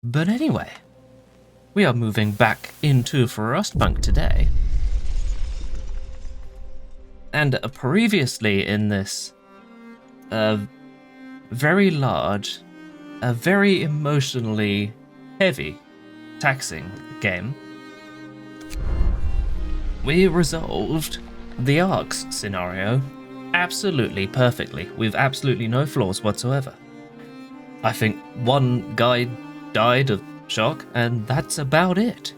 But anyway, we are moving back into Frostpunk today. And previously in this very large, very emotionally heavy, taxing game, we resolved the ARCS scenario absolutely perfectly, with absolutely no flaws whatsoever. I think one guy died of shock, and that's about it.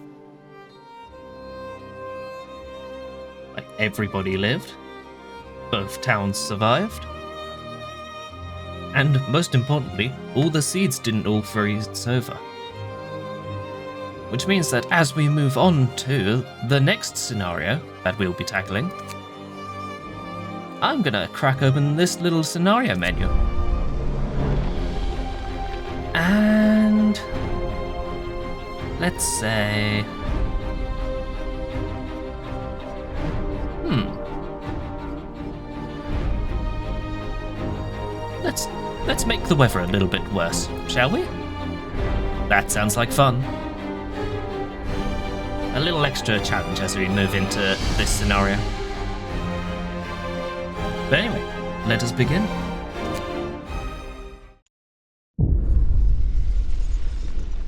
Like, everybody lived, both towns survived, and most importantly, all the seeds didn't all freeze over. Which means that as we move on to the next scenario that we'll be tackling, I'm gonna crack open this little scenario menu. And let's say, let's make the weather a little bit worse, shall we? That sounds like fun. A little extra challenge as we move into this scenario. But anyway, let us begin.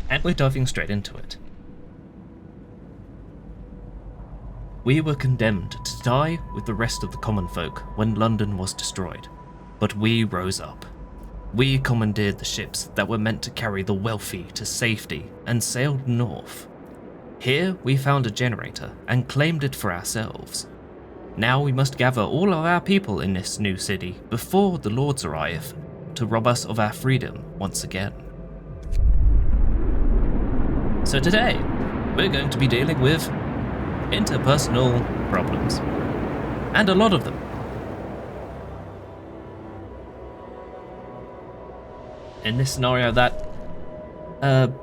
And we're diving straight into it. We were condemned to die with the rest of the common folk when London was destroyed, but we rose up. We commandeered the ships that were meant to carry the wealthy to safety and sailed north. Here we found a generator and claimed it for ourselves. Now we must gather all of our people in this new city before the lords arrive to rob us of our freedom once again. So today, we're going to be dealing with interpersonal problems, and a lot of them. In this scenario that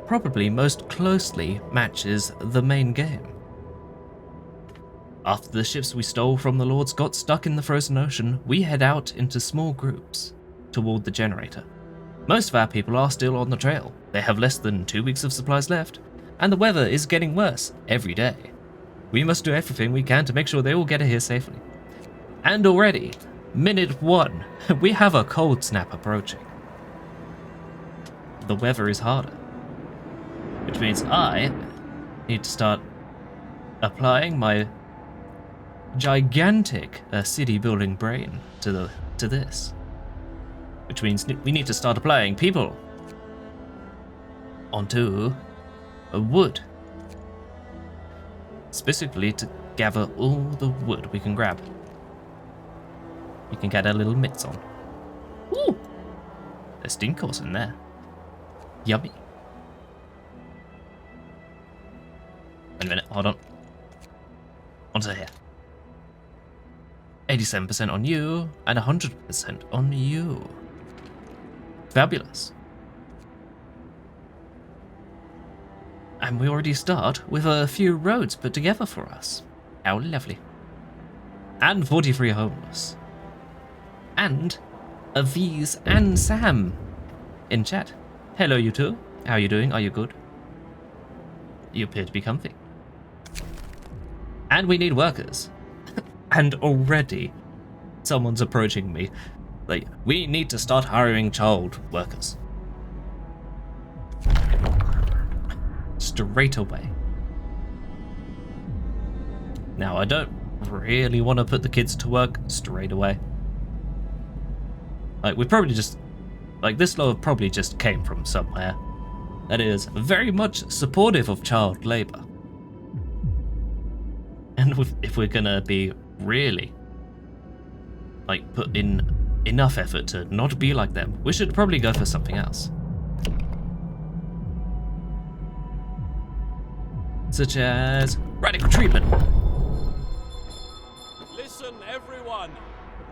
probably most closely matches the main game. After the ships we stole from the lords got stuck in the frozen ocean, we head out into small groups toward the generator. Most of our people are still on the trail. They have less than 2 weeks of supplies left, and the weather is getting worse every day. We must do everything we can to make sure they all get here safely. And already, minute 1, we have a cold snap approaching. The weather is harder, which means I need to start applying my gigantic city building brain to this, which means we need to start applying people onto wood, specifically to gather all the wood we can grab. We can get our little mitts on. Ooh, there's stinkers in there. Yummy. Wait a minute, hold on. Onto here. 87% on you, and 100% on you. Fabulous. And we already start with a few roads put together for us. How lovely. And 43 homeless. And Aviz and Sam in chat. Hello you two. How are you doing? Are you good? You appear to be comfy. And we need workers. And already someone's approaching me. Like, we need to start hiring child workers. Straight away. Now, I don't really want to put the kids to work straight away. Like, we probably just... Like, this law probably just came from somewhere that is very much supportive of child labor. And if we're gonna be really, like, put in enough effort to not be like them, we should probably go for something else. Such as radical treatment. Listen, everyone.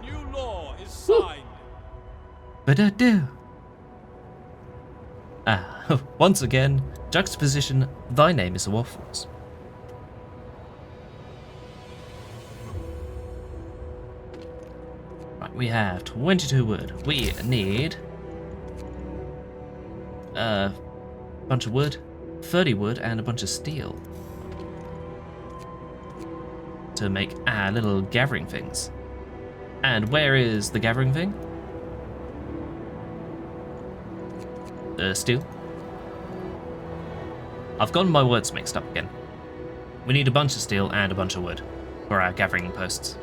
New law is signed. But I do. Once again, juxtaposition, thy name is Waffles. Right, we have 22 wood. We need bunch of wood, 30 wood, and a bunch of steel to make our little gathering things. And where is the gathering thing? Steel. I've gotten my words mixed up again. We need a bunch of steel and a bunch of wood for our gathering posts.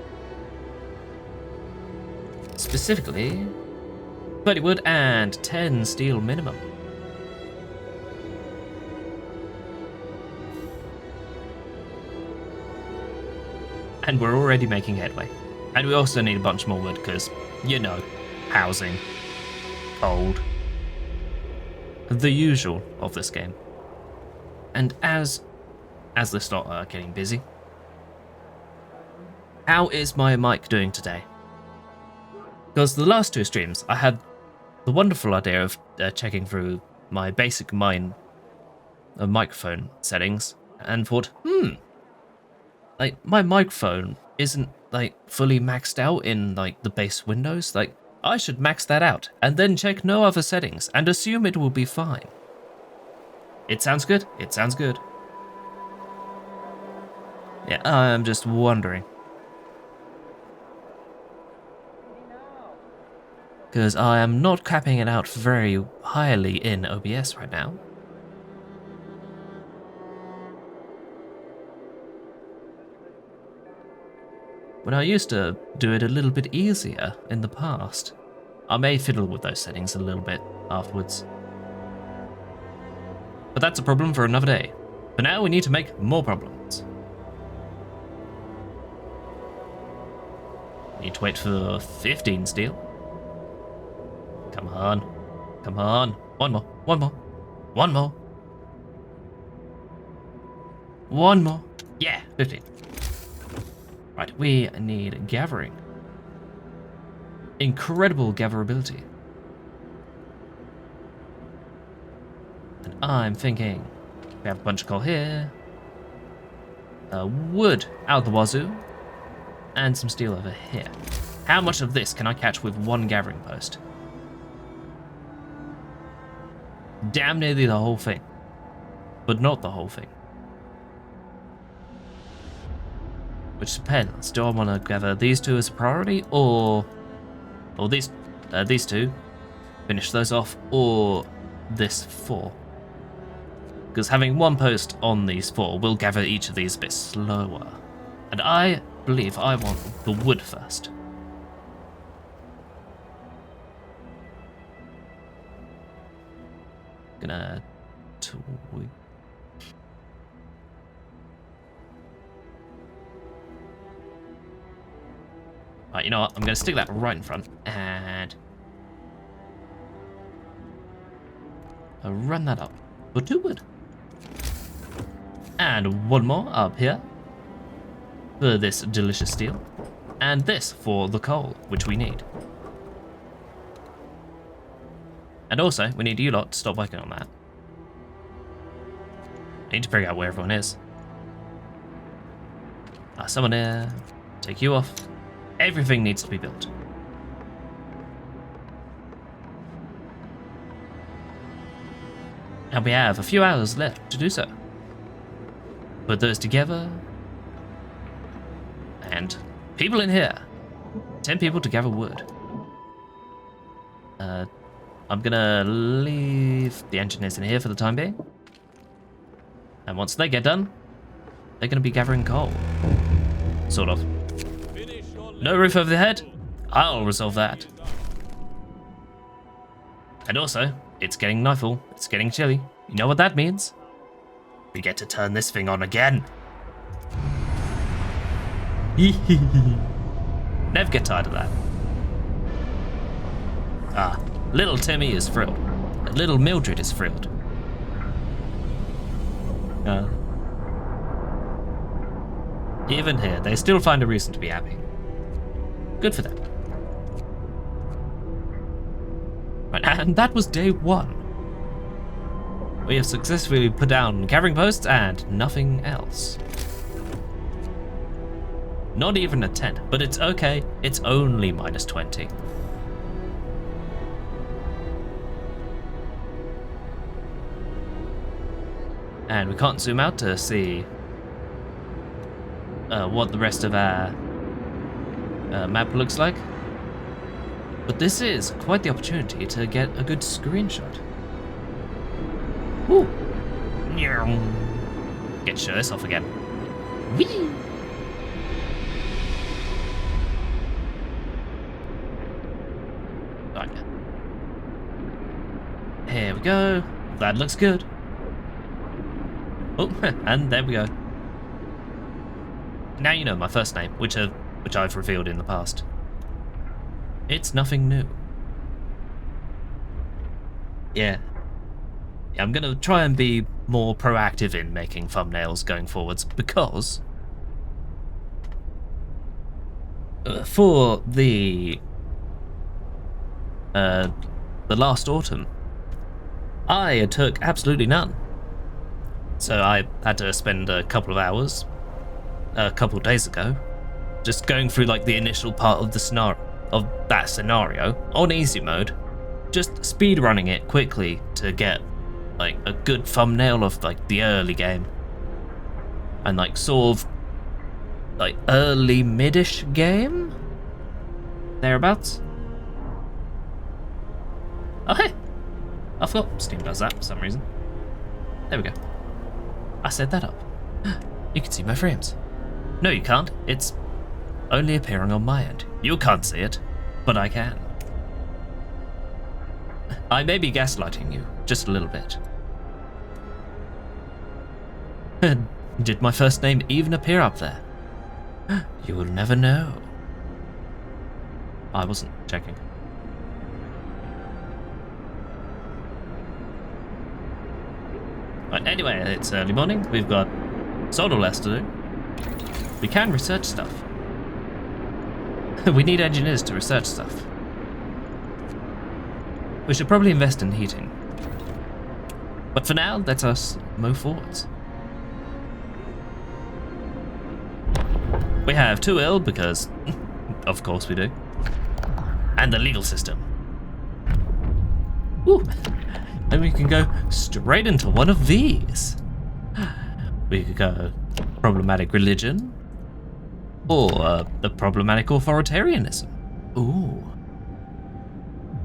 Specifically, 30 wood and 10 steel minimum. And we're already making headway. And we also need a bunch more wood because, you know, housing, cold, the usual of this game. And as the slot are getting busy, how is my mic doing today? Because the last two streams, I had the wonderful idea of checking through my basic microphone settings and thought, like, my microphone isn't, like, fully maxed out in, like, the base windows. Like, I should max that out and then check no other settings and assume it will be fine. It sounds good. It sounds good. Yeah, I'm just wondering. Because I am not capping it out very highly in OBS right now. When I used to do it a little bit easier in the past. I may fiddle with those settings a little bit afterwards. But that's a problem for another day. For now, we need to make more problems. Need to wait for 15 steel. Come on. Come on. One more. One more. One more. One more. Yeah, 15. Right, we need gathering. Incredible gatherability. And I'm thinking we have a bunch of coal here. Wood out the wazoo. And some steel over here. How much of this can I catch with one gathering post? Damn nearly the whole thing. But not the whole thing. Which depends. Do I want to gather these two as a priority, or these two, finish those off, or this 4? Because having one post on these 4 will gather each of these a bit slower. And I believe I want the wood first. Gonna tweak. Right, you know what? I'm going to stick that right in front and I'll run that up for 2 wood. And one more up here for this delicious steel. And this for the coal, which we need. And also, we need you lot to stop working on that. I need to figure out where everyone is. Someone here. Take you off. Everything needs to be built. And we have a few hours left to do so. Put those together. And people in here. 10 people to gather wood. I'm gonna leave the engineers in here for the time being. And once they get done, they're gonna be gathering coal. Sort of. No roof over the head? I'll resolve that. And also, it's getting nightfall. It's getting chilly. You know what that means? We get to turn this thing on again. Never get tired of that. Little Timmy is thrilled. And little Mildred is thrilled. Even here, they still find a reason to be happy. Good for them. Right, and that was day 1. We have successfully put down gathering posts and nothing else. Not even a tent, but it's okay. It's only -20. And we can't zoom out to see what the rest of our map looks like. But this is quite the opportunity to get a good screenshot. Woo! Get show this off again. Whee! Right. Here we go. That looks good. Oh, and there we go. Now you know my first name, which I've revealed in the past. It's nothing new. Yeah, I'm gonna try and be more proactive in making thumbnails going forwards, because for the last autumn, I took absolutely none. So I had to spend a couple of hours, a couple of days ago, just going through like the initial part of the scenario on easy mode, just speed running it quickly to get like a good thumbnail of like the early game, and like sort of like early mid-ish game, thereabouts. Oh hey, I forgot Steam does that for some reason. There we go. I set that up. You can see my frames. No, you can't. It's only appearing on my end. You can't see it, but I can. I may be gaslighting you, just a little bit. Did my first name even appear up there? You will never know. I wasn't checking. But anyway, it's early morning. We've got sort of less to do. We can research stuff. We need engineers to research stuff. We should probably invest in heating. But for now, let us move forwards. We have 2 ill because, of course we do. And the legal system. Woo! And we can go straight into one of these. We could go problematic religion, or the problematic authoritarianism. Ooh,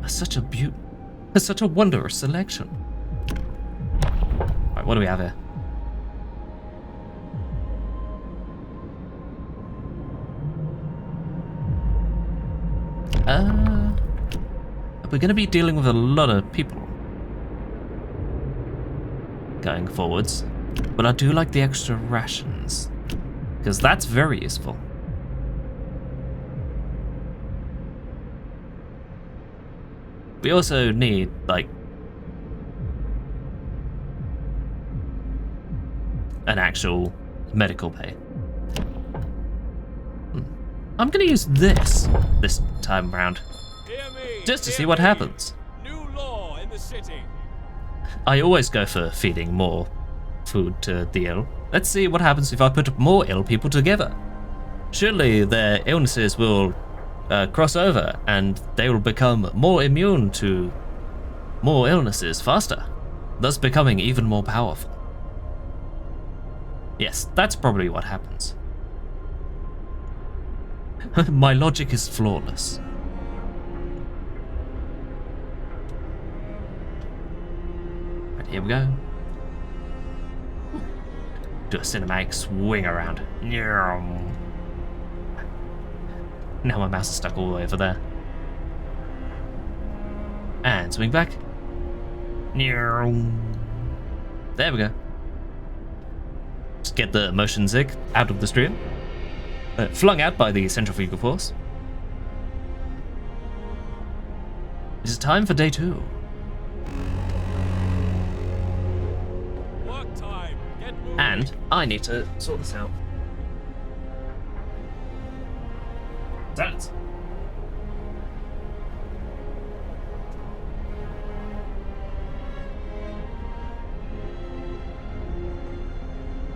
such a wondrous selection. Right, what do we have here? We're going to be dealing with a lot of people going forwards, but I do like the extra rations, because that's very useful. We also need, like, an actual medical bay. I'm gonna use this time round, just to see what happens. New law in the city. I always go for feeding more food to the ill. Let's see what happens if I put more ill people together. Surely their illnesses will cross over and they will become more immune to more illnesses faster, thus becoming even more powerful. Yes, that's probably what happens. My logic is flawless. Right, here we go. Do a cinematic swing around. Now my mouse is stuck all the way over there. And swing back. There we go. Just get the motion zig out of the stream. Flung out by the centrifugal force. It is time for day 2. Work time. Get moving. And I need to sort this out. That.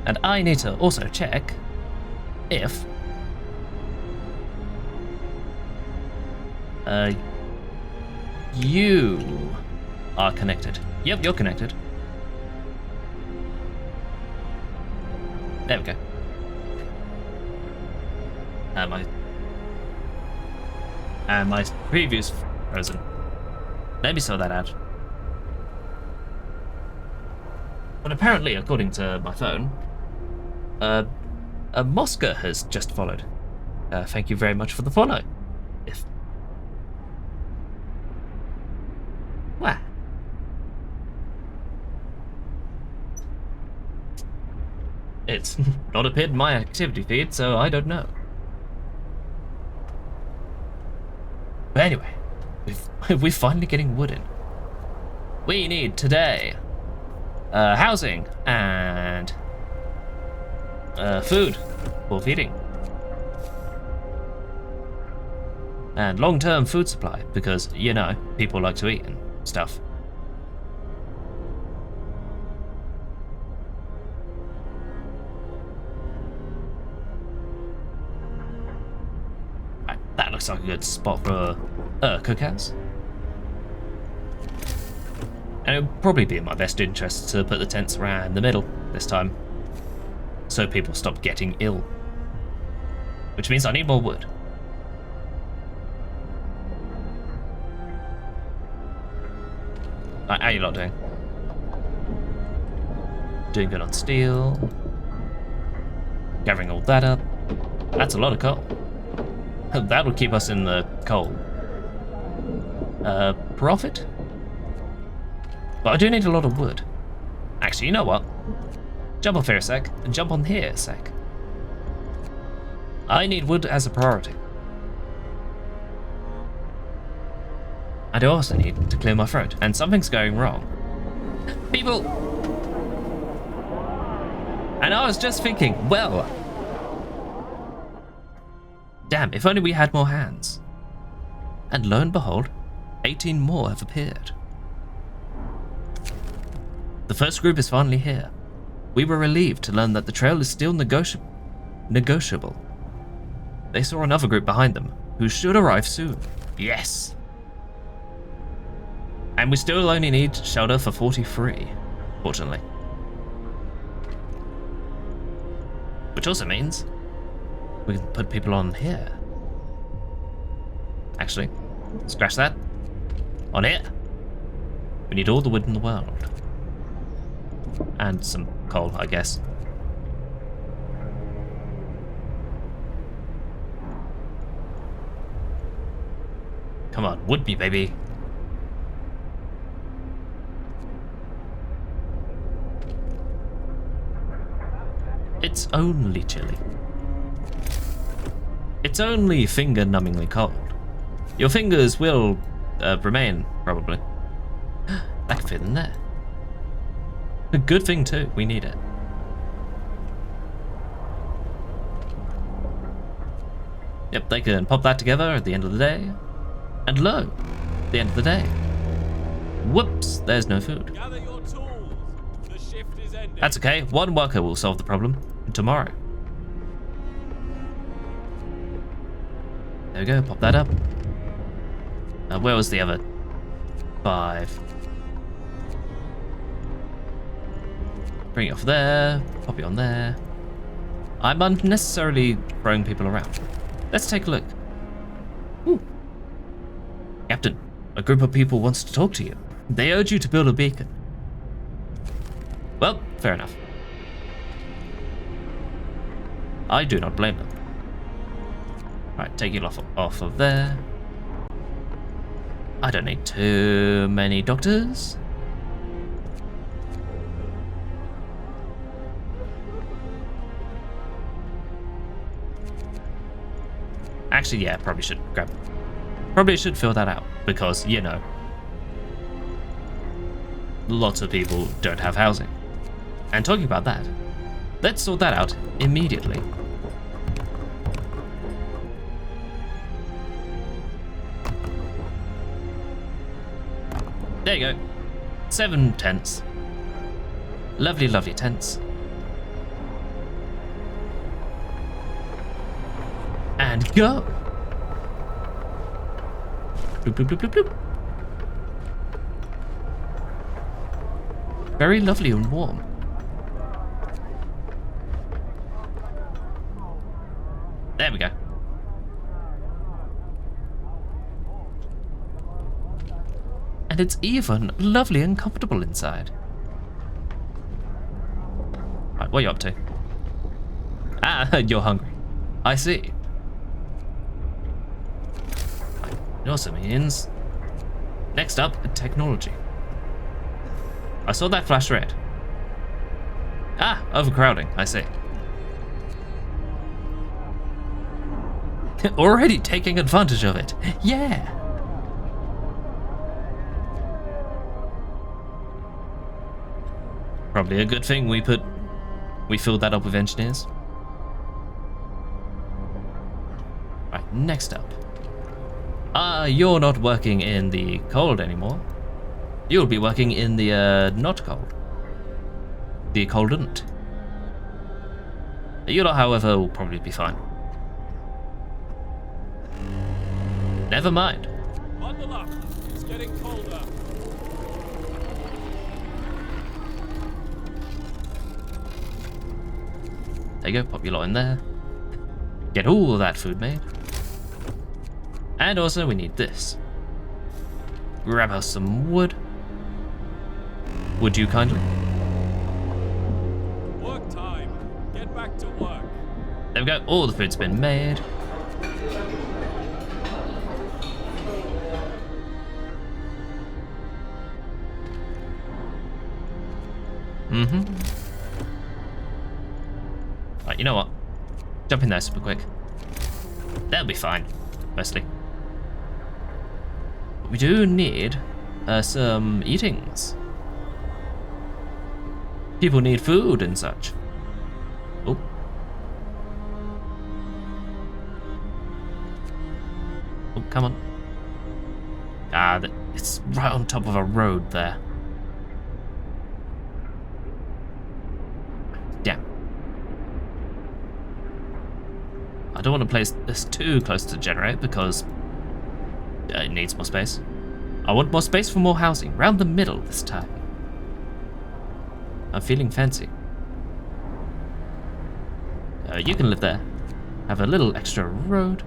And I need to also check if you are connected. Yep, you're connected. There we go. My previous frozen. Let me sort that out. But apparently, according to my phone, a Mosca has just followed. Thank you very much for the follow. If... Wow. It's not appeared in my activity feed, so I don't know. But anyway, we're finally getting wood in. We need today housing and food for feeding. And long-term food supply, because, you know, people like to eat and stuff. Right, that looks like a good spot for a cookhouse. And it would probably be in my best interest to put the tents around the middle this time, so people stop getting ill. Which means I need more wood. Right, how you lot doing? Doing good on steel. Gathering all that up. That's a lot of coal. That'll keep us in the coal. Profit? But I do need a lot of wood. Actually, you know what? Jump off here a sec, and jump on here a sec. I need wood as a priority. I do also need to clear my throat, and something's going wrong. People! And I was just thinking, well... Damn, if only we had more hands. And lo and behold, 18 more have appeared. The first group is finally here. We were relieved to learn that the trail is still negotiable. They saw another group behind them, who should arrive soon. Yes! And we still only need shelter for 43, fortunately. Which also means we can put people on here. Actually, scratch that. On here. We need all the wood in the world. And some coal, I guess. Come on, wood me, baby. It's only chilly. It's only finger-numbingly cold. Your fingers will remain, probably. That can fit in there. A good thing too, we need it. Yep, they can pop that together at the end of the day. And lo, the end of the day. Whoops, there's no food. Gather your tools. The shift is ending. That's okay, one worker will solve the problem tomorrow. There we go, pop that up. Where was the other 5? Bring it off there, pop it on there. I'm unnecessarily throwing people around. Let's take a look. Ooh. Captain, a group of people wants to talk to you. They urge you to build a beacon. Well, fair enough. I do not blame them. Right, take it off of there. I don't need too many doctors. Actually, yeah, probably should fill that out because, you know, lots of people don't have housing. And talking about that, let's sort that out immediately. There you go. 7 tents. Lovely, lovely tents. And go! Bloop, bloop, bloop, bloop, bloop. Very lovely and warm. it's even lovely and comfortable inside. Right, what are you up to? Ah, you're hungry. I see. Right, it also means... Next up, technology. I saw that flash red. Ah, overcrowding, I see. Already taking advantage of it. Yeah. Probably a good thing we filled that up with engineers. Right, next up. You're not working in the cold anymore. You'll be working in the not cold. The coldant. You lot, however, will probably be fine. Never mind. Bundle up. It's getting colder. There you go, pop your lot in there. Get all of that food made. And also we need this. Grab us some wood. Would you kindly? Work time. Get back to work. There we go, all the food's been made. Right, you know what? Jump in there super quick. That'll be fine, mostly. But we do need some eatings. People need food and such. Oh. Oh, come on. Ah, it's right on top of a road there. Damn. I don't want to place this too close to the generator because it needs more space. I want more space for more housing, round the middle this time. I'm feeling fancy. You can live there. Have a little extra road.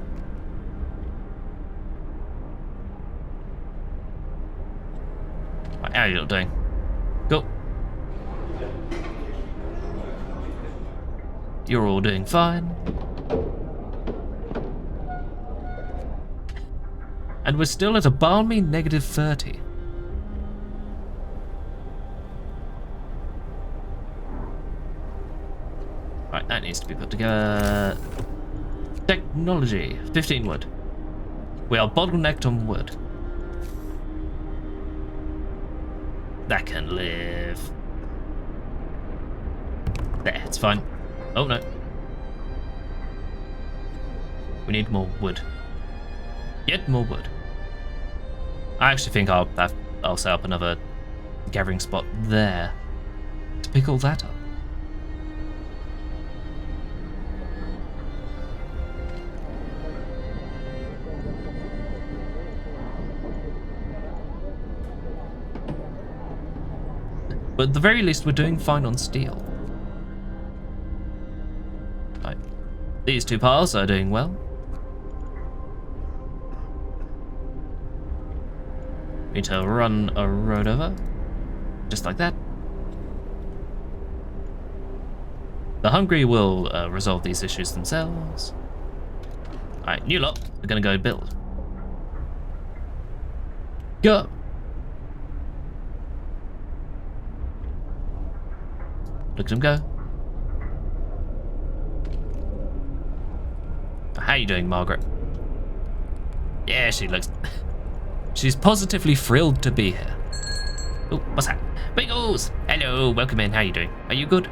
Right, how are you all doing? Go. You're all doing fine. And we're still at a balmy -30. Right, that needs to be put together. Technology, 15 wood. We are bottlenecked on wood. That can live. There, it's fine. Oh no. We need more wood. Yet more wood. I actually think I'll set up another gathering spot there to pick all that up. But at the very least, we're doing fine on steel. Right. These two piles are doing well. Need to run a road over. Just like that. The hungry will resolve these issues themselves. Alright, new lot. We're gonna go build. Go! Look at him go. How you doing, Margaret? Yeah, she looks... She's positively thrilled to be here. Oh, what's that? Bagels! Hello, welcome in. How you doing? Are you good?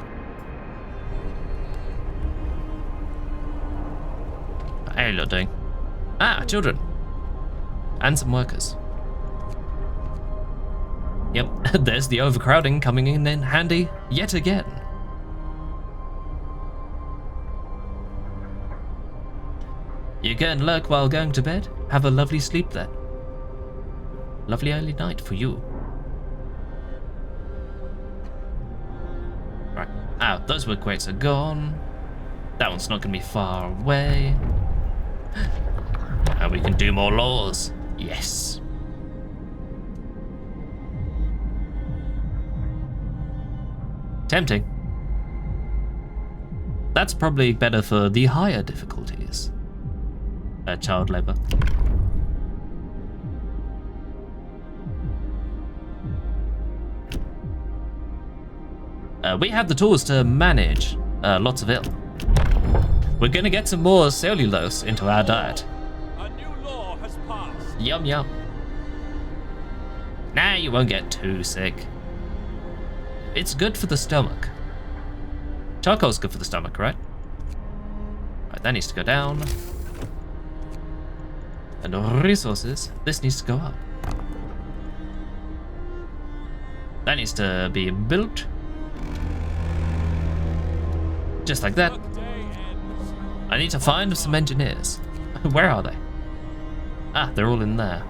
How you lot doing? Ah, children. And some workers. Yep, there's the overcrowding coming in handy yet again. You can lurk while going to bed? Have a lovely sleep then. Lovely early night for you. Right, those wood crates are gone. That one's not gonna be far away. And we can do more laws. Yes. Tempting. That's probably better for the higher difficulties. Child labor. We have the tools to manage lots of ill. We're gonna get some more cellulose into our diet. A new law has passed. Yum yum. Nah, you won't get too sick. It's good for the stomach. Charcoal's good for the stomach, right? Right, that needs to go down. And resources, this needs to go up. That needs to be built. Just like that. I need to find some engineers. Where are they? Ah, they're all in there.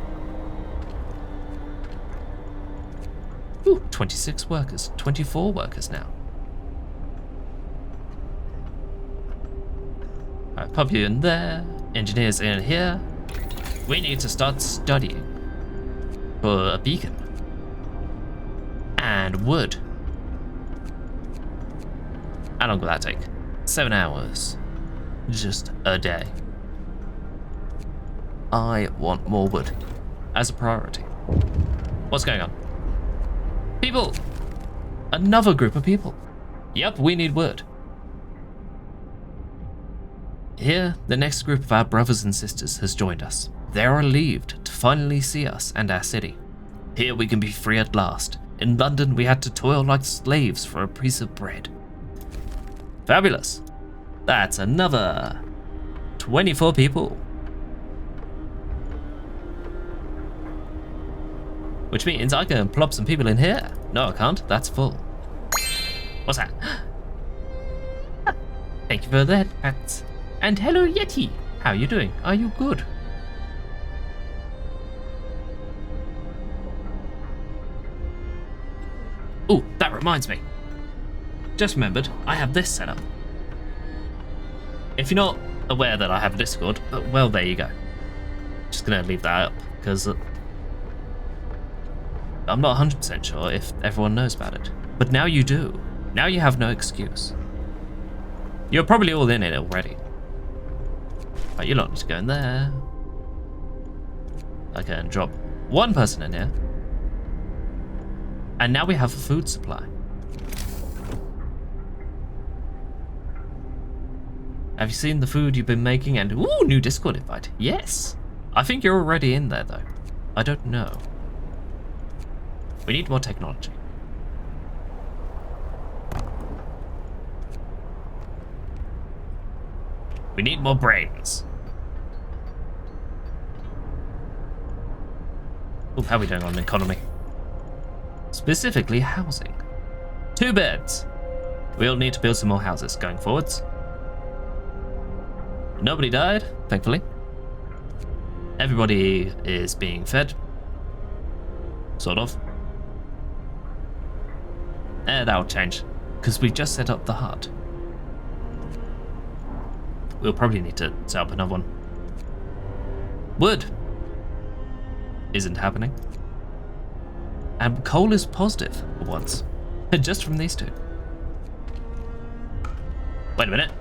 Ooh, 26 workers, 24 workers now. Alright, pop you in there. Engineers in here. We need to start studying for a beacon. And wood. How long will that take? 7 hours. Just a day. I want more wood as a priority. What's going on? People! Another group of people. Yep, we need wood. Here, the next group of our brothers and sisters has joined us. They are relieved to finally see us and our city. Here we can be free at last. In London, we had to toil like slaves for a piece of bread. Fabulous. That's another 24 people. Which means I can plop some people in here. No, I can't. That's full. What's that? Thank you for that, Pat. And hello, Yeti. How are you doing? Are you good? Oh, that reminds me. Just remembered, I have this set up. If you're not aware that I have a Discord, well, there you go. Just gonna leave that up, because I'm not 100% sure if everyone knows about it. But now you do. Now you have no excuse. You're probably all in it already. Right, you lot need to go in there. I can drop one person in here. And now we have a food supply. Have you seen the food you've been making? And ooh, new Discord invite. Yes. I think you're already in there though. I don't know. We need more technology. We need more brains. Ooh, how are we doing on economy? Specifically housing. 2 beds. We'll need to build some more houses going forwards. Nobody died, thankfully. Everybody is being fed. Sort of. That'll change, because we just set up the hut. We'll probably need to set up another one. Wood isn't happening. And coal is positive for once. Just from these two. Wait a minute.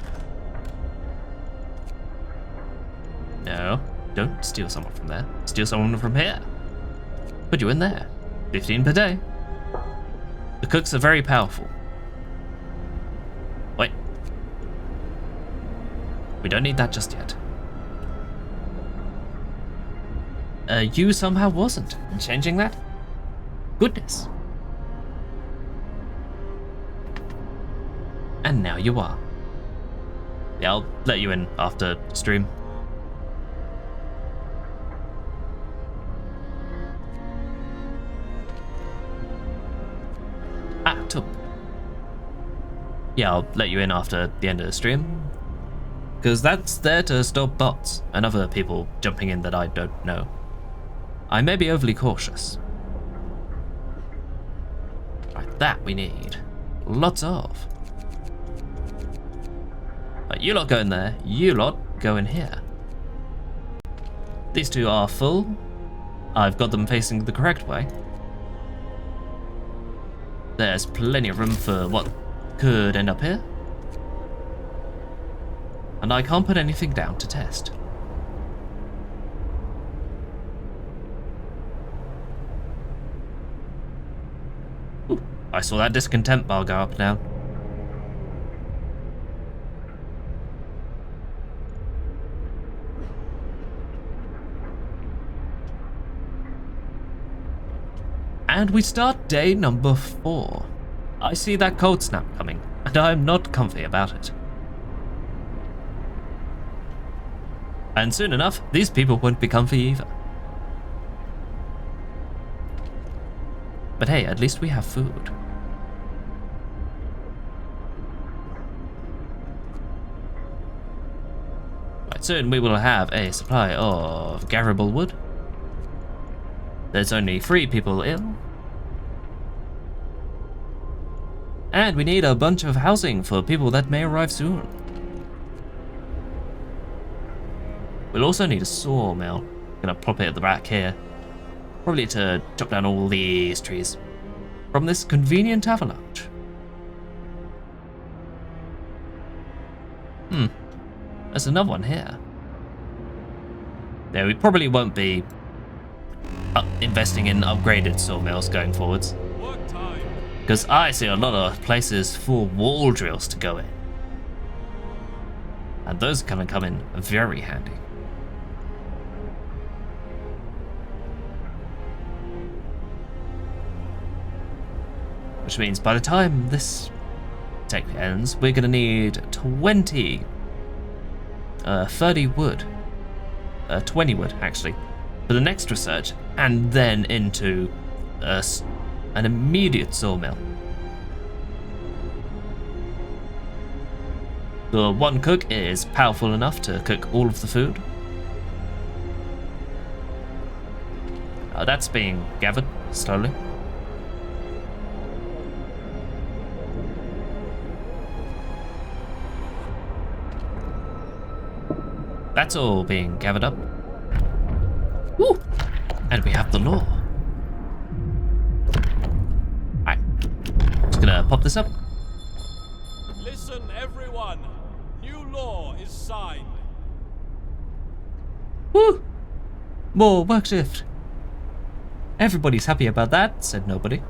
No, don't steal someone from there. Steal someone from here. Put you in there. 15 per day. The cooks are very powerful. Wait. We don't need that just yet. You somehow wasn't changing that? Goodness. And now you are. Yeah, I'll let you in after stream. Ah, took. Yeah, I'll let you in after the end of the stream. Because that's there to stop bots and other people jumping in that I don't know. I may be overly cautious. Right, that we need. Lots of. Right, you lot go in there, you lot go in here. These two are full. I've got them facing the correct way. There's plenty of room for, what, could end up here. And I can't put anything down to test. Ooh, I saw that discontent bar go up now. And we start day number 4. I see that cold snap coming, and I'm not comfy about it. And soon enough, these people won't be comfy either. But hey, at least we have food. Right, soon we will have a supply of gatherable wood. There's only 3 people ill. And we need a bunch of housing for people that may arrive soon. We'll also need a sawmill. Gonna plop it at the back here. Probably to chop down all these trees from this convenient avalanche. There's another one here. Yeah, we probably won't be investing in upgraded sawmills going forwards. Work time. Because I see a lot of places for wall drills to go in. And those can come in very handy. Which means by the time this tech ends, we're going to need 30 wood. 20 wood, actually, for the next research, and then into an immediate sawmill. The one cook is powerful enough to cook all of the food. That's being gathered slowly. That's all being gathered up. Woo! And we have the law. Alright. Just gonna pop this up. Listen, everyone. New law is signed. Woo! More work shift. Everybody's happy about that, said nobody.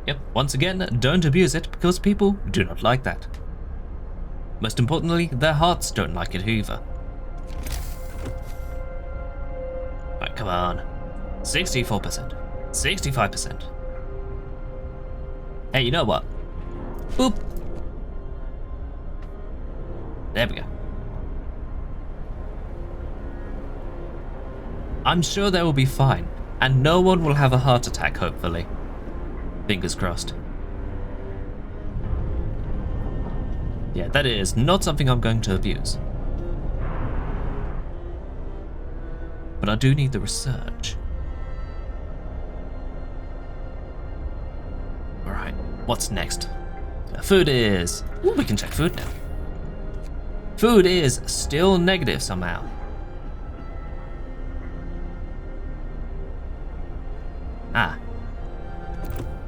Yep, once again, don't abuse it because people do not like that. Most importantly, their hearts don't like it either. Right, come on. 64%. 65%. Hey, you know what? Boop. There we go. I'm sure they will be fine, and no one will have a heart attack, hopefully. Fingers crossed. Yeah, that is not something I'm going to abuse. But I do need the research. Alright, what's next? Food is... Ooh, we can check food now. Food is still negative somehow. Ah.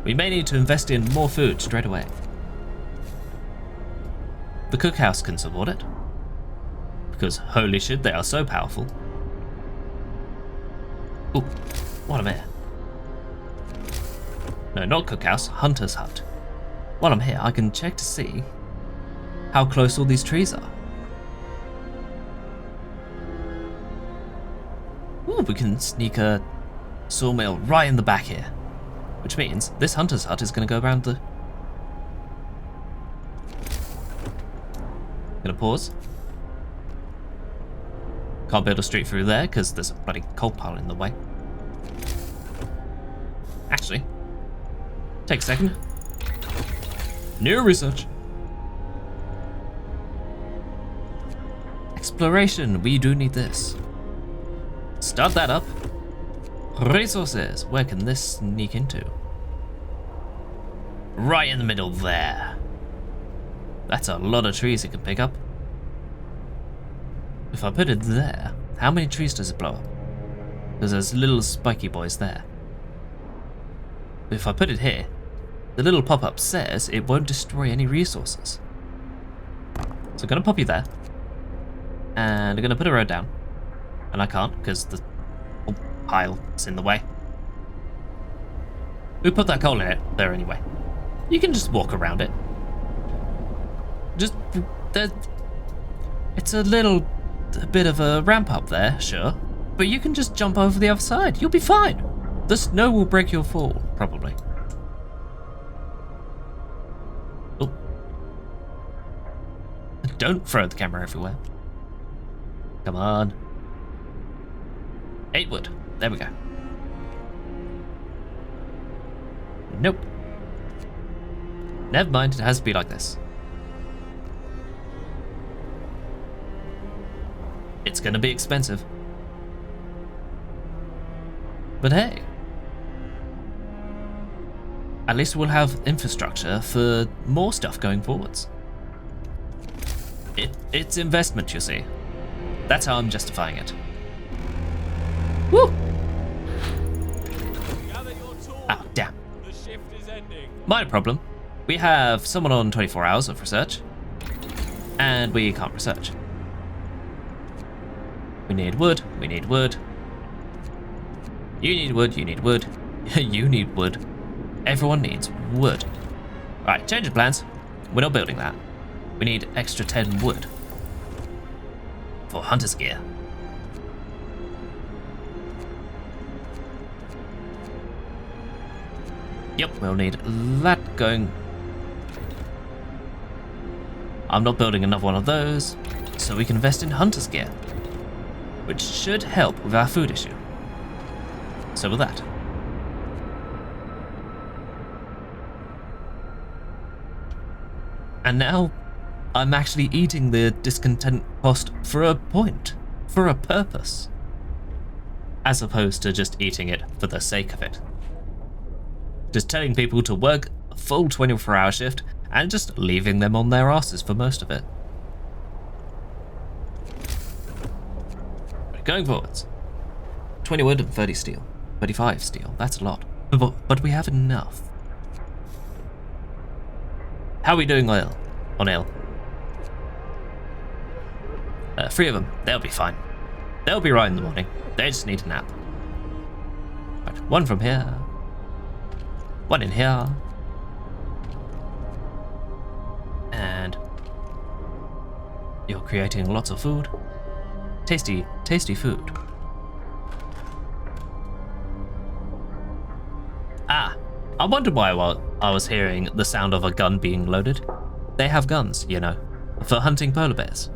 We may need to invest in more food straight away. The cookhouse can support it. Because holy shit, they are so powerful. Ooh, while I'm here. No, not cookhouse, hunter's hut. While I'm here, I can check to see how close all these trees are. Ooh, we can sneak a sawmill right in the back here. Which means this hunter's hut is going to go around the... Gonna pause. Can't build a street through there because there's a bloody coal pile in the way. Actually, take a second. New research. Exploration, we do need this. Start that up. Resources, where can this sneak into? Right in the middle there. That's a lot of trees it can pick up. If I put it there, how many trees does it blow up? Because there's little spiky boys there. if I put it here, the little pop-up says it won't destroy any resources. So I'm gonna pop you there. And I'm gonna put a road down. And I can't because the pile is in the way. We put that coal in it there anyway. You can just walk around it. Just, it's a bit of a ramp up there, sure. But you can just jump over the other side. You'll be fine. The snow will break your fall, probably. Oh. Don't throw the camera everywhere. Come on. 8 wood. There we go. Nope. Never mind, it has to be like this. It's gonna be expensive. But hey. At least we'll have infrastructure for more stuff going forwards. It's investment, you see. That's how I'm justifying it. Woo! Oh, damn. The shift is ending. Minor problem. We have someone on 24 hours of research, and we can't research. We need wood, we need wood. You need wood, you need wood. You need wood. Everyone needs wood. Alright, change of plans. We're not building that. We need extra 10 wood for hunter's gear. Yep, we'll need that going. I'm not building another one of those, so we can invest in hunter's gear, which should help with our food issue. So with that. And now, I'm actually eating the discontent cost for a point, for a purpose, as opposed to just eating it for the sake of it. Just telling people to work a full 24-hour shift and just leaving them on their asses for most of it. Going forwards. 20 wood and 30 steel. 35 steel, that's a lot. But we have enough. How are we doing on ale? 3 of them, they'll be fine. They'll be right in the morning. They just need a nap. Right, 1 from here. 1 in here. And you're creating lots of food. Tasty, tasty food. Ah, I wondered why I was hearing the sound of a gun being loaded. They have guns, you know, for hunting polar bears.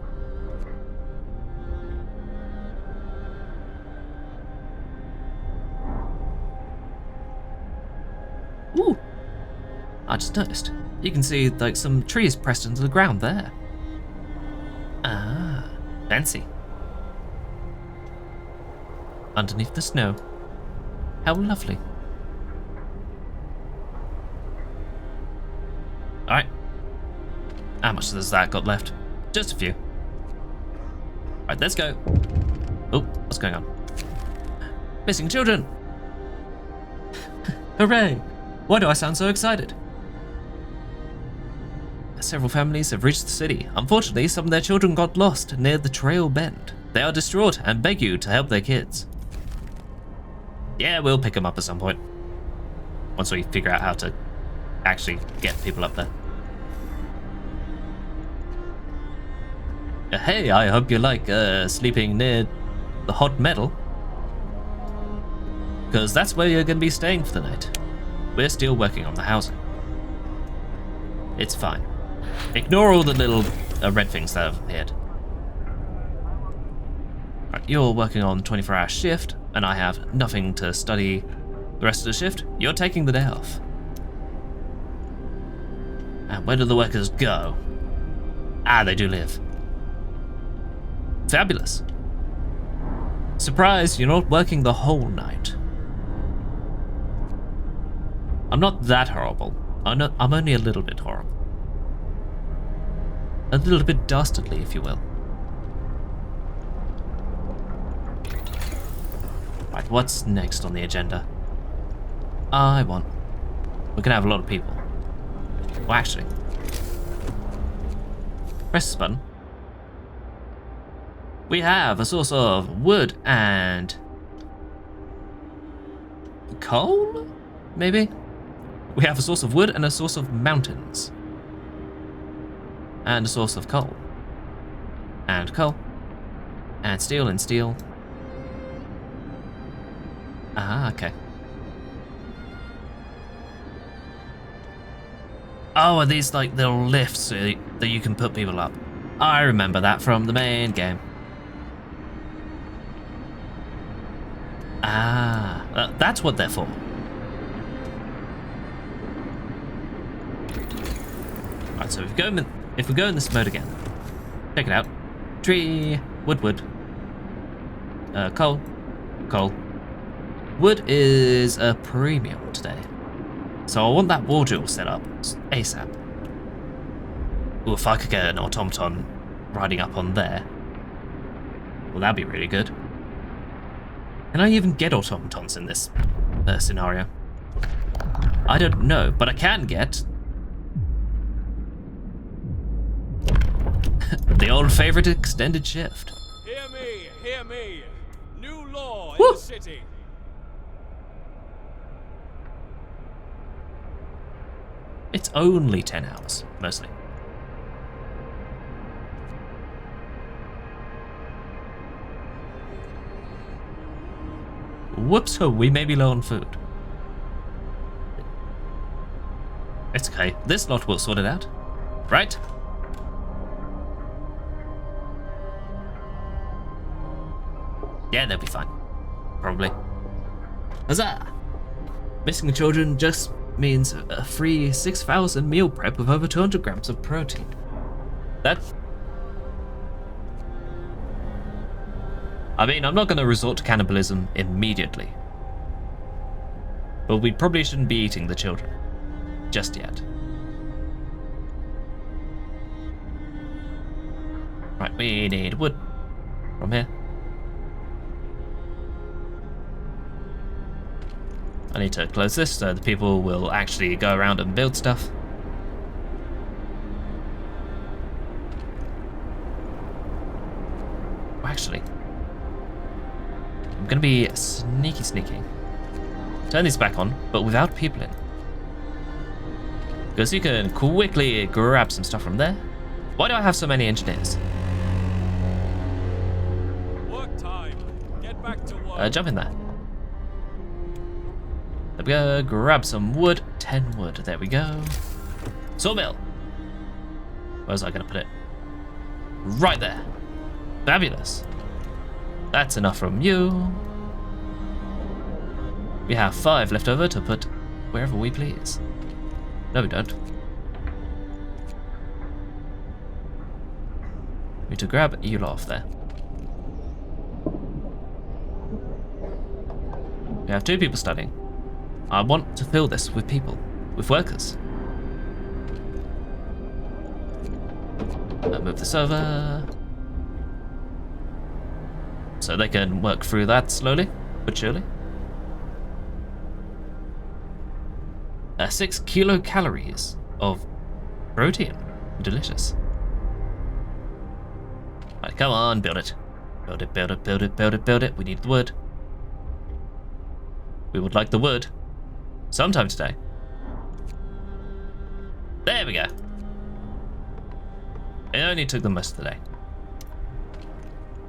Ooh, I just noticed. You can see like some trees pressed into the ground there. Ah, fancy. Underneath the snow. How lovely. Alright. How much has that got left? Just a few. Alright, let's go. Oh, what's going on? Missing children! Hooray! Why do I sound so excited? Several families have reached the city. Unfortunately, some of their children got lost near the trail bend. They are distraught and beg you to help their kids. Yeah, we'll pick them up at some point. Once we figure out how to actually get people up there. Hey, I hope you like sleeping near the hot metal. Because that's where you're going to be staying for the night. We're still working on the housing. It's fine. Ignore all the little red things that have appeared. Right, you're working on 24-hour shift, and I have nothing to study the rest of the shift. You're taking the day off. And where do the workers go? Ah, they do live. Fabulous. Surprise, you're not working the whole night. I'm not that horrible. I'm only a little bit horrible. A little bit dastardly, if you will. Right, what's next on the agenda? I want we're gonna have a lot of people. Well, actually, press this button. We have a source of wood and coal, maybe? We have a source of wood and a source of mountains. And a source of coal. And coal. And steel and steel. Ah, okay. Oh, are these like little lifts that you can put people up? I remember that from the main game. Ah, that's what they're for. Right, so if we go in this mode again, check it out. Tree, wood. Coal. Wood is a premium today. So I want that war jewel set up ASAP. Ooh, if I could get an automaton riding up on there, well, that'd be really good. Can I even get automatons in this scenario? I don't know, but I can get the old favorite extended shift. Hear me. New law Woo! in the city. It's only 10 hours, mostly. Whoops, we may be low on food. It's okay, this lot will sort it out, right? Yeah, they'll be fine. Probably. Huzzah! Missing the children just means a free 6,000 meal prep with over 200 grams of protein. I mean, I'm not going to resort to cannibalism immediately. But we probably shouldn't be eating the children. Just yet. Right, we need wood from here. I need to close this so the people will actually go around and build stuff. Well, actually, I'm gonna be sneaky. Turn these back on, but without people in. Because you can quickly grab some stuff from there. Why do I have so many engineers? Work time. Get back to work. Jump in there. There we go, grab some wood, 10 wood, there we go. Sawmill. Where was I gonna put it? Right there. Fabulous. That's enough from you. We have 5 left over to put wherever we please. No, we don't. Need to grab you off there. We have 2 people studying. I want to fill this with people, with workers. Move this over. So they can work through that slowly, but surely. 6 kilocalories of protein. Delicious. Right, come on, build it. Build it. We need the wood. We would like the wood. Sometime today. There we go. It only took them most of the day.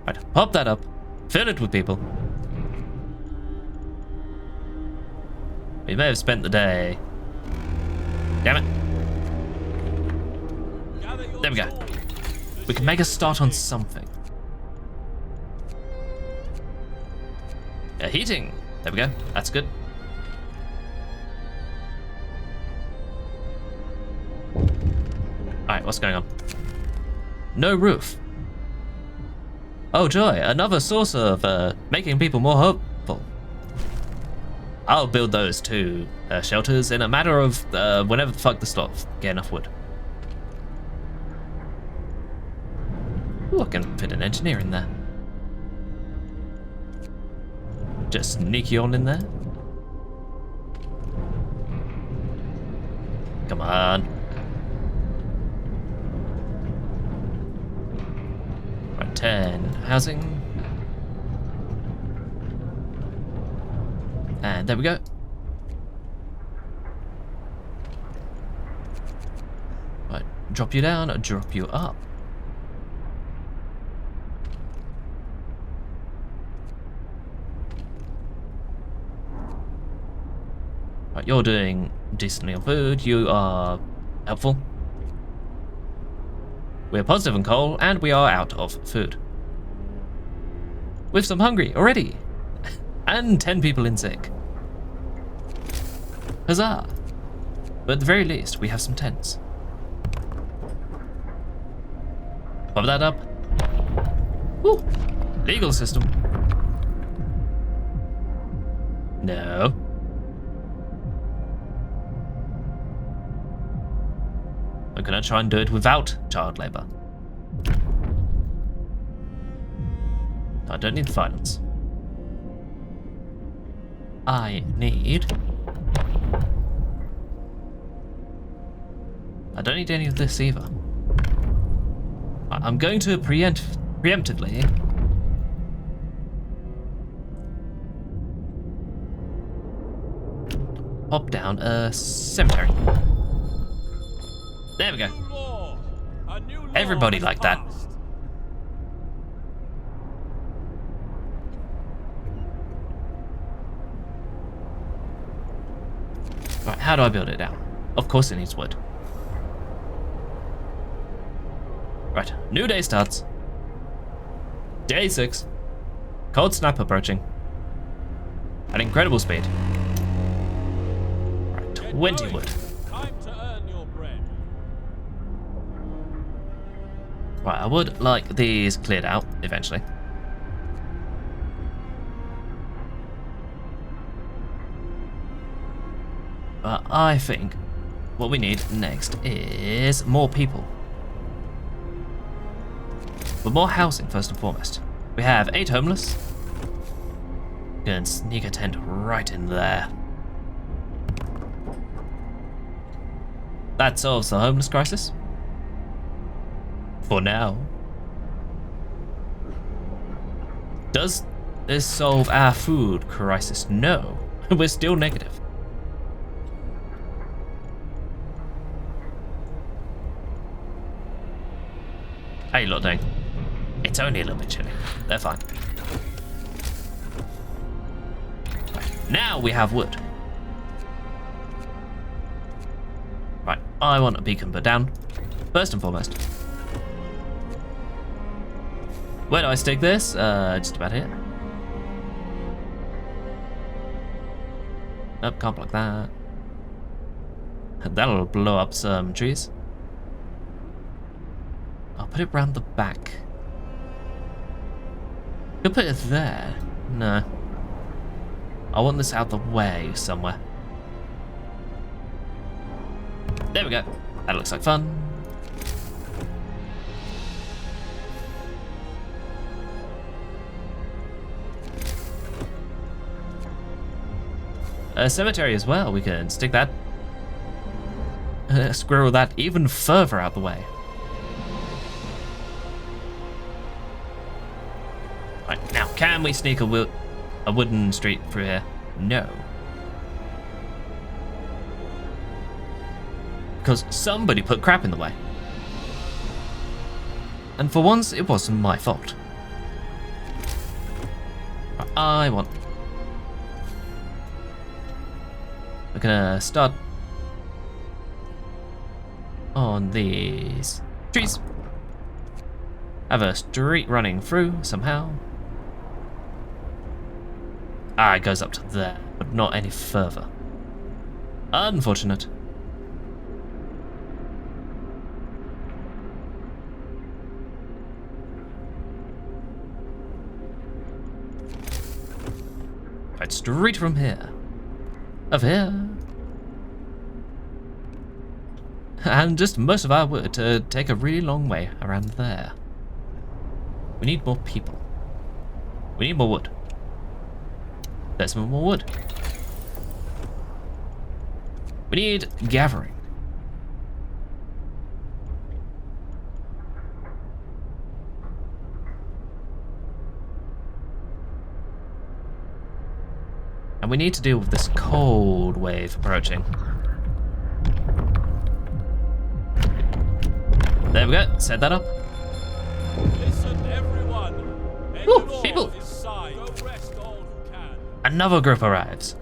Right, pop that up. Fill it with people. We may have spent the day. Damn it. There we go. We can make a start on something. Heating. There we go. That's good. Alright, what's going on? No roof. Oh joy, another source of making people more hopeful. I'll build those 2 shelters in a matter of whenever the fuck the slot get enough wood. Ooh, I can fit an engineer in there. Just sneaky on in there. Come on. Right, 10 housing. And there we go. Right, drop you down, drop you up. Right, you're doing decently on food, you are helpful. We're positive on coal, and we are out of food. With some hungry already. And 10 people in sick. Huzzah! But at the very least, we have some tents. Pop that up. Woo! Legal system. No. I'm gonna try and do it without child labor. I don't need violence. I don't need any of this either. I'm going to preemptively pop down a cemetery. There we go. Everybody like that. Right, how do I build it now? Of course it needs wood. Right, new day starts. Day 6. Cold snap approaching. At incredible speed. Right, 20 wood. Time to earn your bread. Right, I would like these cleared out eventually. But I think what we need next is more people. But more housing first and foremost. We have 8 homeless. Gonna sneak a tent right in there. That solves the homeless crisis. For now. Does this solve our food crisis? No. We're still negative. How you lot doing? It's only a little bit chilly. They're fine. Right, now we have wood. Right, I want a beacon put down. First and foremost. Where do I stick this? Just about here. Nope, can't block that. That'll blow up some trees. I'll put it round the back. Could put it there. No. I want this out the way somewhere. There we go. That looks like fun. A cemetery as well. We can stick that. Squirrel that even further out the way. Right, now, can we sneak a wooden street through here? No. Because somebody put crap in the way. And for once, it wasn't my fault. I want... We're gonna start on these trees. Have a street running through somehow. Ah, it goes up to there, but not any further. Unfortunate. Right, straight from here. Of here. And just most of our wood to take a really long way around there. We need more people. We need more wood. There's some more wood. We need gathering. we need to deal with this cold wave approaching. There we go, set that up. Listen, everyone. Woo, people. Is signed. Go rest all who can. Another group arrives.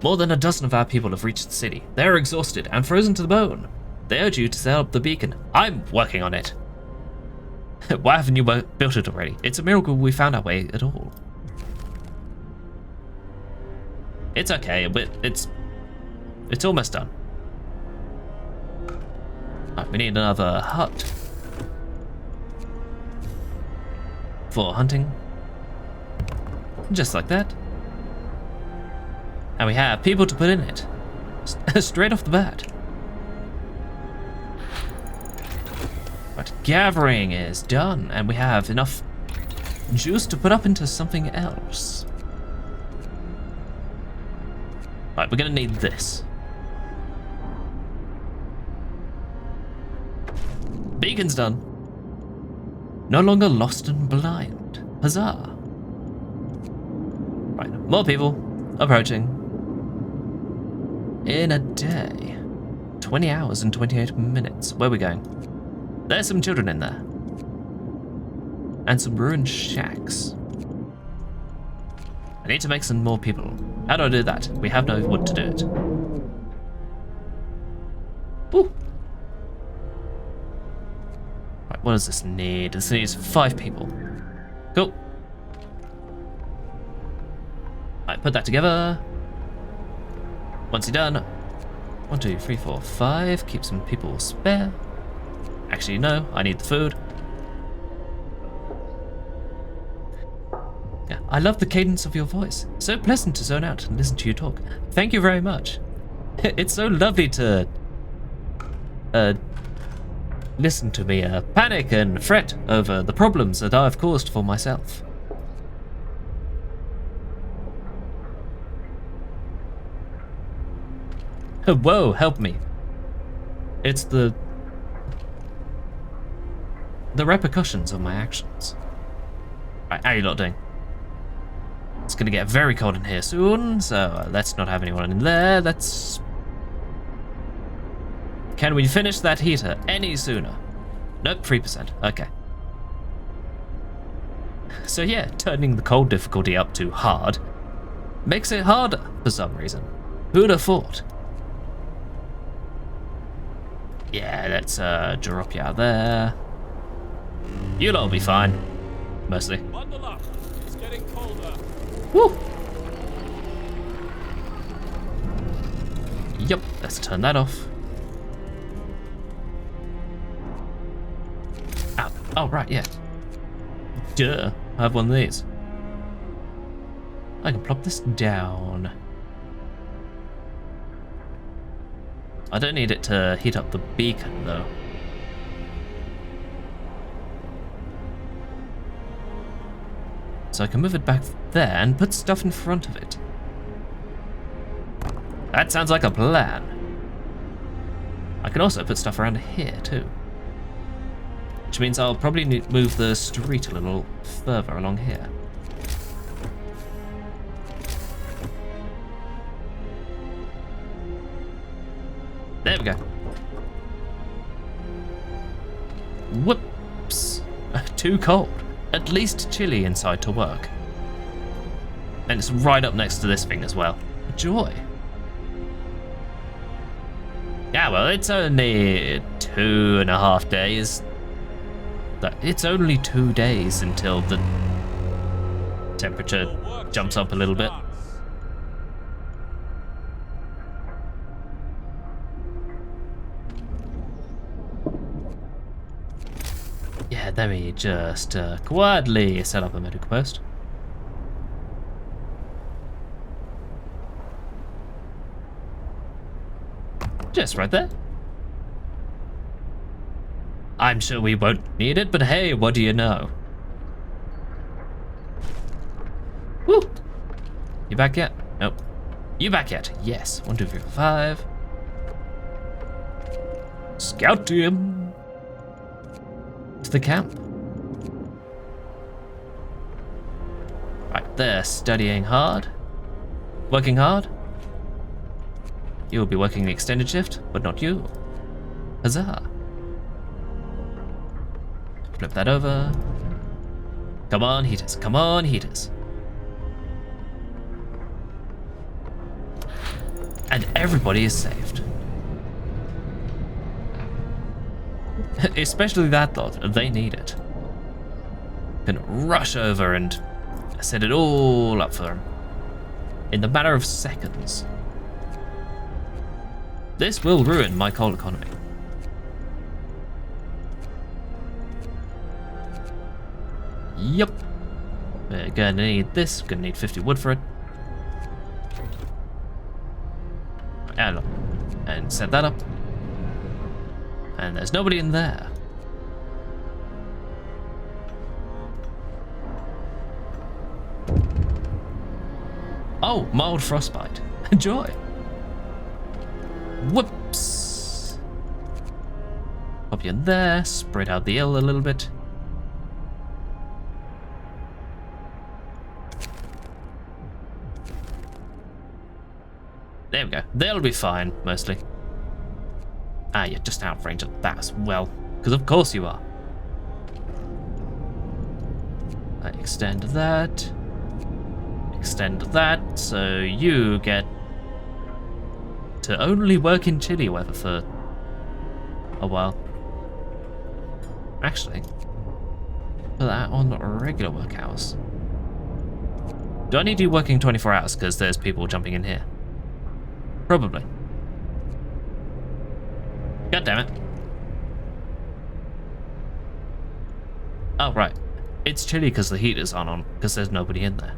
More than a dozen of our people have reached the city. They are exhausted and frozen to the bone. They urge you to set up the beacon. I'm working on it. Why haven't you built it already? It's a miracle we found our way at all. It's okay, but it's almost done. Right, we need another hut for hunting. Just like that. And we have people to put in it. Straight off the bat. Right, gathering is done, and we have enough juice to put up into something else. Right, we're gonna need this. Beacon's done. No longer lost and blind. Huzzah. Right, more people approaching. In a day. 20 hours and 28 minutes. Where are we going? There's some children in there. And some ruined shacks. I need to make some more people. How do I do that? We have no wood to do it. Woo! Right, what does this need? This needs 5 people. Cool. Right, put that together. Once you're done, 1, 2, 3, 4, 5. Keep some people spare. Actually, no, I need the food. Yeah, I love the cadence of your voice. So pleasant to zone out and listen to you talk. Thank you very much. It's so lovely to listen to me panic and fret over the problems that I've caused for myself. Whoa, help me. It's the repercussions of my actions. Right, how are you lot doing? It's gonna get very cold in here soon, so let's not have anyone in there. Let's... Can we finish that heater any sooner? Nope, 3%. Okay. So yeah, turning the cold difficulty up to hard makes it harder for some reason. Who'd have thought? Yeah, let's drop you out there. You'll all be fine, mostly. Bundle up. It's getting colder. Woo! Yep, let's turn that off. Ow. Oh, right, yeah. Duh, I have one of these. I can plop this down. I don't need it to heat up the beacon, though. So I can move it back there and put stuff in front of it. That sounds like a plan. I can also put stuff around here, too. Which means I'll probably need to move the street a little further along here. There we go. Whoops. Too cold. At least chilly inside to work. And it's right up next to this thing as well. Joy. Yeah, well, it's only 2.5 days. It's only 2 days until the temperature jumps up a little bit. Yeah, let me just quietly set up a medical post. Just right there. I'm sure we won't need it, but hey, what do you know? Woo! You back yet? Nope. You back yet? Yes. 1, 2, 3, 4, 5. Scout team to the camp. Right, they're studying hard. Working hard? You'll be working the extended shift, but not you. Huzzah. Flip that over. Come on, heaters. Come on, heaters. And everybody is saved. Especially that lot. They need it. Can rush over and set it all up for them. In the matter of seconds. This will ruin my coal economy. Yup. We're gonna need this. Gonna need 50 wood for it. And set that up. And there's nobody in there. Oh, mild frostbite. Enjoy. Whoops. Pop you in there. Spread out the ill a little bit. There we go. They'll be fine, mostly. Ah, you're just out of range of that as well. Because of course you are. I extend that. Extend that, so you get to only work in chilly weather for a while. Actually, put that on regular work hours. Do I need you working 24 hours because there's people jumping in here? Probably. God damn it. Oh, right. It's chilly because the heaters aren't on, because there's nobody in there.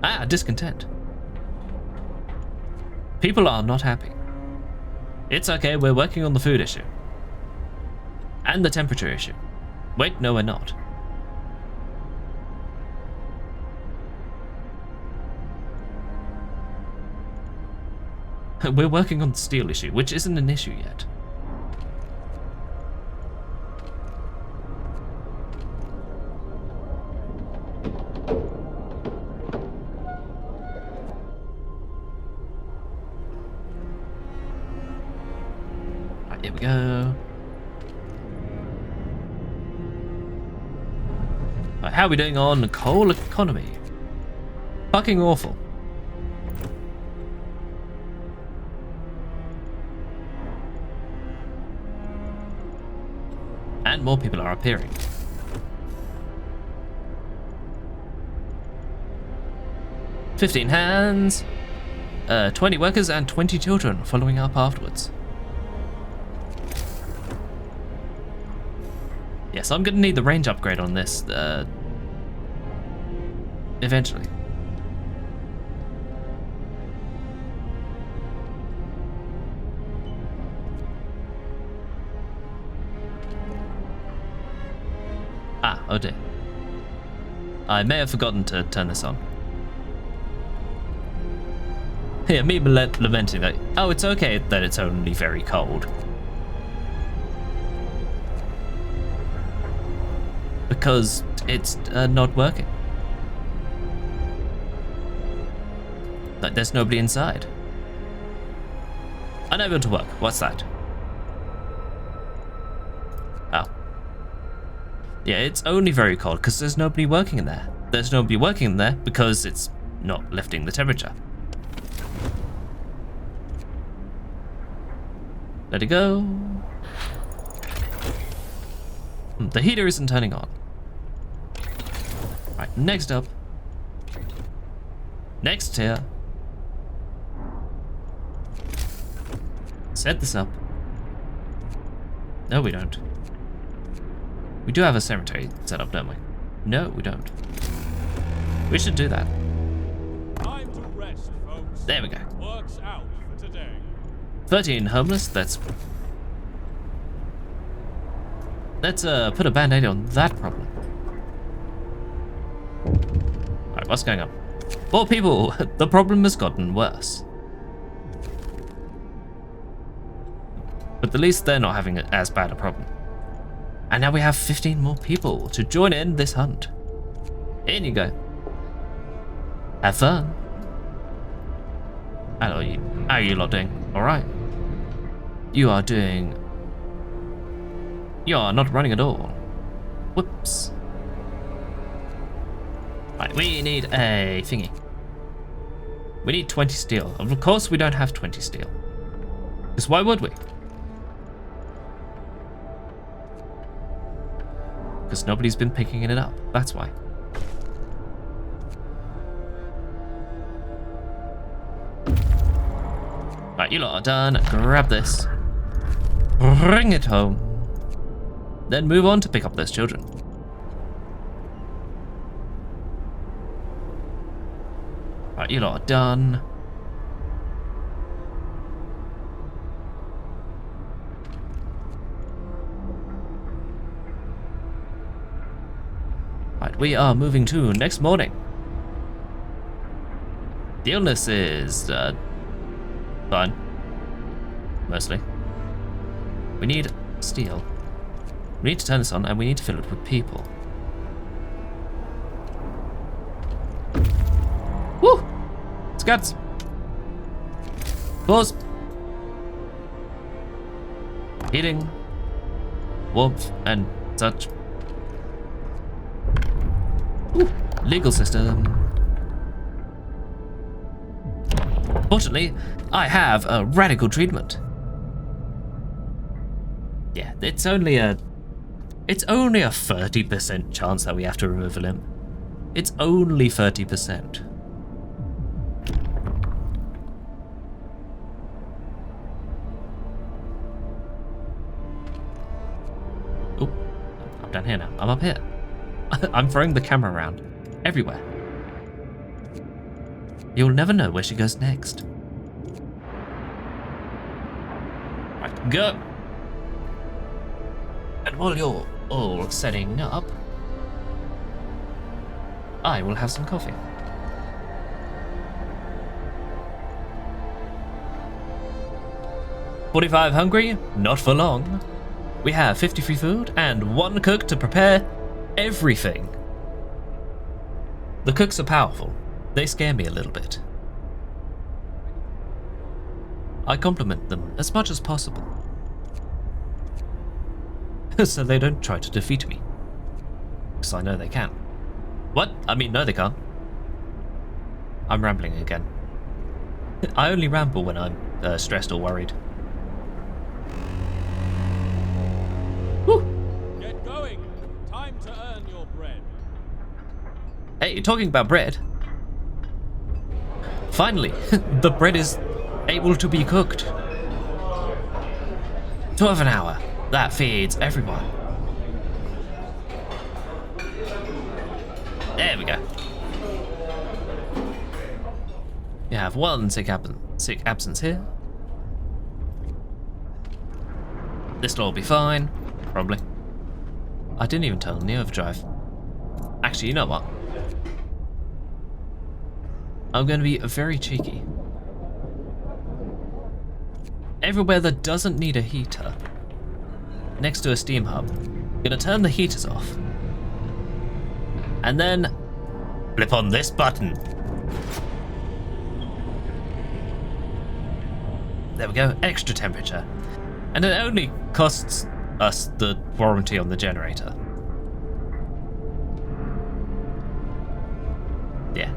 Ah, discontent. People are not happy. It's okay, we're working on the food issue. And the temperature issue. Wait, no, we're not. We're working on the steel issue, which isn't an issue yet. Right, here we go. Right, how are we doing on coal economy? Fucking awful. And more people are appearing. "15 hands, 20 workers and 20 children following up afterwards." Yes, I'm gonna need the range upgrade on this, eventually. Ah, oh dear. I may have forgotten to turn this on. Yeah, me lamenting that, oh, it's okay that it's only very cold. Because it's not working. Like, there's nobody inside. Unable to work, what's that? Oh. Yeah, it's only very cold because there's nobody working in there. There's nobody working in there because it's not lifting the temperature. Let it go. The heater isn't turning on. Right, next up. Next tier. Set this up. No, we don't. We do have a cemetery set up, don't we? No, we don't. We should do that. Time to rest, folks. There we go. Work's out for today. 13 homeless, let's put a band-aid on that problem. Alright, what's going on? 4 people! The problem has gotten worse. But at least they're not having as bad a problem. And now we have 15 more people to join in this hunt. In you go. Have fun. How are you lot doing? Alright. You are not running at all. Whoops. Right, we need a thingy. We need 20 steel. Of course we don't have 20 steel. Because why would we? Because nobody's been picking it up. That's why. Right, you lot are done. Grab this. Bring it home. Then move on to pick up those children. Right, you lot are done. Right, we are moving to next morning. The illness is fine. Mostly. We need steel. We need to turn this on and we need to fill it with people. Woo! Scads! Pause. Heating. Warmth and such. Ooh, legal system. Fortunately, I have a radical treatment. Yeah, it's only a 30% chance that we have to remove a limb. It's only 30%. Oh, I'm down here now. I'm up here. I'm throwing the camera around everywhere. You'll never know where she goes next. Right, go. And while you're all setting up, I will have some coffee. $45 hungry? Not for long. We have 50 free food and 1 cook to prepare everything. The cooks are powerful. They scare me a little bit. I compliment them as much as possible. So they don't try to defeat me. Because I know they can. What? I mean, no they can't. I'm rambling again. I only ramble when I'm stressed or worried. Woo! Get going. Time to earn your bread. Hey, you're talking about bread. Finally, the bread is able to be cooked. 12 an hour. That feeds everyone. There we go. You have 1 sick absence here. This'll all be fine, probably. I didn't even turn on the overdrive. Actually, you know what? I'm going to be very cheeky. Everywhere that doesn't need a heater, next to a steam hub, I'm going to turn the heaters off. And then flip on this button. There we go, extra temperature. And it only costs us the warranty on the generator. Yeah.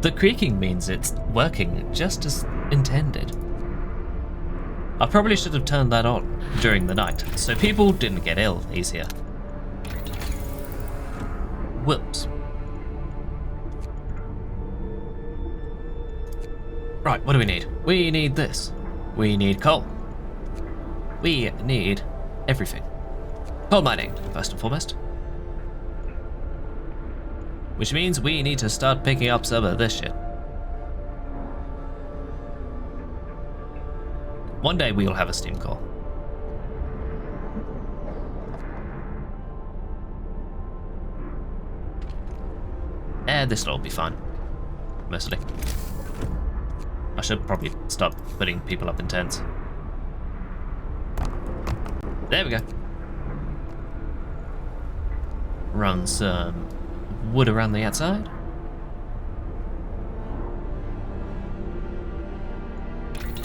The creaking means it's working just as intended. I probably should have turned that on during the night, so people didn't get ill easier. Whoops. Right, what do we need? We need this. We need coal. We need everything. Coal mining, first and foremost. Which means we need to start picking up some of this shit. One day we will have a steam core. And this'll all be fine. Mostly. I should probably stop putting people up in tents. There we go. Run some wood around the outside.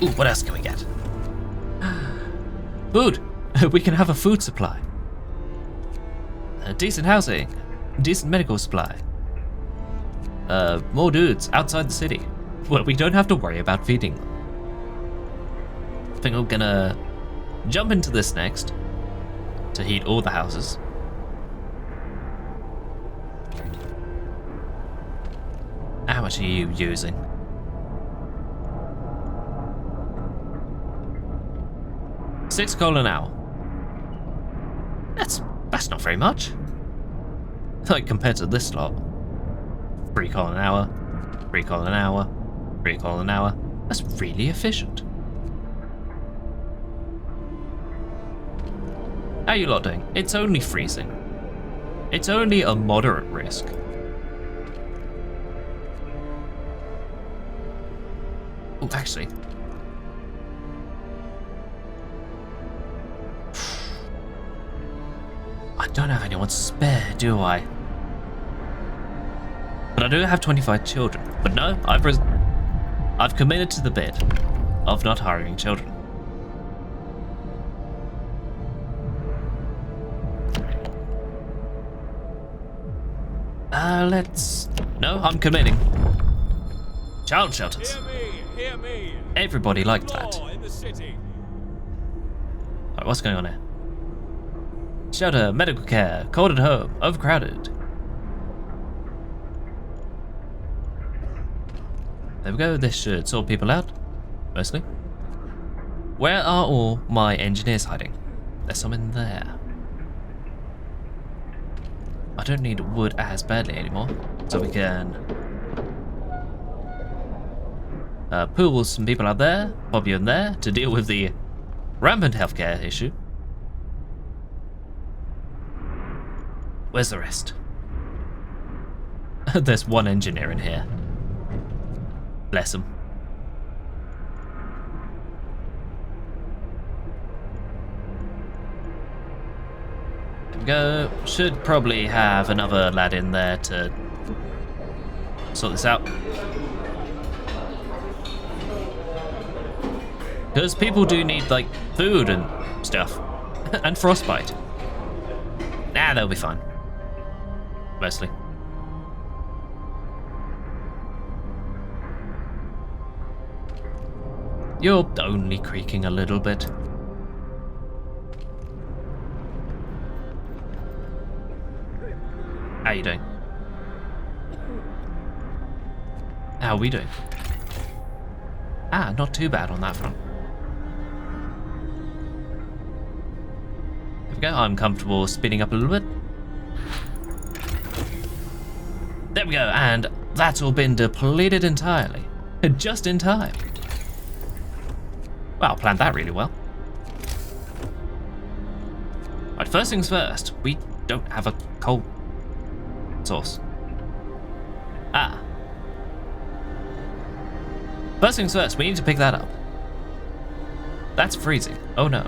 Ooh, what else can we get? Food! We can have a food supply. Decent housing. Decent medical supply. More dudes outside the city. Well, we don't have to worry about feeding them. I think I'm gonna jump into this next to heat all the houses. How much are you using? $6 an hour. That's not very much. Like compared to this lot. $3 an hour, $3 an hour, $3 an hour. That's really efficient. How you lot doing? It's only freezing. It's only a moderate risk. Oh, actually. I don't have anyone spare, do I? But I do have 25 children. But no, I've committed to the bid of not hiring children. No, I'm committing. Child shelters. Hear me. Everybody liked that. Law in the city. Alright, what's going on here? Shelter, medical care, cold at home, overcrowded. There we go, this should sort people out, mostly. Where are all my engineers hiding? There's some in there. I don't need wood as badly anymore, so we can pool some people out there, pop you in there to deal with the rampant healthcare issue. Where's the rest? There's one engineer in here. Bless him. There we go. Should probably have another lad in there to sort this out. Because people do need, like, food and stuff. And frostbite. Nah, they'll be fine. Mostly. You're only creaking a little bit. How you doing? How are we doing? Ah, not too bad on that front. There we go, I'm comfortable speeding up a little bit. There we go, and that's all been depleted entirely. Just in time. Well, planned that really well. Right, first things first, we don't have a coal source. Ah. First things first, we need to pick that up. That's freezing. Oh no.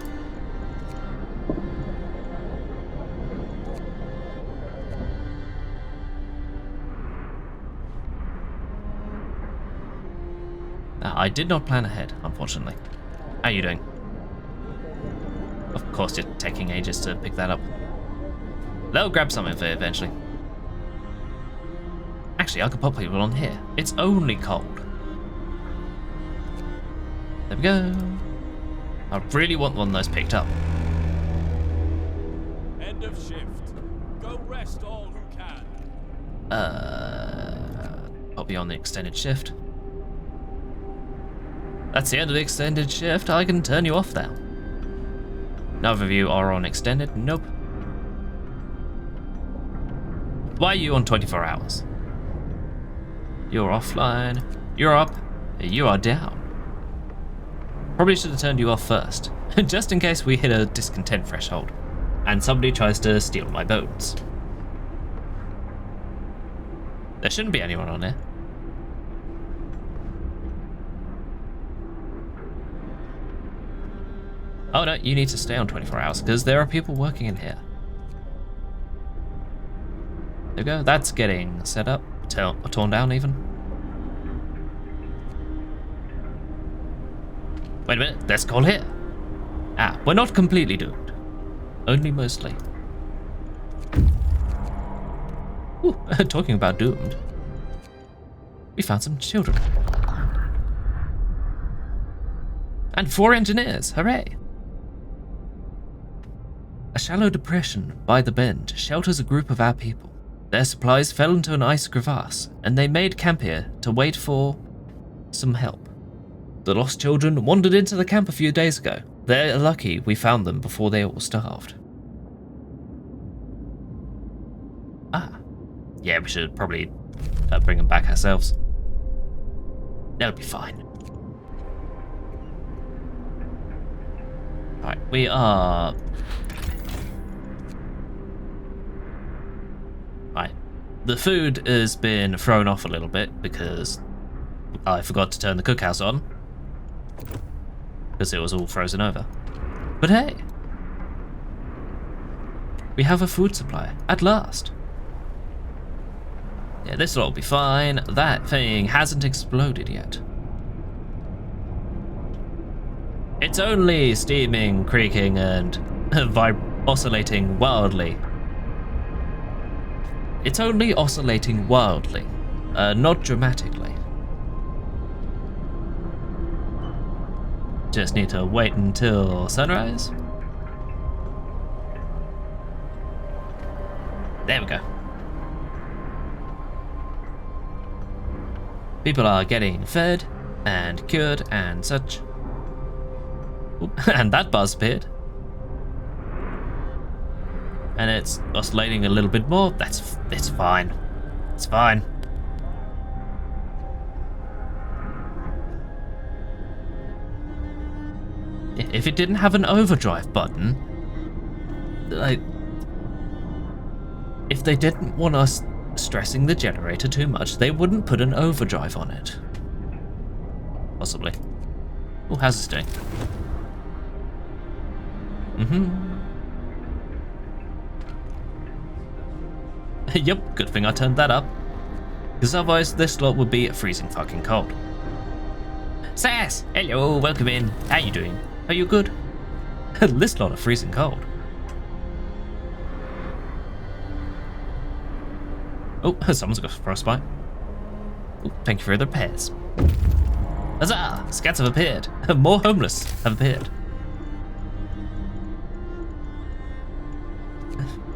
I did not plan ahead, unfortunately. How are you doing? Of course, you're taking ages to pick that up. They'll grab something for you eventually. Actually, I could pop people on here. It's only cold. There we go. I really want one of those picked up. End of shift. Go rest all who can. I'll be on the extended shift. That's the end of the extended shift. I can turn you off now. None of you are on extended. Nope. Why are you on 24 hours? You're offline. You're up. You are down. Probably should have turned you off first, just in case we hit a discontent threshold and somebody tries to steal my bones. There shouldn't be anyone on here. Oh no, you need to stay on 24 hours because there are people working in here. There we go, that's getting set up, torn down even. Wait a minute, let's call here. Ah, we're not completely doomed. Only mostly. Ooh, talking about doomed. We found some children. And 4 engineers, hooray! A shallow depression by the bend shelters a group of our people. Their supplies fell into an ice crevasse, and they made camp here to wait for some help. The lost children wandered into the camp a few days ago. They're lucky we found them before they all starved. Ah. Yeah, we should probably bring them back ourselves. That'll be fine. Right, we are... Right, the food has been thrown off a little bit because I forgot to turn the cookhouse on. Because it was all frozen over. But hey! We have a food supply, at last. Yeah, this'll all be fine. That thing hasn't exploded yet. It's only steaming, creaking, and oscillating wildly. It's only oscillating wildly, not dramatically. Just need to wait until sunrise. There we go. People are getting fed and cured and such. Ooh, and that buzz appeared. And it's oscillating a little bit more. It's fine. It's fine. If it didn't have an overdrive button, like, if they didn't want us stressing the generator too much, they wouldn't put an overdrive on it. Possibly. Oh, how's this doing? Yep, good thing I turned that up. Because otherwise this slot would be freezing fucking cold. Sass! Hello, welcome in. How you doing? Are you good? This lot are freezing cold. Oh, someone's got frostbite. Oh, thank you for the repairs. Huzzah! Scats have appeared. More homeless have appeared.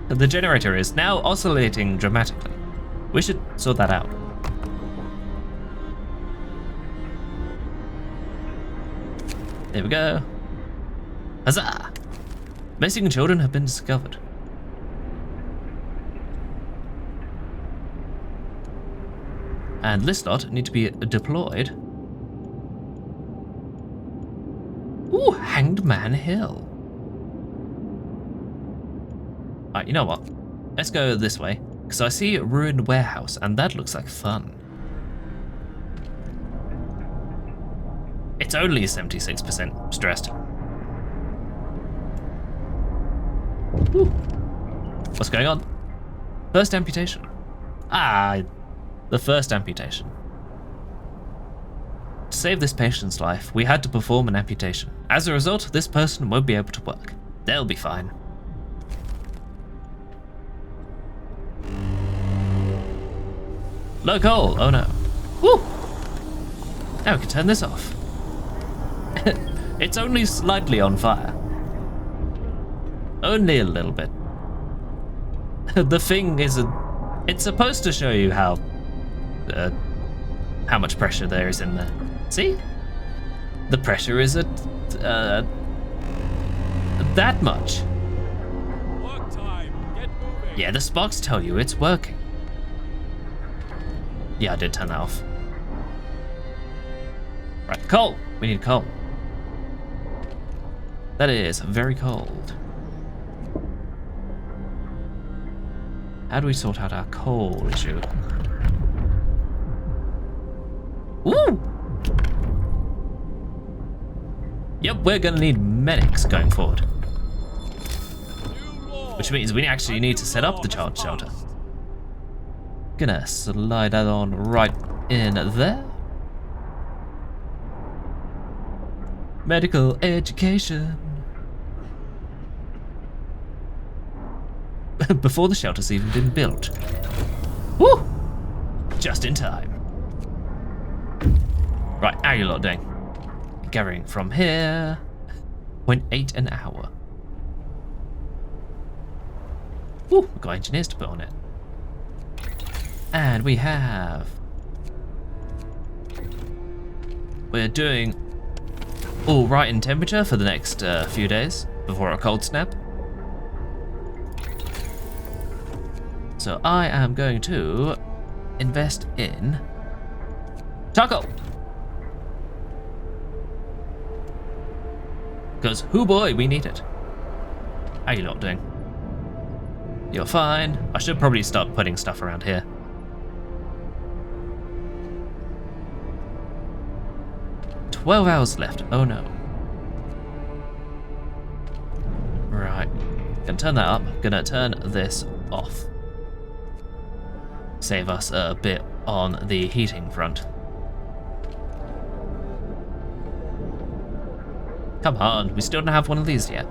The generator is now oscillating dramatically. We should sort that out. There we go. Huzzah! Missing children have been discovered. And this lot need to be deployed. Ooh, Hanged Man Hill. Alright, you know what? Let's go this way, because I see a ruined warehouse, and that looks like fun. It's only 76% stressed. Ooh. What's going on? First amputation. Ah, the first amputation. To save this patient's life, we had to perform an amputation. As a result, this person won't be able to work. They'll be fine. No coal! Oh no. Woo! Now we can turn this off. It's only slightly on fire. Only a little bit. The thing is, it's supposed to show you how much pressure there is in there. See? The pressure is at that much. Work time. Get moving. Yeah, the sparks tell you it's working. Yeah, I did turn that off. Right, coal. We need coal. That is very cold. How do we sort out our coal issue? Woo! Yep, we're gonna need medics going forward. Which means we actually need to set up the child shelter. Gonna slide that on right in there. Medical education. Before the shelter's even been built. Woo! Just in time. Right, how are you lot doing? Gathering from here. 0.8 an hour. Woo, we've got engineers to put on it. And we have... We're doing all right in temperature for the next few days before a cold snap. So I am going to invest in charcoal. Because, hoo boy, we need it. How you lot doing? You're fine. I should probably start putting stuff around here. "12 hours left. Oh no. Right. Gonna turn that up. Gonna turn this off. Save us a bit on the heating front. Come on, we still don't have one of these yet.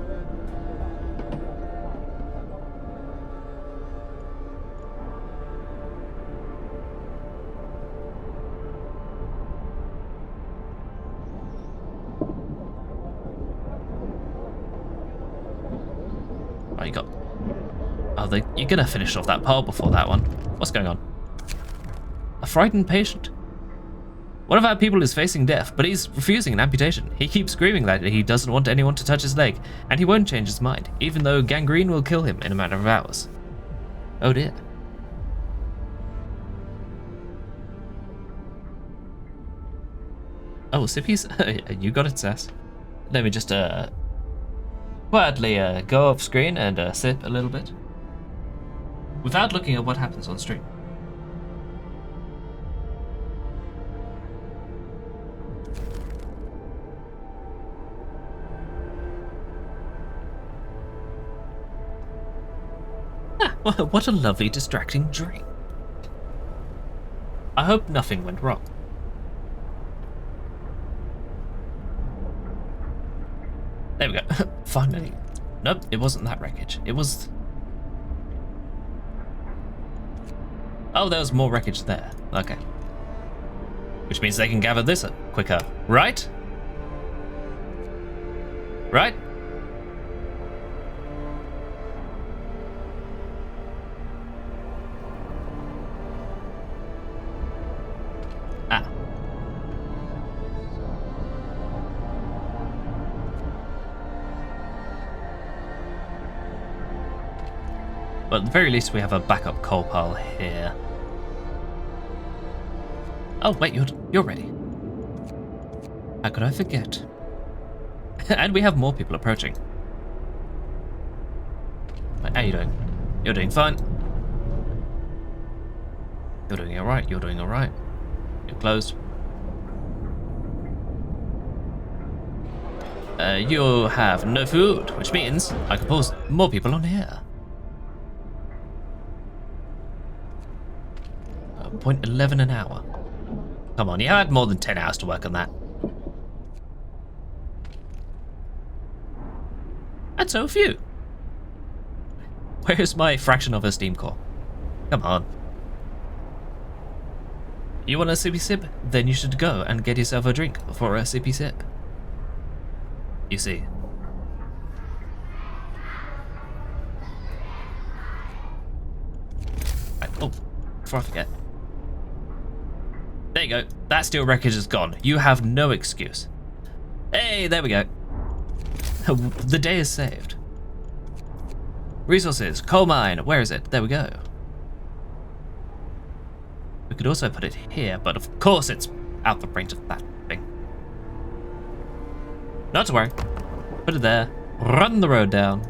Oh, you got... Oh, you're gonna finish off that pile before that one. What's going on? A frightened patient. One of our people is facing death, but he's refusing an amputation. He keeps screaming that he doesn't want anyone to touch his leg, and he won't change his mind, even though gangrene will kill him in a matter of hours. Oh dear. Oh, sippies? You got it, Sass. Let me just quietly go off screen and sip a little bit. Without looking at what happens on stream. What a lovely distracting drink. I hope nothing went wrong. There we go. Finally. Nope, it wasn't that wreckage. It was... Oh, there was more wreckage there. Okay. Which means they can gather this up quicker. Right? Right? Ah. But at the very least we have a backup coal pile here. Oh wait, you're ready. How could I forget? And we have more people approaching. How you doing? You're doing fine. You're doing alright, you're doing alright. You're closed. You have no food, which means I can pause more people on here. 0.11 an hour. Come on, you had more than 10 hours to work on that. And so have you. Where's my fraction of a steam core? Come on. You want a sippy sip? Then you should go and get yourself a drink for a sippy sip. You see. Right, oh, before I forget. There you go. That steel wreckage is gone. You have no excuse. Hey, there we go. The day is saved. Resources, coal mine, where is it? There we go. We could also put it here, but of course it's out the range of that thing. Not to worry. Put it there. Run the road down.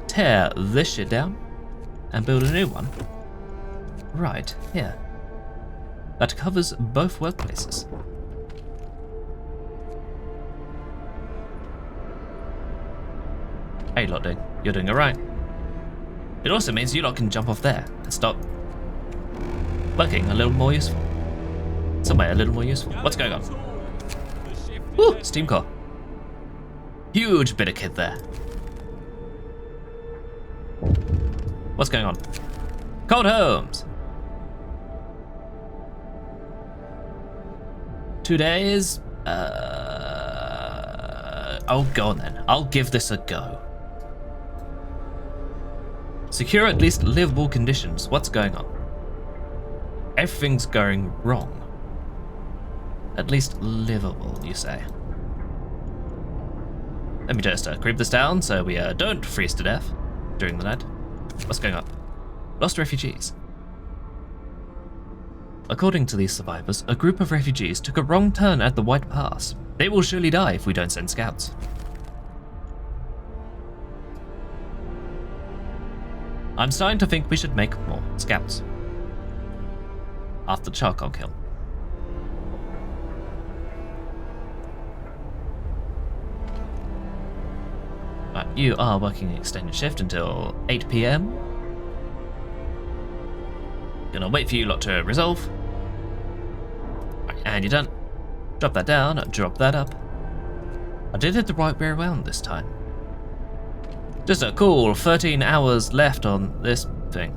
Tear this shit down. And build a new one. Right here. That covers both workplaces. How you lot doing? You're doing alright. It also means you lot can jump off there and start working a little more useful. Somewhere a little more useful. What's going on? The shift Woo! Steam core. Huge bit of kit there. What's going on? Cold homes. 2 days. Oh, go on then. I'll give this a go. Secure at least livable conditions. What's going on? Everything's going wrong. At least livable, you say. Let me just creep this down so we don't freeze to death during the night. What's going on? Lost refugees. According to these survivors, a group of refugees took a wrong turn at the White Pass. They will surely die if we don't send scouts. I'm starting to think we should make more scouts. After the charcoal kill. Right, you are working extended shift until 8 PM. Gonna wait for you lot to resolve. Right, and you're done. Drop that down, drop that up. I did it the right way around this time. Just a cool 13 hours left on this thing.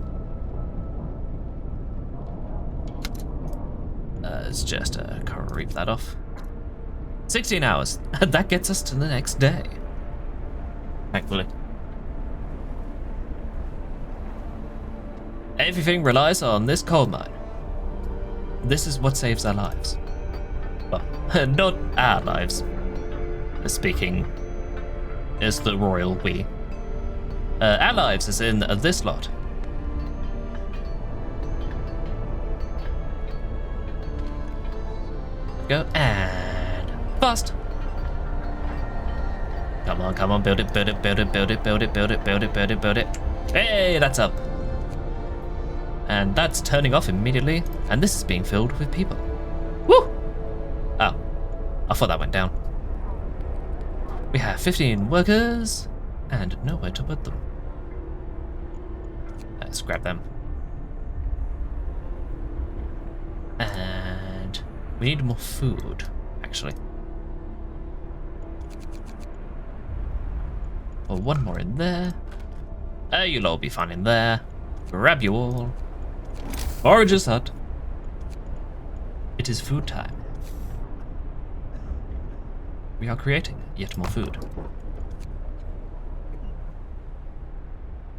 Let's just creep that off. 16 hours. That gets us to the next day. Thankfully. Everything relies on this coal mine. This is what saves our lives. Well, not our lives. Speaking as the royal we. Our lives is in this lot. Go and fast. Come on, build it. Hey, that's up. And that's turning off immediately, and this is being filled with people. Woo! Oh, I thought that went down. We have 15 workers, and nowhere to put them. Let's grab them. And we need more food, actually. Or one more in there. You'll all be fine in there. Grab you all. Forager's hut. It is food time. We are creating yet more food.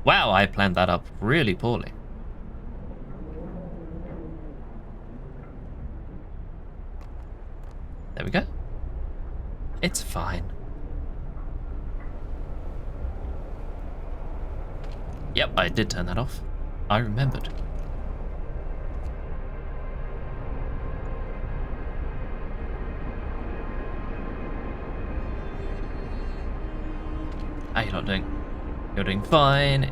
Wow, I planned that up really poorly. There we go. It's fine. Yep, I did turn that off. I remembered. How you lot doing? You're doing fine.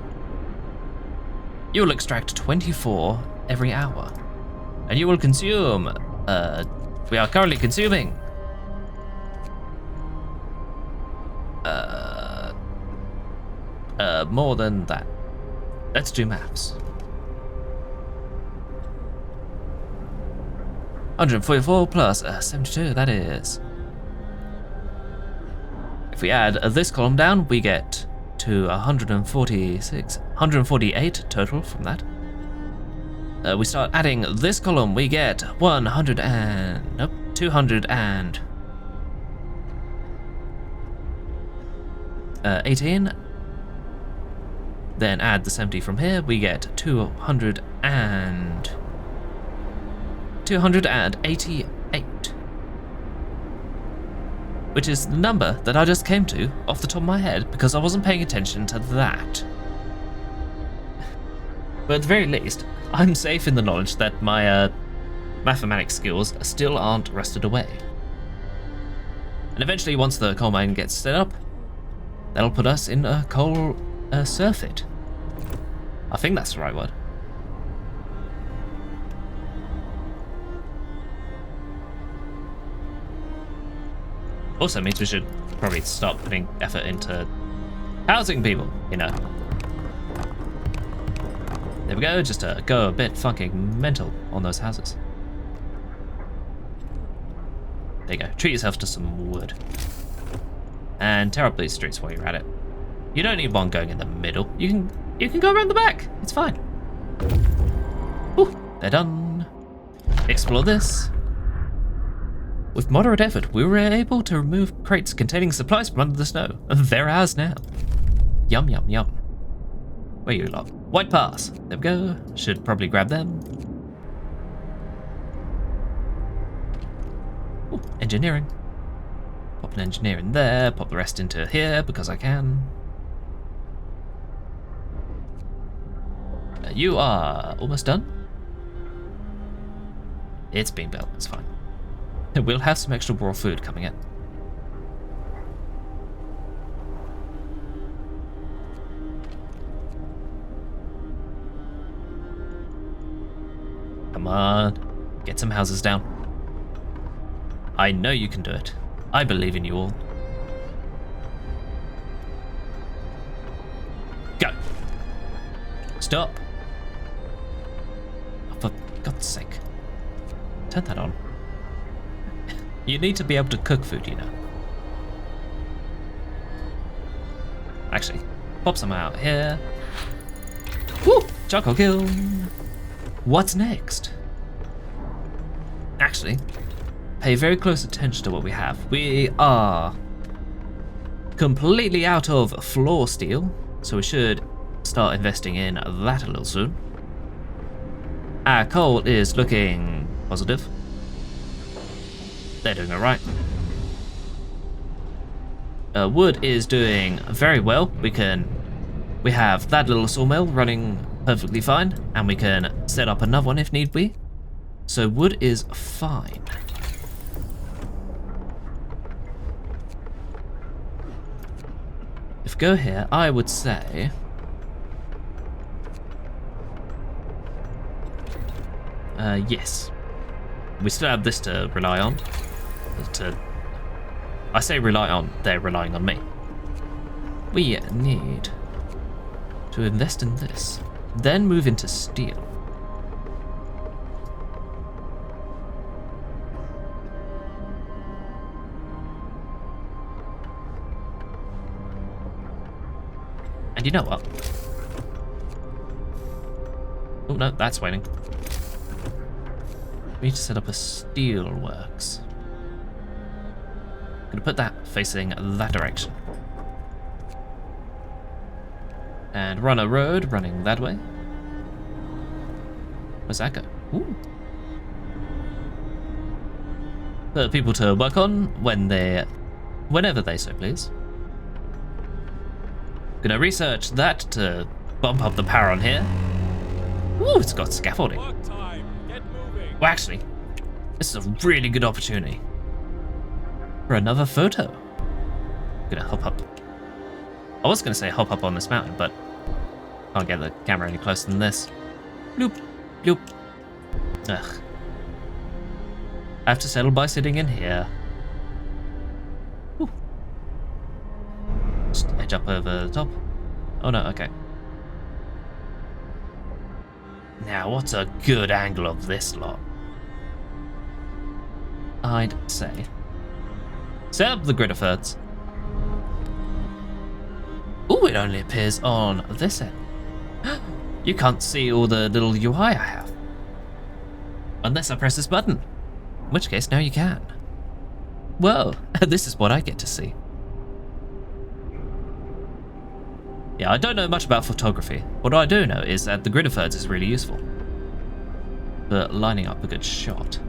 You will extract 24 every hour. And you will consume, we are currently consuming, more than that. Let's do maths. 144 plus 72, that is. If we add this column down, we get to 148 total from that. We start adding this column, we get 218. Then add the 70 from here, we get 288. Which is the number that I just came to off the top of my head because I wasn't paying attention to that. But at the very least, I'm safe in the knowledge that my mathematics skills still aren't rusted away. And eventually, once the coal mine gets set up, that'll put us in a coal surfeit. I think that's the right word. Also means we should probably start putting effort into housing people, you know. There we go, just to go a bit fucking mental on those houses. There you go. Treat yourself to some wood. And tear up these streets while you're at it. You don't need one going in the middle. You can go around the back. It's fine. Ooh, they're done. Explore this. With moderate effort, we were able to remove crates containing supplies from under the snow. They're ours now. Yum, yum, yum. Where you lot? White pass. There we go. Should probably grab them. Ooh, engineering. Pop an engineer in there. Pop the rest into here because I can. You are almost done. It's being built. It's fine. We'll have some extra raw food coming in. Come on, get some houses down. I know you can do it. I believe in you all. Go. Stop. Oh, for God's sake. Turn that on. You need to be able to cook food, you know. Actually, pop some out here. Woo! Charcoal kill. What's next? Actually, pay very close attention to what we have. We are completely out of floor steel, so we should start investing in that a little soon. Our coal is looking positive. They're doing alright. Wood is doing very well. We have that little sawmill running perfectly fine, and we can set up another one if need be. So wood is fine. If we go here, I would say yes. We still have this to rely on. I say rely on, they're relying on me. We need to invest in this, then move into steel. And you know what? Oh no, that's waiting. We need to set up a steel works. I'm gonna put that facing that direction. And run a road running that way. Where's that go? Ooh. For people to work on whenever they so please. Gonna research that to bump up the power on here. Ooh, it's got scaffolding. Work time. Get moving. Well, actually, this is a really good opportunity for another photo. I'm gonna hop up. I was gonna say hop up on this mountain, but can't get the camera any closer than this. Bloop, bloop. Ugh. I have to settle by sitting in here. Ooh. Just edge up over the top. Oh no, okay. Now, what's a good angle of this lot? I'd say set up the grid of thirds. Ooh, it only appears on this end. You can't see all the little UI I have. Unless I press this button. In which case, now you can. Well, this is what I get to see. Yeah, I don't know much about photography. What I do know is that the grid of thirds is really useful for lining up a good shot.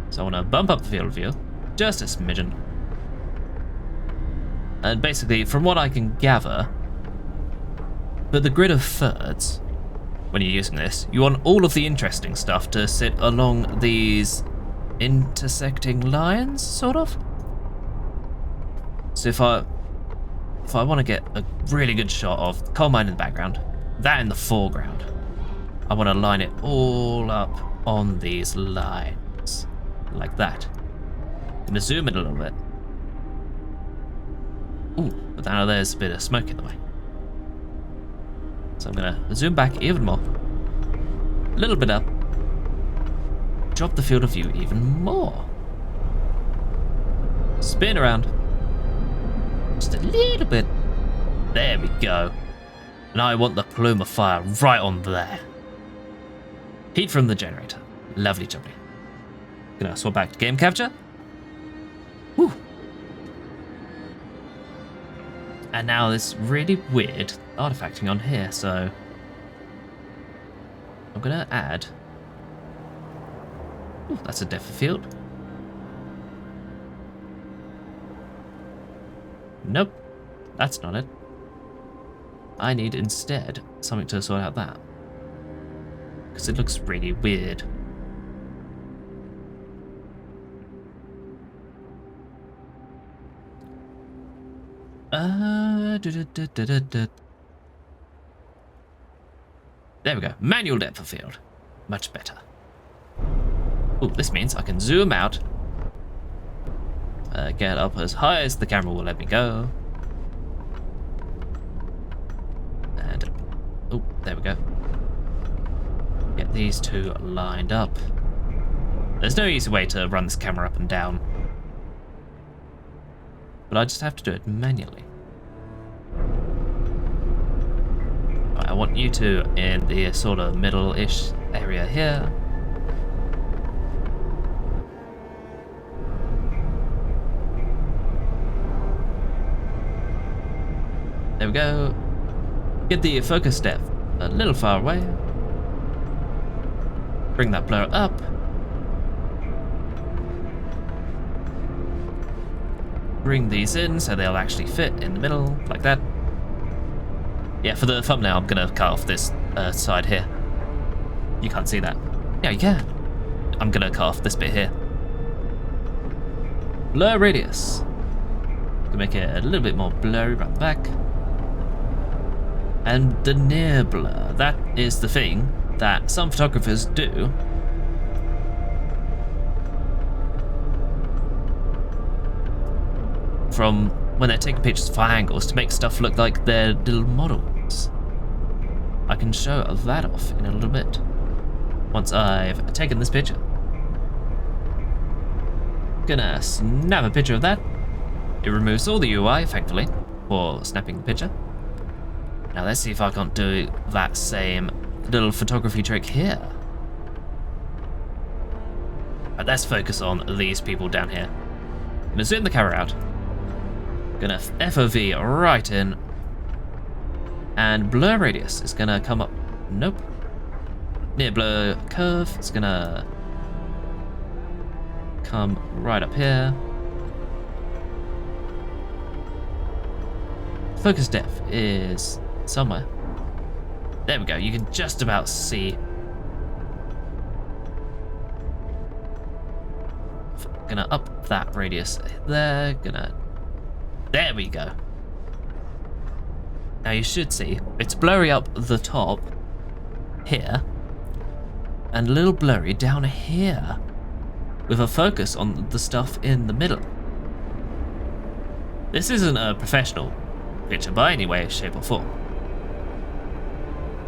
So I want to bump up the field of view, just a smidgen. And basically, from what I can gather, for the grid of thirds, when you're using this, you want all of the interesting stuff to sit along these intersecting lines, sort of. So if I want to get a really good shot of the coal mine in the background, that in the foreground, I want to line it all up on these lines, like that. I'm gonna zoom in a little bit. Ooh, but now there's a bit of smoke in the way. So I'm gonna zoom back even more. A little bit up. Drop the field of view even more. spin around. Just a little bit. There we go. And I want the plume of fire right on there. Heat from the generator. Lovely jubbly. Gonna swap back to game capture. Whew. And now this really weird artifacting on here, so I'm gonna add. Ooh, that's a depth of field. Nope, that's not it. I need instead something to sort out that, because it looks really weird. There we go. Manual depth of field. Much better. Oh, this means I can zoom out. Get up as high as the camera will let me go. And, oh, there we go. Get these two lined up. There's no easy way to run this camera up and down, but I just have to do it manually. Right, I want you two in the sort of middle-ish area here. There we go. Get the focus depth a little far away. Bring that blur up. Bring these in so they'll actually fit in the middle, like that. Yeah, for the thumbnail, I'm gonna cut off this side here. You can't see that. Yeah, you can. I'm gonna cut off this bit here. Blur radius. To make it a little bit more blurry around the back. And the near blur, that is the thing that some photographers do. From when they're taking pictures of high angles to make stuff look like they're little models. I can show that off in a little bit. Once I've taken this picture. Gonna snap a picture of that. It removes all the UI, thankfully, for snapping the picture. Now let's see if I can't do that same little photography trick here. Right, let's focus on these people down here. I'm gonna zoom the camera out. Gonna FOV right in. And blur radius is gonna come up. Nope. Near blur curve is gonna come right up here. Focus depth is somewhere. There we go, you can just about see. Gonna up that radius there, there we go. Now you should see, it's blurry up the top here, and a little blurry down here, with a focus on the stuff in the middle. This isn't a professional picture by any way, shape or form.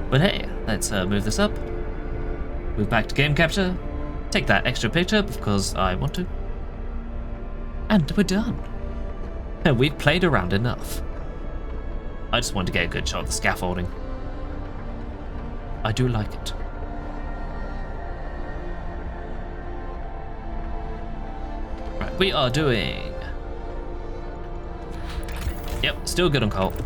But hey, let's move this up. Move back to game capture. Take that extra picture because I want to. And we're done. We've played around enough. I just want to get a good shot of the scaffolding. I do like it. Right, we are doing... Yep, still good on Colt.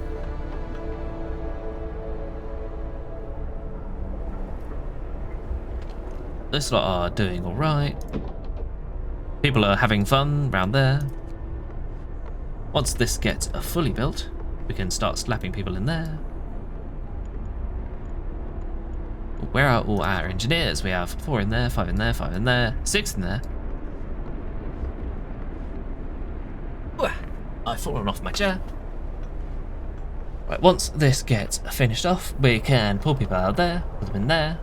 This lot are doing alright. People are having fun around there. Once this gets fully built, we can start slapping people in there. Where are all our engineers? We have 4 in there, 5 in there, 5 in there, 6 in there. I've fallen off my chair. Right, once this gets finished off, we can pull people out of there, put them in there.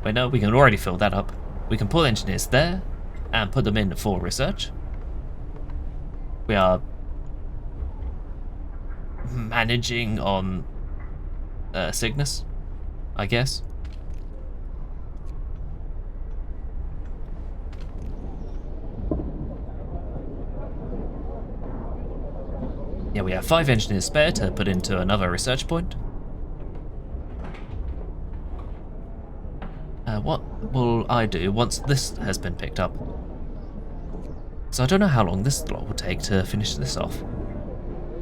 Wait, no, we can already fill that up. We can pull engineers there and put them in for research. We are managing on Cygnus, I guess. Yeah, we have 5 engineers spare to put into another research point. What will I do once this has been picked up? So I don't know how long this lot will take to finish this off.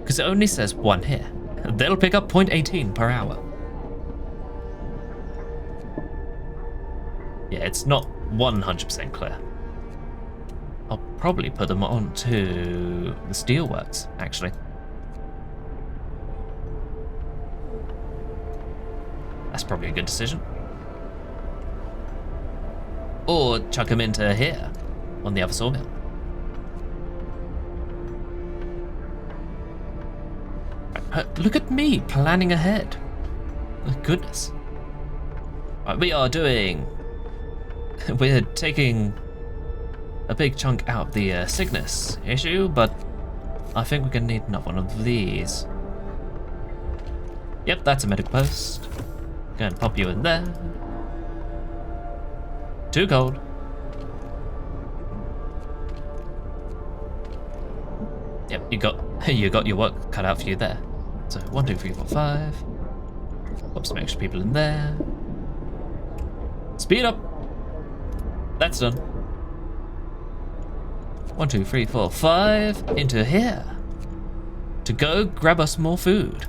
Because it only says 1 here. They'll pick up 0.18 per hour. Yeah, it's not 100% clear. I'll probably put them onto the steelworks, actually. That's probably a good decision. Or chuck them into here, on the other sawmill. Look at me planning ahead. Oh, goodness. Right, we're taking a big chunk out of the Cygnus issue, but I think we're gonna need another one of these. Yep, that's a medical post. Go and pop you in there. Too cold. Yep, you got your work cut out for you there. So 1, 2, 3, 4, 5. Pop some extra people in there. Speed up. That's done. 1, 2, 3, 4, 5 into here. To go grab us more food.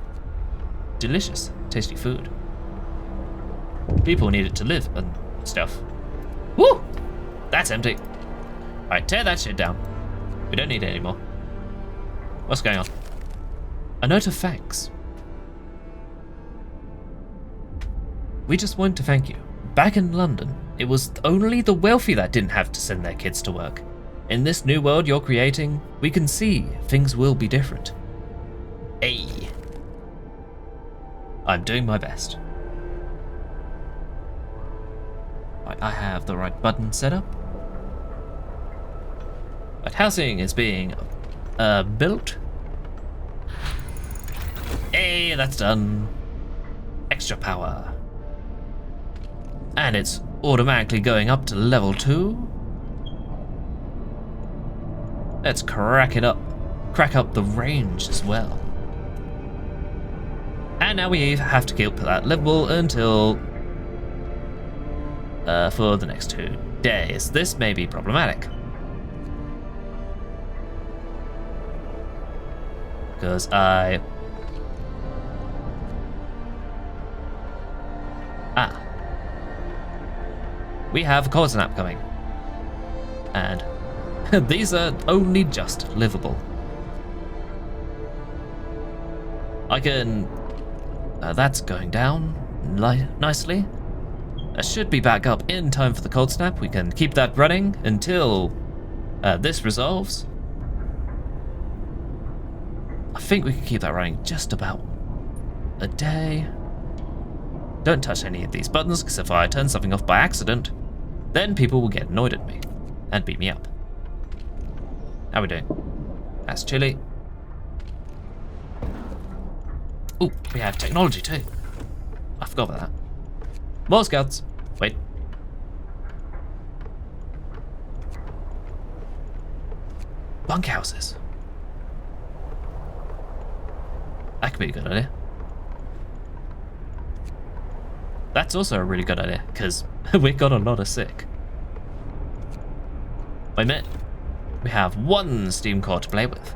Delicious, tasty food. People need it to live and stuff. Woo! That's empty. Alright, tear that shit down. We don't need it anymore. What's going on? A note of thanks. We just want to thank you. Back in London, it was only the wealthy that didn't have to send their kids to work. In this new world you're creating, we can see things will be different. Hey. I'm doing my best. I have the right button set up. But housing is being built. Hey, that's done. Extra power. And it's automatically going up to level 2. Let's crack it up. Crack up the range as well. And now we have to keep that level until for the next 2 days. This may be problematic. Because we have a cold snap coming. And these are only just livable. I can... that's going down nicely. I should be back up in time for the cold snap. We can keep that running until this resolves. I think we can keep that running just about a day. Don't touch any of these buttons, because if I turn something off by accident, then people will get annoyed at me and beat me up. How we doing? That's chilly. Oh, we have technology too. I forgot about that. More scouts. Wait. Bunkhouses. That could be a good idea. That's also a really good idea, because we got a lot of sick. Wait a minute. We have 1 steam core to play with.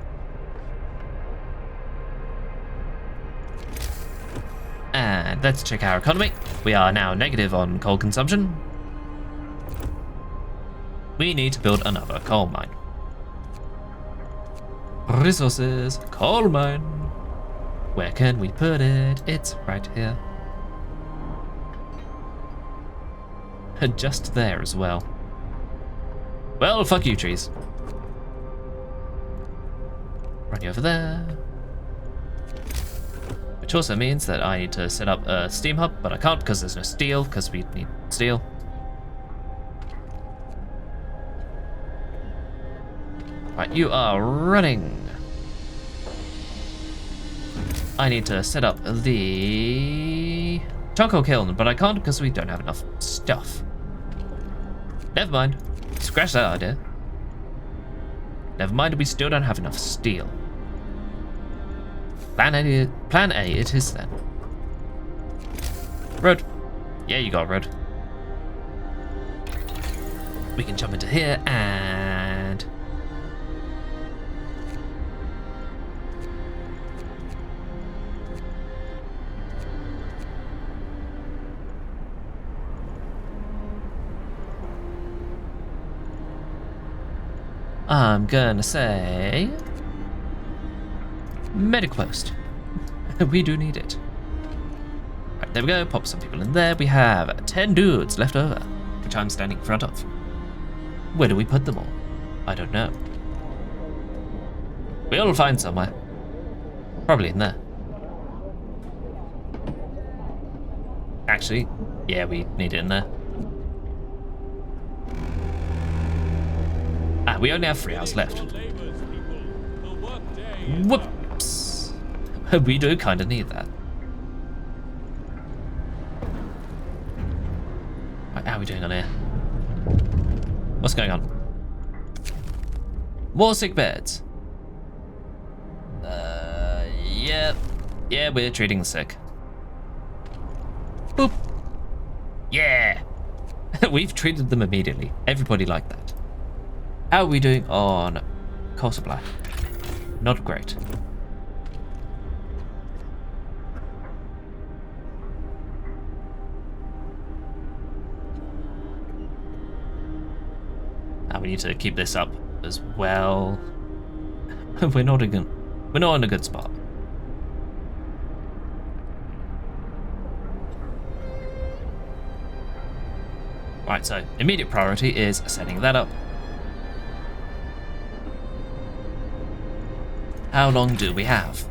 And let's check our economy. We are now negative on coal consumption. We need to build another coal mine. Resources, coal mine. Where can we put it? It's right here. Just there as well. Well, fuck you, trees. Run you over there. Which also means that I need to set up a steam hub, but I can't because there's no steel, because we need steel. Right, you are running. I need to set up the charcoal kiln, but I can't because we don't have enough stuff. Never mind. Scratch that idea. Never mind, we still don't have enough steel. Plan A it is then. Road. Yeah, you got a road. We can jump into here and... I'm gonna say... medic post. We do need it. Right, there we go, pop some people in there. We have 10 dudes left over, which I'm standing in front of. Where do we put them all? I don't know. We'll find somewhere. Probably in there. Actually, yeah, we need it in there. Ah, we only have 3 hours left. Whoops! We do kind of need that. Right, how are we doing on here? What's going on? More sick beds. Yeah. Yeah, we're treating the sick. Boop. Yeah. We've treated them immediately. Everybody liked that. How are we doing on coal supply? Not great. Now we need to keep this up as well. We're not in a good spot. Right, so immediate priority is setting that up. How long do we have?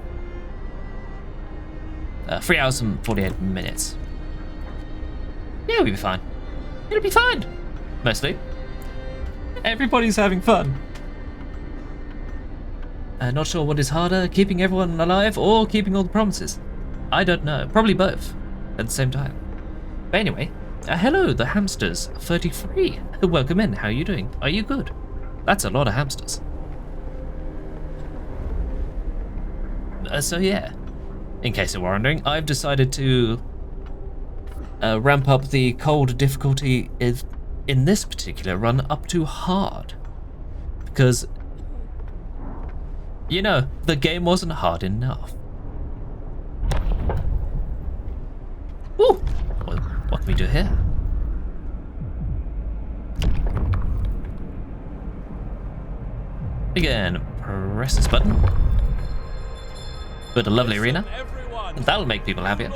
3 hours and 48 minutes. Yeah, we'll be fine. It'll be fine. Mostly. Everybody's having fun. Not sure what is harder, keeping everyone alive or keeping all the promises. I don't know. Probably both at the same time. But anyway, hello, the hamsters 33. Welcome in. How are you doing? Are you good? That's a lot of hamsters. So yeah, in case you're wondering, I've decided to ramp up the cold difficulty in this particular run up to hard. Because, you know, the game wasn't hard enough. Ooh! Well, what can we do here? Again, press this button. Build a lovely arena. That'll make people happier.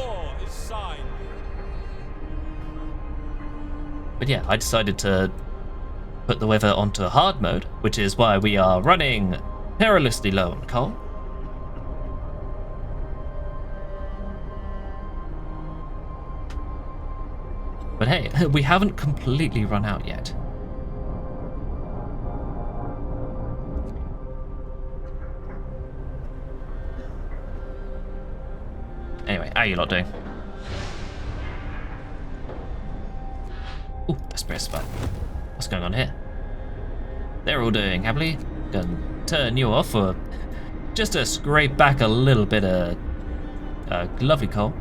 But yeah, I decided to put the weather onto hard mode, which is why we are running perilously low on coal. But hey, we haven't completely run out yet. Anyway, how are you lot doing? Ooh, let's press the button. What's going on here? They're all doing happily. Gonna turn you off for just to scrape back a little bit of lovely coal.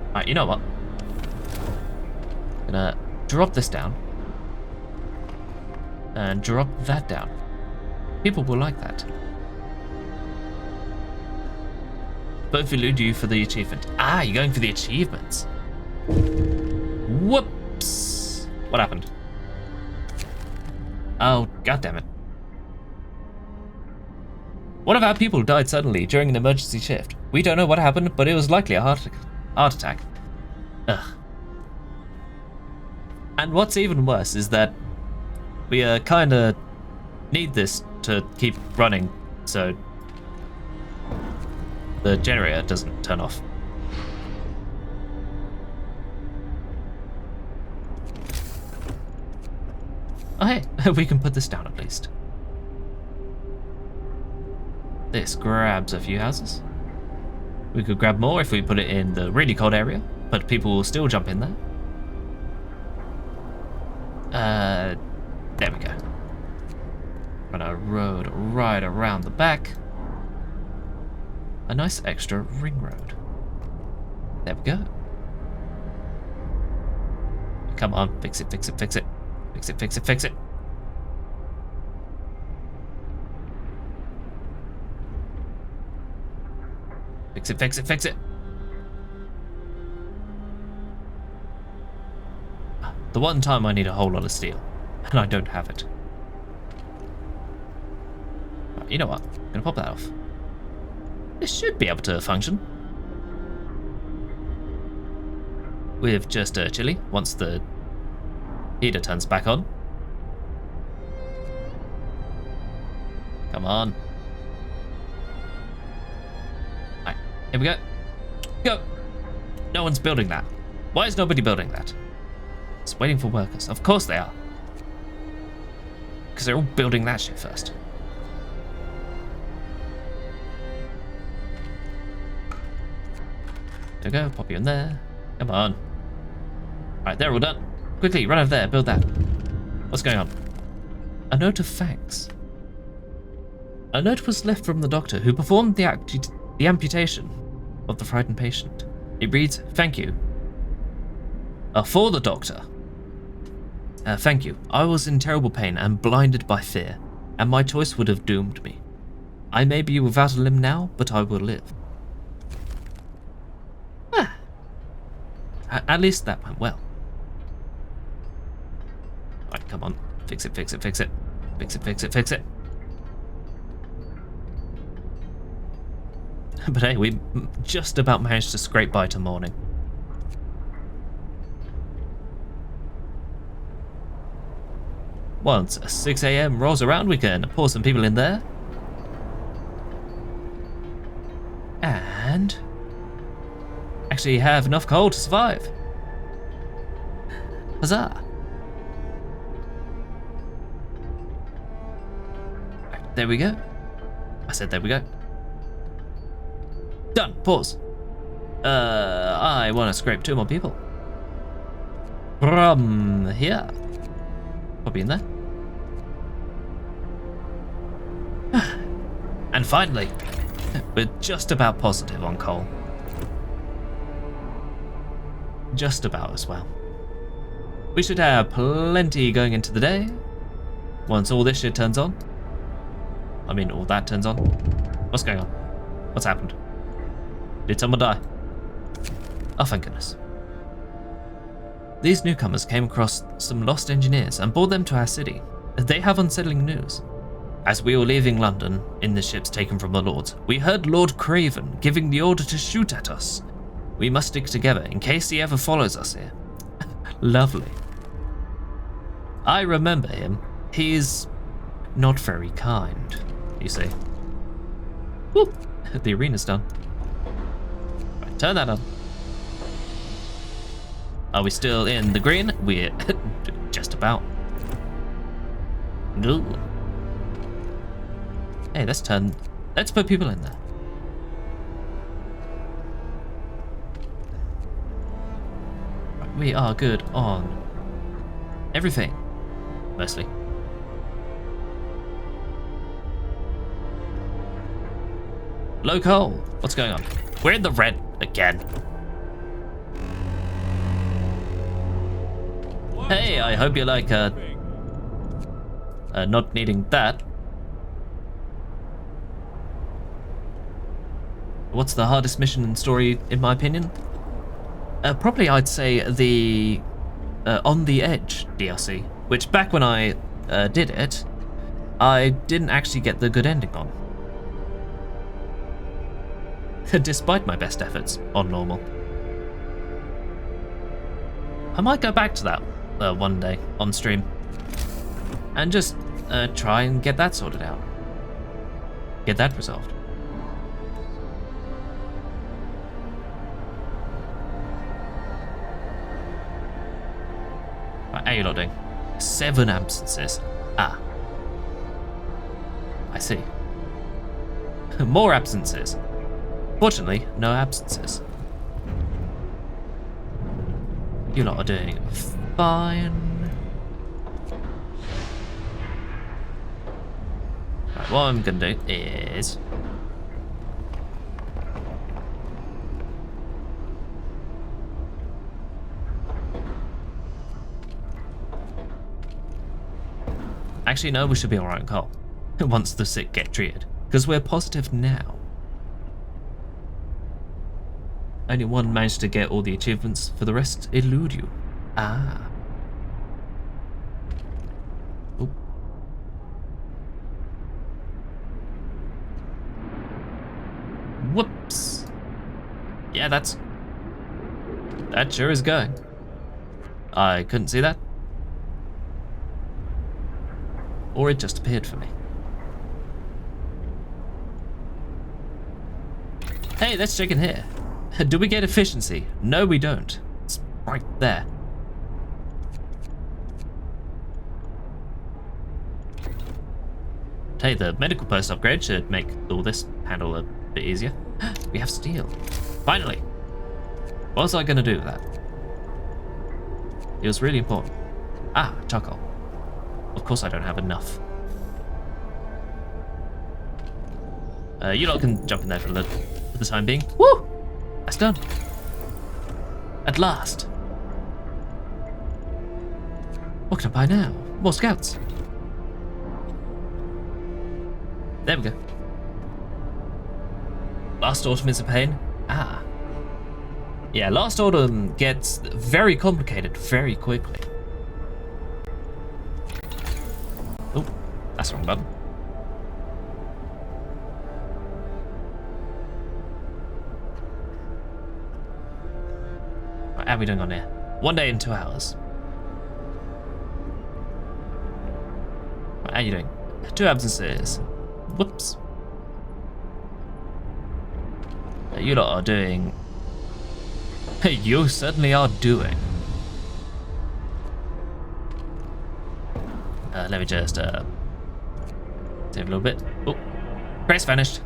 Alright, you know what? Gonna drop this down. And drop that down. People will like that. Both elude you for the achievement. Ah, you're going for the achievements. Whoops! What happened? Oh, god damn it. One of our people died suddenly during an emergency shift. We don't know what happened, but it was likely a heart attack. Ugh. And what's even worse is that we kinda need this to keep running, so the generator doesn't turn off. Oh hey, we can put this down at least. This grabs a few houses. We could grab more if we put it in the really cold area, but people will still jump in there. There we go. Run a road right around the back. A nice extra ring road. There we go. Come on, fix it, fix it, fix it. Fix it, fix it, fix it. Fix it, fix it, fix it. The one time I need a whole lot of steel, and I don't have it. Right, you know what? I'm gonna pop that off. This should be able to function. With just chili, once the heater turns back on. Come on. Alright, here we go. Go! No one's building that. Why is nobody building that? It's waiting for workers. Of course they are. Because they're all building that shit first. There we go, pop you in there. Come on. Alright, they're all done. Quickly, run over there, build that. What's going on? A note of thanks. A note was left from the doctor who performed the amputation of the frightened patient. It reads, thank you. For the doctor. Thank you. I was in terrible pain and blinded by fear, and my choice would have doomed me. I may be without a limb now, but I will live. At least that went well. Right, come on. Fix it, fix it, fix it. Fix it, fix it, fix it. But hey, we just about managed to scrape by to morning. Once 6 AM rolls around, we can pour some people in there. And actually have enough coal to survive. Huzzah! Right, there we go. I said there we go. Done. Pause. I want to scrape 2 more people. From here. Probably in there. And finally, we're just about positive on coal. Just about as well. We should have plenty going into the day. Once all this shit turns on. I mean, all that turns on. What's going on? What's happened? Did someone die? Oh, thank goodness. These newcomers came across some lost engineers and brought them to our city. They have unsettling news. As we were leaving London in the ships taken from the Lords, we heard Lord Craven giving the order to shoot at us. We must stick together in case he ever follows us here. Lovely. I remember him. He's not very kind, you see. Whoop, the arena's done. Right, turn that on. Are we still in the green? We're just about. Ooh. Hey, let's put people in there. Right, we are good on everything, mostly. Low coal, what's going on? We're in the red again. Hey, I hope you like not needing that. What's the hardest mission in story, in my opinion? Probably I'd say the On the Edge DLC, which back when I did it, I didn't actually get the good ending on. Despite my best efforts on normal. I might go back to that one day on stream and just try and get that sorted out. Get that resolved. Right, how are you lot doing? 7 absences. Ah. I see. More absences. Fortunately, no absences. You lot are doing fine. what I'm gonna do is... Actually, no, we should be alright, Cole. Once the sick get treated. Because we're positive now. Only one managed to get all the achievements, for the rest elude you. Ah. Oh. Whoops. Yeah, that sure is going. I couldn't see that. Or it just appeared for me. Hey, let's check in here. Do we get efficiency? No, we don't. It's right there. Hey, the medical post upgrade should make all this handle a bit easier. We have steel. Finally. What was I going to do with that? It was really important. Ah, charcoal. Of course I don't have enough. You lot can jump in there for the time being. Woo! That's done. At last. What can I buy now? More scouts. There we go. Last autumn is a pain. Ah. Yeah, last autumn gets very complicated very quickly. Oh, that's the wrong button. Right, how are we doing on here? 1 day and 2 hours. Right, how are you doing? 2 absences. Whoops. You lot are doing... You certainly are doing. Let me just save a little bit. Oh, press vanished.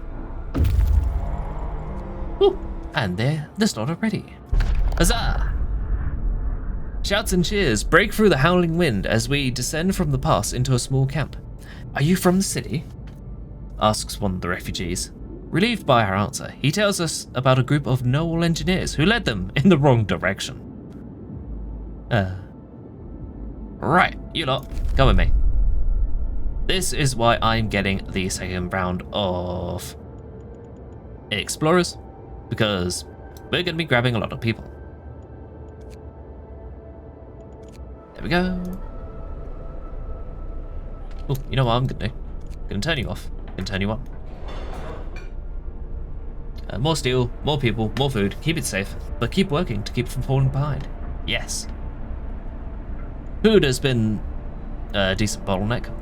Oh, and there, the slaughter ready. Huzzah! Shouts and cheers break through the howling wind as we descend from the pass into a small camp. Are you from the city? Asks one of the refugees. Relieved by our answer, he tells us about a group of know-all engineers who led them in the wrong direction. Right, you lot, come with me. This is why I'm getting the second round of explorers, because we're going to be grabbing a lot of people. There we go. Oh, you know what I'm going to do? I'm going to turn you off. I'm going to turn you on. More steel, more people, more food. Keep it safe, but keep working to keep from falling behind. Yes. Food has been a decent bottleneck,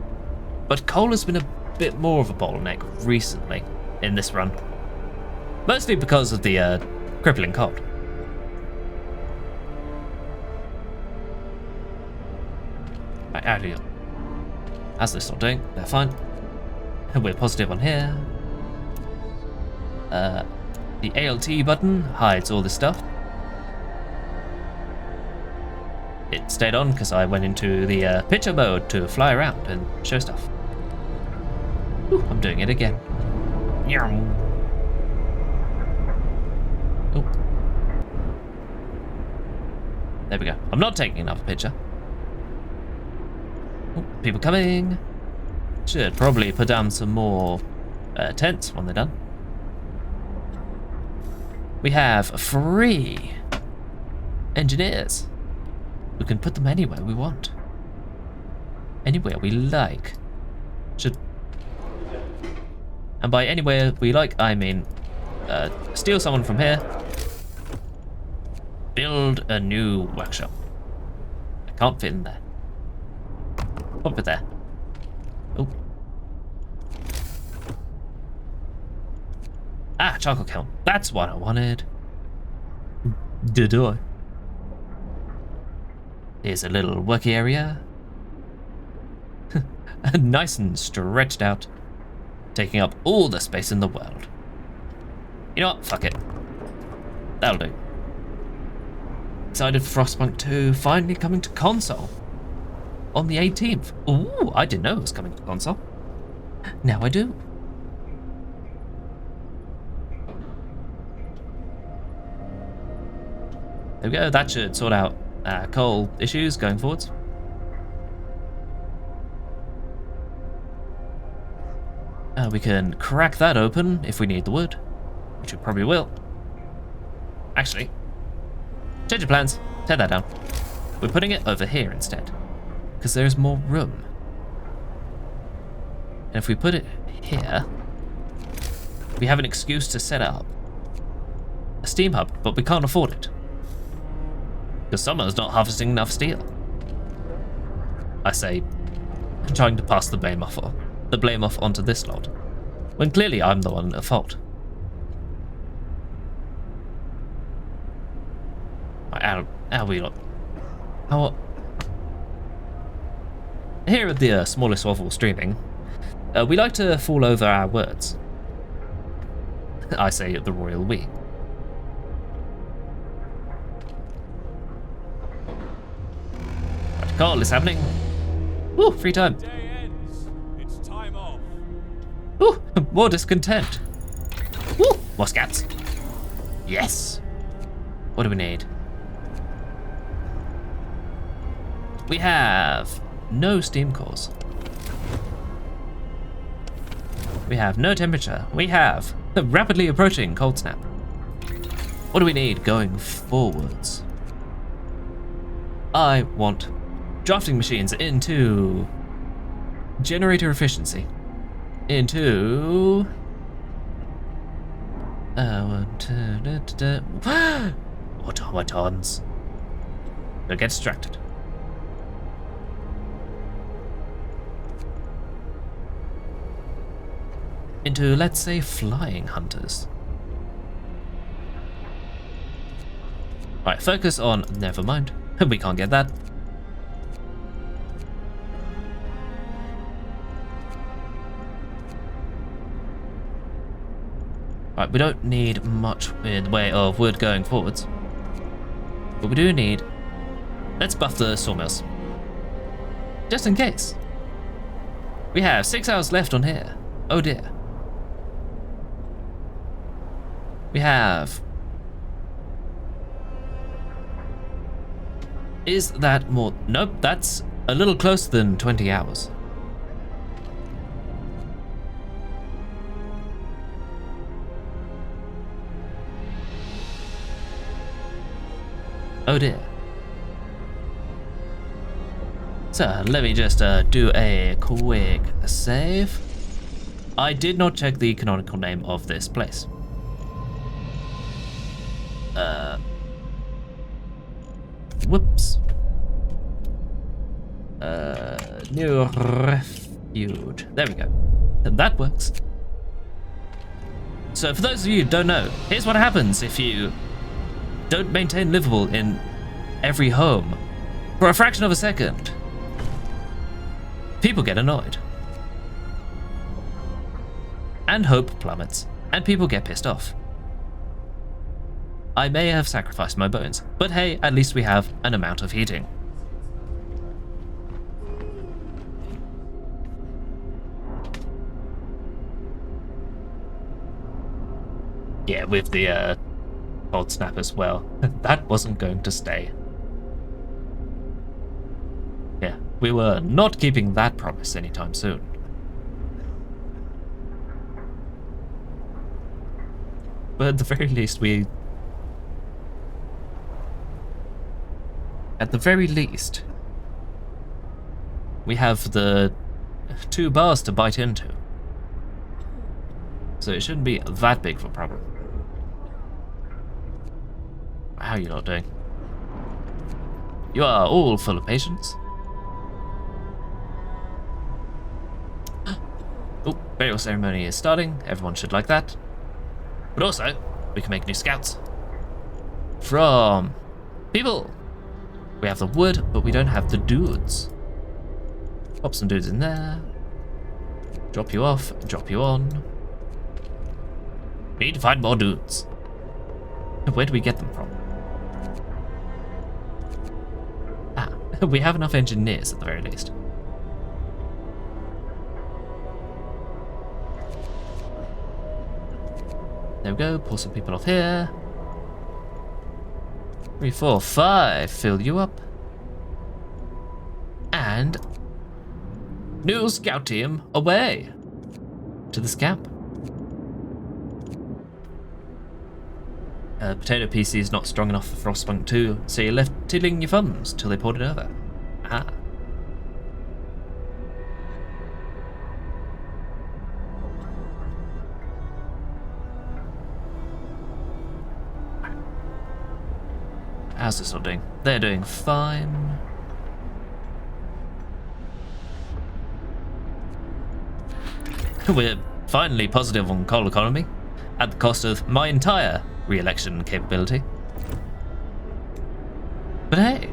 but coal has been a bit more of a bottleneck recently in this run. Mostly because of the crippling cold. Right, out of here. How's this not doing? They're fine. We're positive on here. The ALT button hides all this stuff. It stayed on because I went into the picture mode to fly around and show stuff. Ooh, I'm doing it again. Oh. There we go. I'm not taking another picture. Oh, people coming. Should probably put down some more tents when they're done. We have 3 engineers. We can put them anywhere we want. Anywhere we like. And by anywhere we like, I mean steal someone from here. Build a new workshop. I can't fit in there. Pop it there. Oh. Ah, charcoal kiln. That's what I wanted. Did I? Here's a little worky area. Nice and stretched out. Taking up all the space in the world. You know what? Fuck it. That'll do. Excited for Frostpunk 2 finally coming to console. On the 18th. Ooh, I didn't know it was coming to console. Now I do. There we go, that should sort out coal issues going forwards. We can crack that open if we need the wood, which we probably will. Actually, change of plans, tear that down. We're putting it over here instead, because there's more room. And if we put it here, we have an excuse to set up a steam hub, but we can't afford it. Because Summer's not harvesting enough steel. I say, trying to pass the blame off onto this lot, when clearly I'm the one at fault. How we lot? How? Here at the smallest waffle streaming, we like to fall over our words. I say the royal we. Right, call is happening. Woo, free time. Day ends. It's time off. Ooh, more discontent. Woo, more scats. Yes. What do we need? We have no steam cores. We have no temperature. We have a rapidly approaching cold snap. What do we need going forwards? I want drafting machines into generator efficiency. Into automatons. Don't get distracted. Into, let's say, flying hunters. Right, focus on, never mind, we can't get that. Right, we don't need much in the way of wood going forwards. But we do need, let's buff the sawmills. Just in case. We have 6 hours left on here. Oh dear. We have... Is that more... Nope, that's a little closer than 20 hours. Oh dear. So, let me just do a quick save. I did not check the canonical name of this place. Whoops. New refuge. There we go. And that works. So for those of you who don't know, here's what happens if you don't maintain livable in every home for a fraction of a second. People get annoyed. And hope plummets. And people get pissed off. I may have sacrificed my bones, but hey, at least we have an amount of heating. Yeah, with the cold snap as well. That wasn't going to stay. Yeah, we were not keeping that promise anytime soon. But at the very least, we have the 2 bars to bite into. So it shouldn't be that big of a problem. How are you not doing? You are all full of patience. Oh, burial ceremony is starting. Everyone should like that. But also, we can make new scouts. From people. We have the wood, but we don't have the dudes. Pop some dudes in there. Drop you off, drop you on. We need to find more dudes. Where do we get them from? Ah, we have enough engineers at the very least. There we go, pull some people off here. 3, 4, 5, fill you up. And new scout team away to this camp. Potato PC is not strong enough for Frostpunk 2, so you're left tiddling your thumbs till they port it over. Ah. How's this all doing? They're doing fine. We're finally positive on coal economy, at the cost of my entire re-election capability. But hey,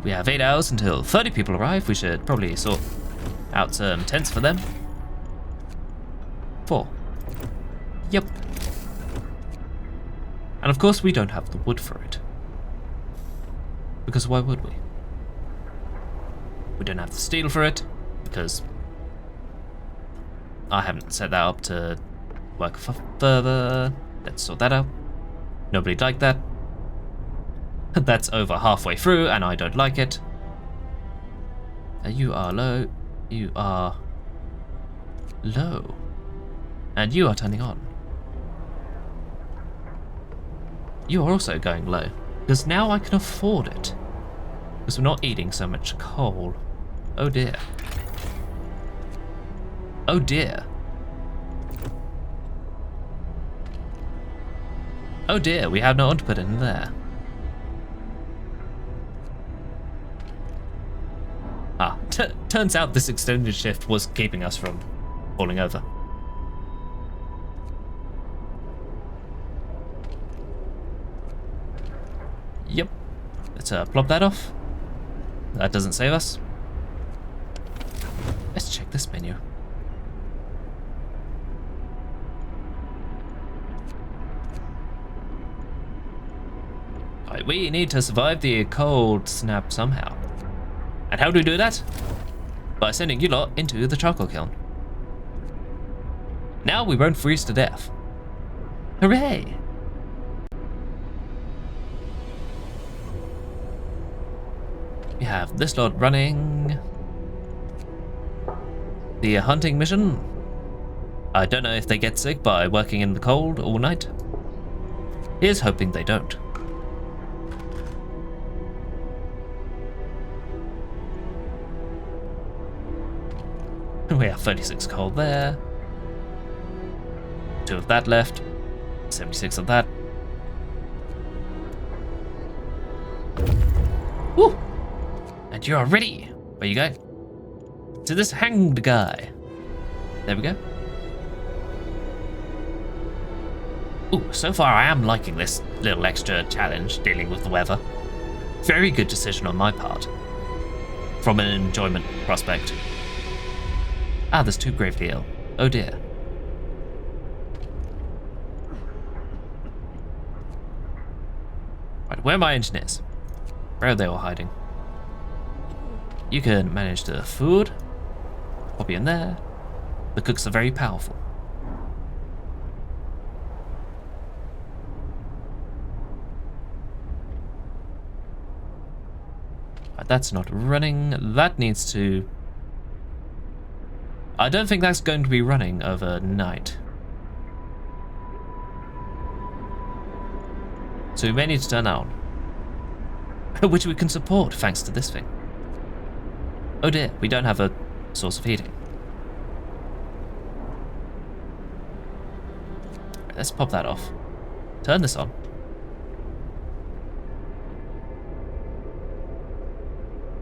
we have 8 hours until 30 people arrive. We should probably sort out some tents for them. 4. Yep. And of course we don't have the wood for it. Because why would we? We don't have the steel for it, because I haven't set that up to work further. Let's sort that out. Nobody liked that. That's over halfway through and I don't like it. You are low. You are low. And you are turning on. You are also going low. Because now I can afford it. Because we're not eating so much coal. Oh dear. Oh dear. Oh dear, we have no one to put in there. Ah, turns out this extended shift was keeping us from falling over. Yep. Let's plop that off. That doesn't save us. Let's check this menu. Right, we need to survive the cold snap somehow. And how do we do that? By sending you lot into the charcoal kiln. Now we won't freeze to death. Hooray! We have this lot running the hunting mission. I don't know if they get sick by working in the cold all night. Here's hoping they don't. We have 36 coal there. 2 of that left. 76 of that. Woo! And you are ready. Where you go? To this hanged guy. There we go. Ooh, so far I am liking this little extra challenge dealing with the weather. Very good decision on my part. From an enjoyment prospect. Ah, there's 2 gravely ill. Oh dear. Right, where are my engineers? Where are they all hiding? You can manage the food. Pop you in there. The cooks are very powerful. Right, that's not running. That needs to... I don't think that's going to be running overnight. So we may need to turn that on. Which we can support thanks to this thing. Oh dear, we don't have a source of heating. Right, let's pop that off. Turn this on.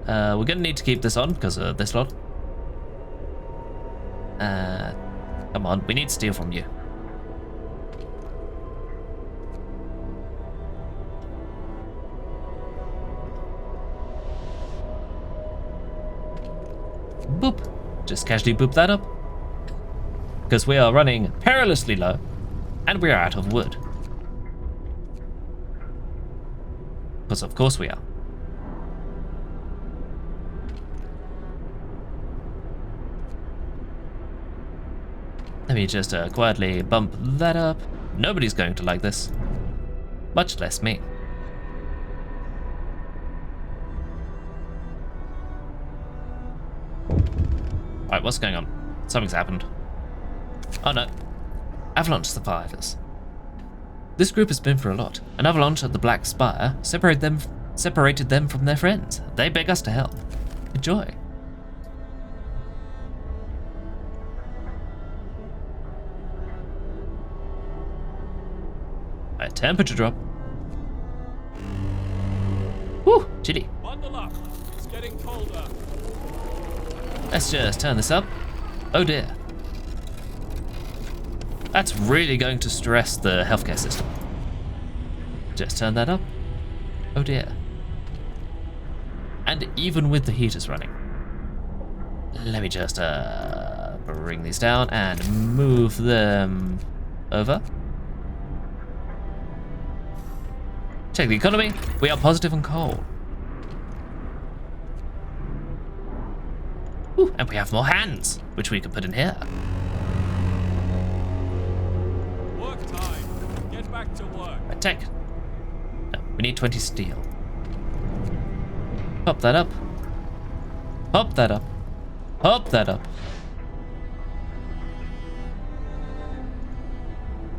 We're gonna need to keep this on because of this lot. Come on, we need steel from you. Boop. Just casually boop that up. Because we are running perilously low, and we are out of wood. Because of course we are. There Let me just quietly bump that up. Nobody's going to like this. Much less me. Right, what's going on? Something's happened. Oh no. Avalanche survivors. This group has been through a lot. An avalanche at the Black Spire separated them from their friends. They beg us to help. Enjoy. A temperature drop. Whew, chilly. Bundle up. It's getting colder. Let's just turn this up. Oh dear. That's really going to stress the healthcare system. Just turn that up. Oh dear. And even with the heaters running. Let me just bring these down and move them over. Check the economy. We are positive on coal. Ooh, and we have more hands, which we can put in here. Work time. Get back to work. Attack. No, we need 20 steel. Pop that up. Pop that up. Pop that up.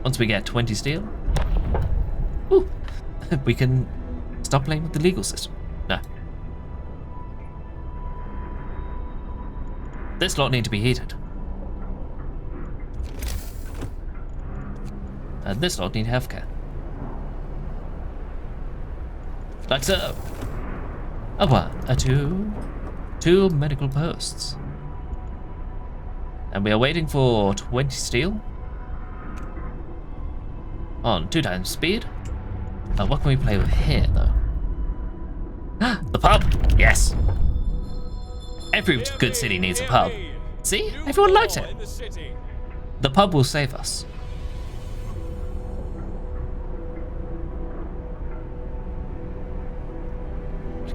Once we get 20 steel, ooh, we can stop playing with the legal system. No. This lot need to be heated. And this lot need healthcare. Like so. A one, a two. Two medical posts. And we are waiting for 20 steel. On 2 times speed. What can we play with here, though? The pub! Yes! Every good city needs a pub. See? Everyone likes it. The pub will save us.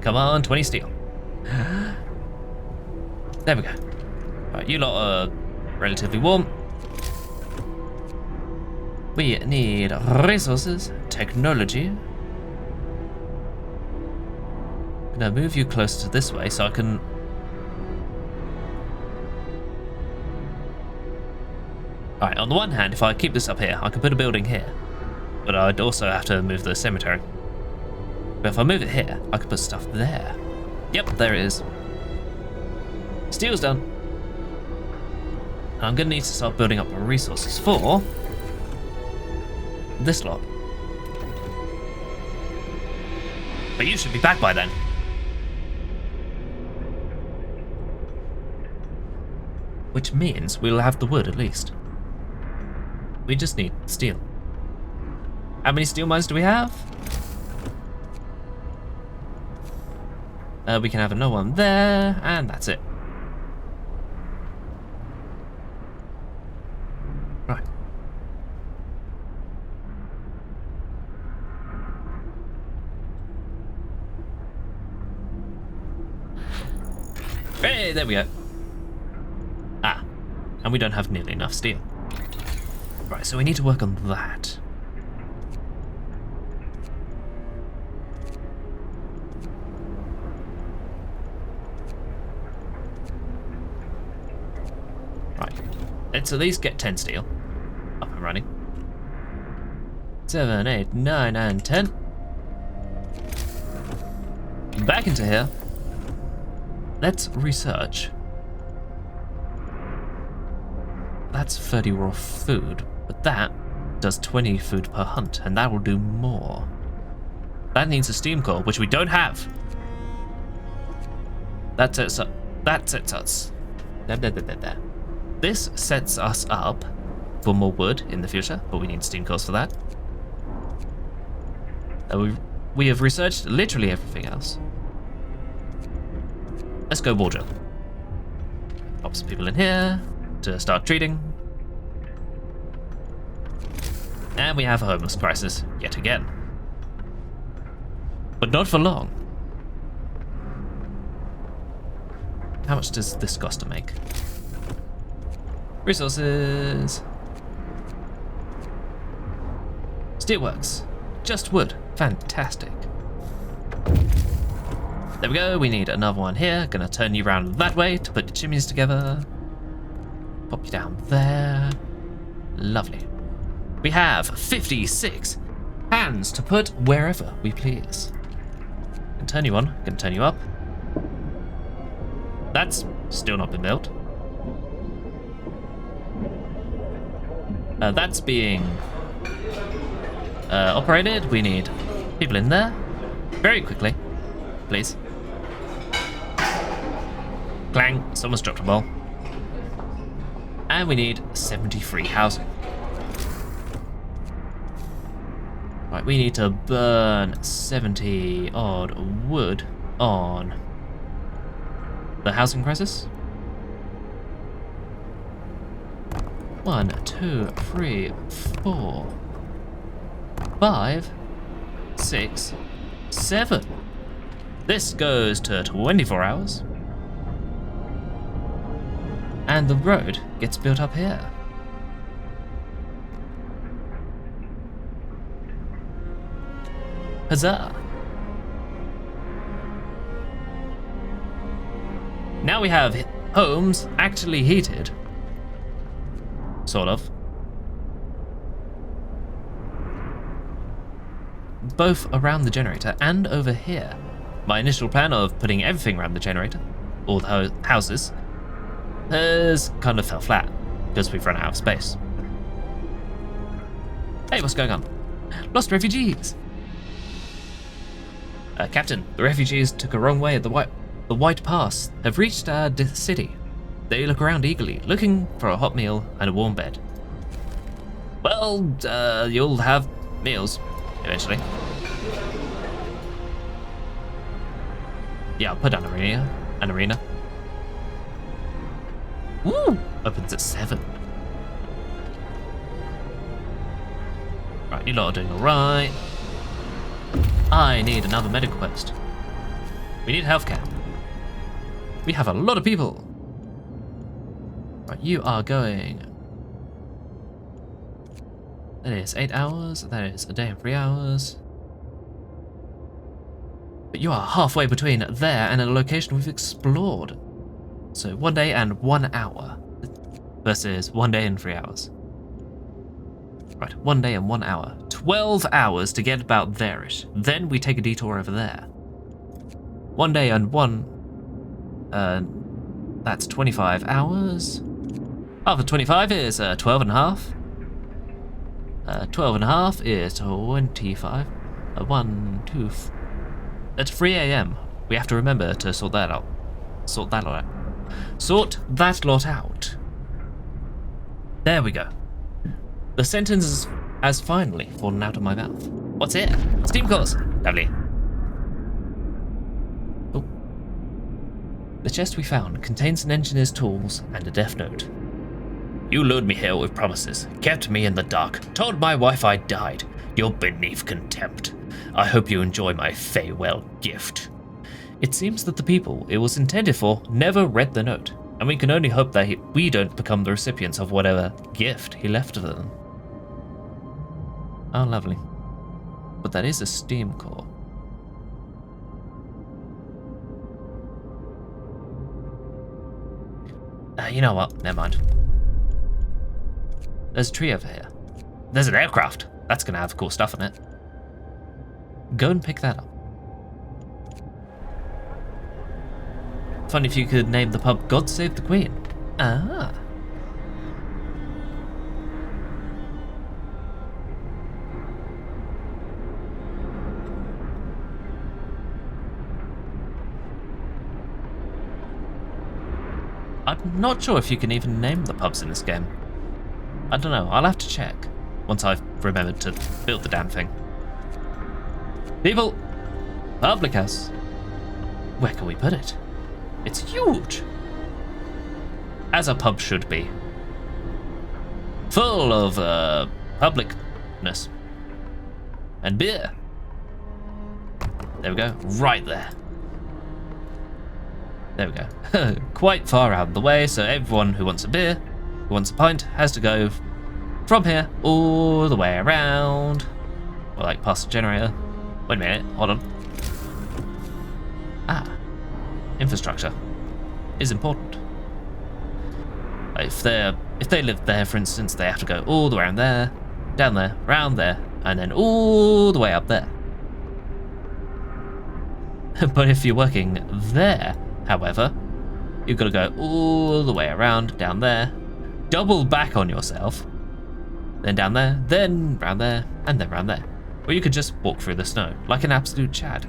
Come on, 20 steel. There we go. Right, you lot are relatively warm. We need resources, technology. I'm gonna move you closer to this way so I can... Alright, on the one hand, if I keep this up here, I can put a building here. But I'd also have to move the cemetery. But if I move it here, I can put stuff there. Yep, there it is. Steel's done. I'm gonna need to start building up resources for this lot. But you should be back by then. Which means we'll have the wood at least. We just need steel. How many steel mines do we have? We can have another one there, and that's it. Right. Hey, there we go. Ah, and we don't have nearly enough steel. Right, so we need to work on that. Right, let's at least get 10 steel up and running. 7, 8, 9, and 10. Back into here. Let's research. That's 30 raw food, but that does 20 food per hunt, and that will do more. That needs a steam core, which we don't have. That sets up. That sets us. This sets us up for more wood in the future, but we need steam cores for that. We have researched literally everything else. Let's go war drill. Pop some people in here to start treating. And we have a homeless crisis yet again. But not for long. How much does this cost to make? Resources. Steelworks. Just wood. Fantastic. There we go. We need another one here. Gonna turn you around that way to put the chimneys together. Pop you down there. Lovely. We have 56 hands to put wherever we please. Gonna turn you on. Gonna turn you up. That's still not been built. That's being operated. We need people in there very quickly, please. Clang, someone's dropped a ball. And we need 73 housing. Right, we need to burn 70 odd wood on the housing crisis. 1, 2, 3, 4, 5, 6, 7. This goes to 24 hours. And the road gets built up here. Huzzah! Now we have homes actually heated. Sort of. Both around the generator and over here. My initial plan of putting everything around the generator, all the houses, has kind of fell flat because we've run out of space. Hey, what's going on? Lost refugees! Captain, the refugees took a wrong way at the White Pass. Have reached our city. They look around eagerly, looking for a hot meal and a warm bed. Well, you'll have meals, eventually. Yeah, I'll put an arena. Woo! Opens at 7. Right, you lot are doing alright. I need another medical post. We need healthcare. We have a lot of people. Right, you are going. That is 8 hours. That is a day and 3 hours. But you are halfway between there and a location we've explored. So 1 day and 1 hour versus 1 day and 3 hours. Right, 1 day and 1 hour. 12 hours to get about there-ish. Then we take a detour over there. 1 day and 1... that's 25 hours. Half of 25 is 12 and a half. 12 and a half is 25. 1, 2... At 3 a.m. we have to remember to sort that out. Sort that lot out. There we go. The sentence has finally fallen out of my mouth. What's here? Steam cores. Lovely. Oh. The chest we found contains an engineer's tools and a death note. You lured me here with promises, kept me in the dark, told my wife I died. You're beneath contempt. I hope you enjoy my farewell gift. It seems that the people it was intended for never read the note, and we can only hope that we don't become the recipients of whatever gift he left for them. Oh, lovely. But that is a steam core. You know what? Never mind. There's a tree over here. There's an aircraft. That's gonna have cool stuff in it. Go and pick that up. Funny if you could name the pub God Save the Queen. Ah. I'm not sure if you can even name the pubs in this game. I don't know, I'll have to check once I've remembered to build the damn thing. People! Public house. Where can we put it? It's huge! As a pub should be. Full of, publicness. And beer. There we go, right there. There we go. Quite far out of the way, so everyone who wants a beer, who wants a pint, has to go from here all the way around. Or like past the generator. Wait a minute, hold on. Ah, infrastructure is important. If they live there, for instance, they have to go all the way around there, down there, round there, and then all the way up there. But if you're working there, however, you've got to go all the way around, down there, double back on yourself, then down there, then round there, and then round there. Or you could just walk through the snow, like an absolute Chad,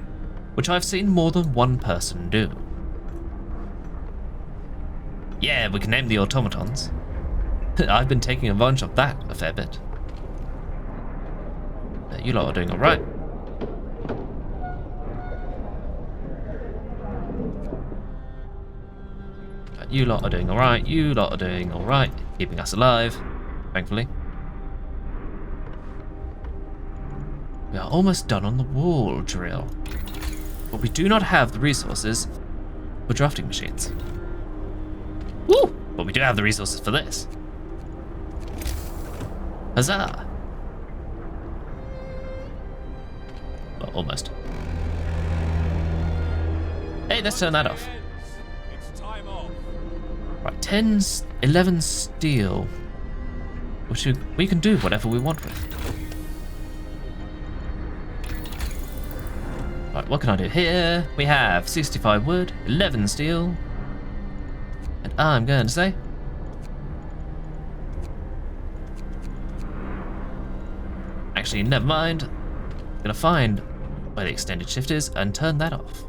which I've seen more than one person do. Yeah, we can name the automatons. I've been taking advantage of that a fair bit. You lot are doing alright. You lot are doing alright. You lot are doing alright. Keeping us alive, thankfully. We are almost done on the wall drill. But we do not have the resources for drafting machines. Woo! But we do have the resources for this. Huzzah! Well, almost. Hey, let's turn that off. It's time off. Right, 11 steel. Which we can do whatever we want with. Right, what can I do here? We have 65 wood, 11 steel. And I'm going to say... Actually, never mind. I'm going to find where the extended shift is and turn that off.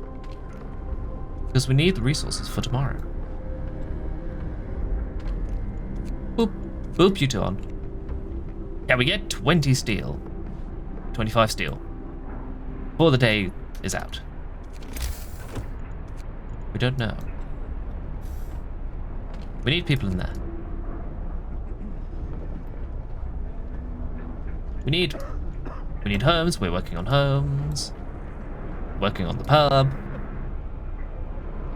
Because we need the resources for tomorrow. Boop. Boop, you two on. Yeah, we get 20 steel. 25 steel. Before the day is out. We don't know. We need people in there. We need homes. We're working on homes. Working on the pub.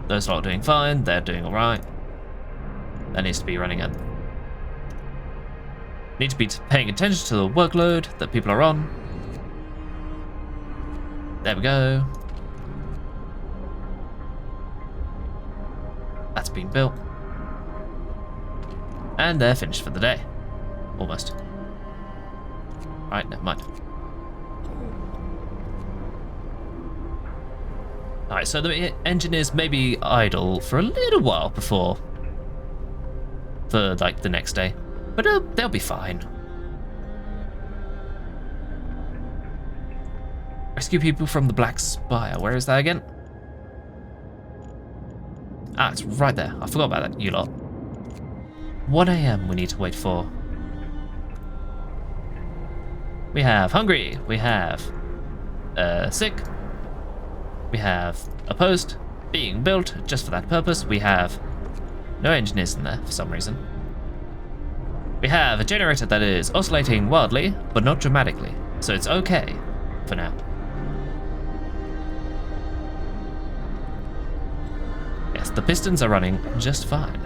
Those lot are doing fine. They're doing alright. That needs to be running in. Need to be paying attention to the workload that people are on. There we go. That's been built. And they're finished for the day. Almost. Right, never mind. Alright, so the engineers may be idle for a little while before... for, like, the next day. But they'll be fine. Rescue people from the Black Spire. Where is that again? Ah, it's right there. I forgot about that, you lot. 1 AM we need to wait for. We have hungry. We have sick. We have a post being built just for that purpose. We have no engineers in there for some reason. We have a generator that is oscillating wildly, but not dramatically, so it's okay for now. Yes, the pistons are running just fine.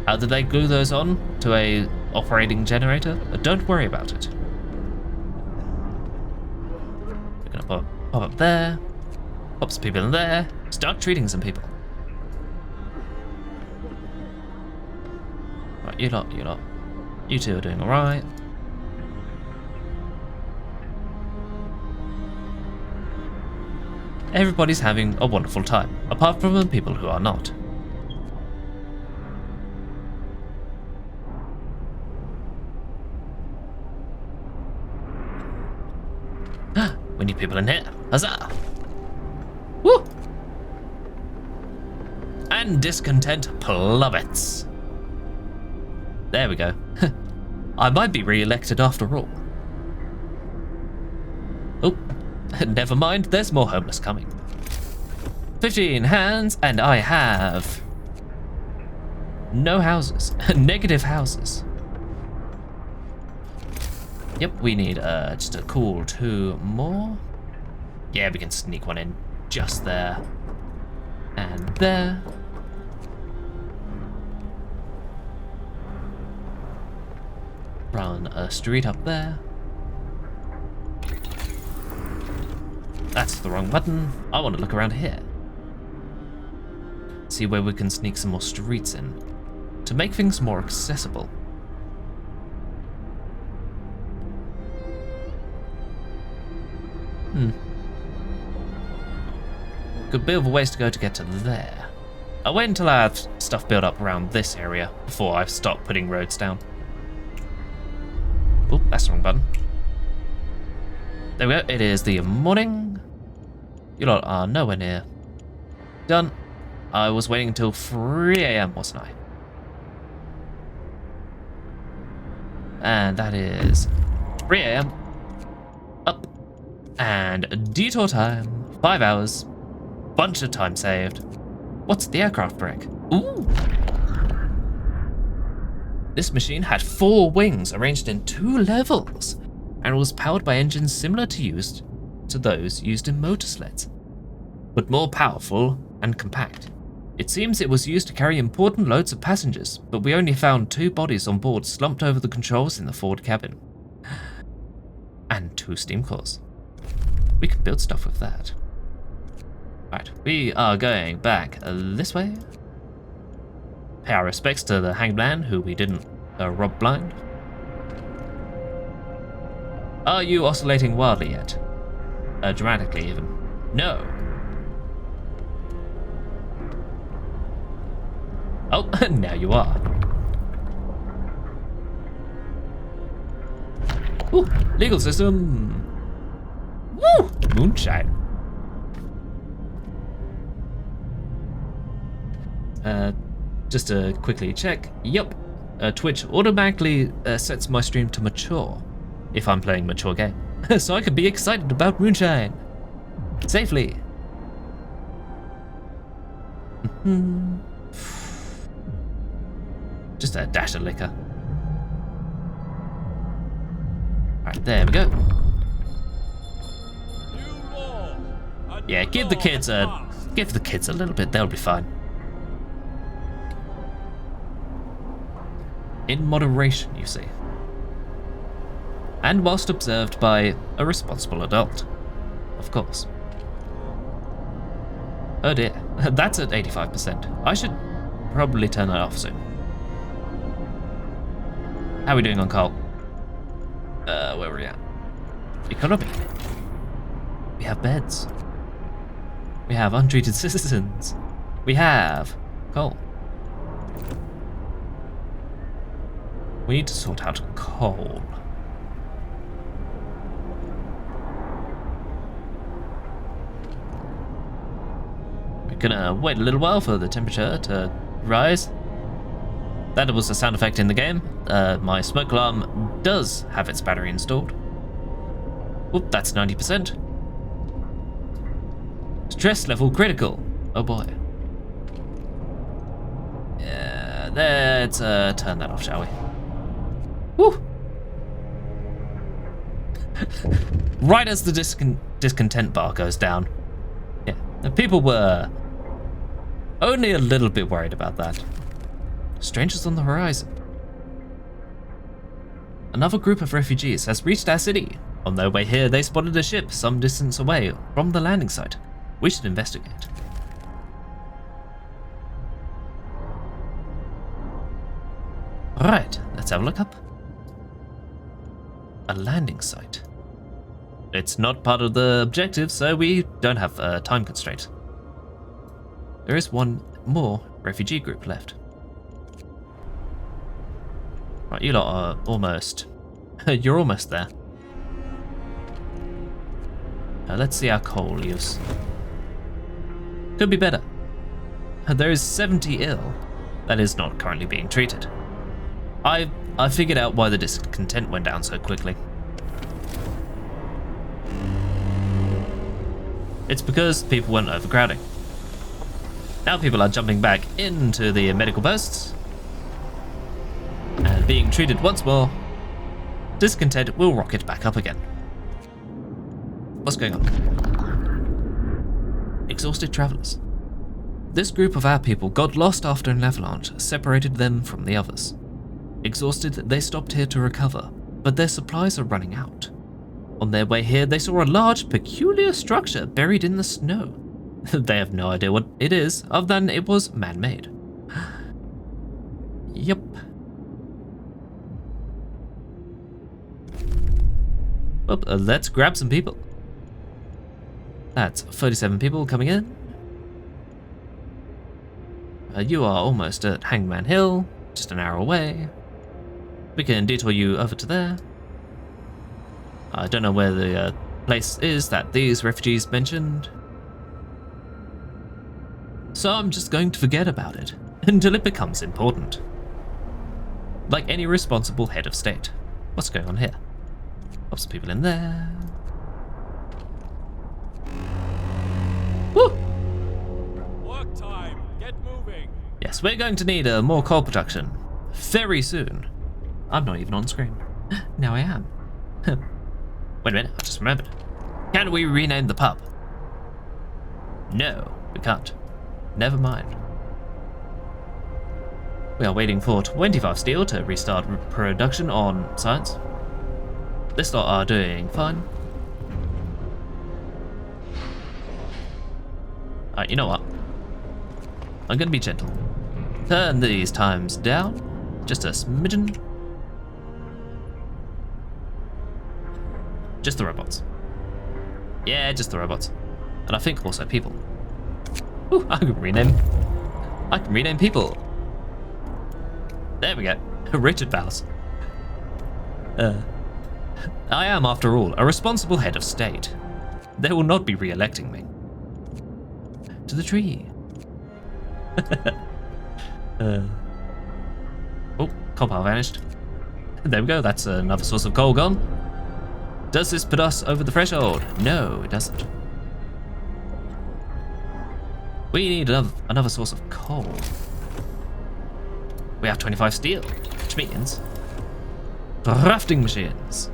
How did they glue those on to a operating generator? Don't worry about it. We're gonna pop up there, pop some people in there, start treating some people. Right, you lot. You two are doing alright. Everybody's having a wonderful time, apart from the people who are not. We need people in here. Huzzah! Woo! And discontent plummets. There we go. I might be re-elected after all. Oh, never mind, there's more homeless coming. 15 hands, and I have no houses. Negative houses. Yep, we need just a cool 2 more. Yeah, we can sneak one in just there. And there. Run a street up there. that's the wrong button. I want to look around here. See where we can sneak some more streets in to make things more accessible. Good bit of a ways to go to get to there. I'll wait until I have stuff built up around this area before I start putting roads down. Oh, that's the wrong button. There we go, it is the morning. You lot are nowhere near done. I was waiting until 3 AM, wasn't I? And that is 3 AM. Up. And detour time, 5 hours. Bunch of time saved. What's the aircraft brake? Ooh. This machine had 4 wings arranged in 2 levels and was powered by engines similar to those used in motor sleds, but more powerful and compact. It seems it was used to carry important loads of passengers, but we only found 2 bodies on board slumped over the controls in the forward cabin. And 2 steam cores. We can build stuff with that. Right, we are going back this way. Pay our respects to the hanged man who we didn't rob blind. Are you oscillating wildly yet? Dramatically even. No. Oh, now you are. Ooh, legal system. Woo! Moonshine. Just to quickly check. Yep. Twitch automatically sets my stream to mature if I'm playing a mature game. So I can be excited about Moonshine. Safely. Just a dash of liquor. Alright, there we go. Yeah, give the kids a little bit, they'll be fine. In moderation, you see. And whilst observed by a responsible adult, of course. Oh dear, that's at 85%. I should probably turn that off soon. How are we doing on coal? Where are we at? Economy. We have beds. We have untreated citizens. We have coal. We need to sort out coal. We're gonna wait a little while for the temperature to rise. That was a sound effect in the game. My smoke alarm does have its battery installed. Whoop, that's 90%. Stress level critical. Oh boy. Yeah, let's turn that off, shall we? Woo! Right as the discontent bar goes down. Yeah, the people were only a little bit worried about that. Strangers on the horizon. Another group of refugees has reached our city. On their way here, they spotted a ship some distance away from the landing site. We should investigate. Alright, let's have a look up. A landing site. It's not part of the objective, so we don't have a time constraint. There is one more refugee group left. Right, you lot are almost... You're almost there. Now let's see our coal use. Could be better. There is 70 ill that is not currently being treated. I figured out why the discontent went down so quickly. It's because people weren't overcrowding. Now people are jumping back into the medical posts and being treated once more. Discontent will rocket back up again. What's going on? Exhausted travelers. This group of our people got lost after an avalanche separated them from the others. Exhausted, they stopped here to recover, but their supplies are running out. On their way here, they saw a large, peculiar structure buried in the snow. They have no idea what it is, other than it was man-made. Yep. Well, let's grab some people. That's 37 people coming in. You are almost at Hangman Hill, just an hour away. We can detour you over to there. I don't know where the place is that these refugees mentioned. So I'm just going to forget about it until it becomes important. Like any responsible head of state. What's going on here? Lots of people in there. Woo! Work time. Get moving. Yes, we're going to need more coal production very soon. I'm not even on screen. Now I am. Wait a minute, I just remembered. Can we rename the pub? No, we can't. Never mind. We are waiting for 25 steel to restart production on science. This lot are doing fine. Alright, you know what? I'm gonna be gentle. Turn these times down. Just a smidgen. Just the robots. Yeah, just the robots. And I think also people. Ooh, I can rename people. There we go. Richard Bowles. I am, after all, a responsible head of state. They will not be re-electing me. To the tree. Oh, coal pile vanished. There we go, that's another source of coal gone. Does this put us over the threshold? No, it doesn't. We need another source of coal. We have 25 steel, which means crafting machines.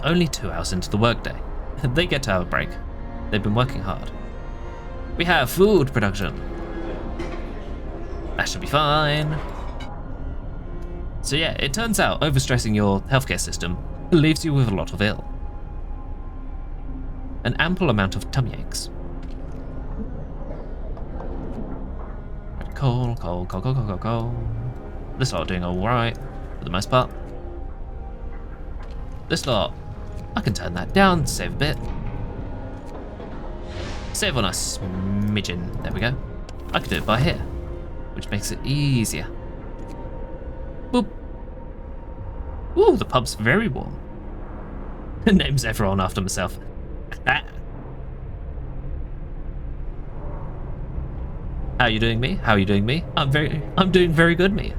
Only 2 hours into the workday. They get to have a break. They've been working hard. We have food production. That should be fine. So yeah, it turns out overstressing your healthcare system leaves you with a lot of ill. An ample amount of tummy aches. Coal. This lot are doing alright, for the most part. This lot, I can turn that down, save a bit. Save on a smidgen, there we go. I can do it by here, which makes it easier. Boop. Ooh, the pub's very warm. Names everyone after myself. How are you doing, me? How are you doing, me? I'm doing very good, me.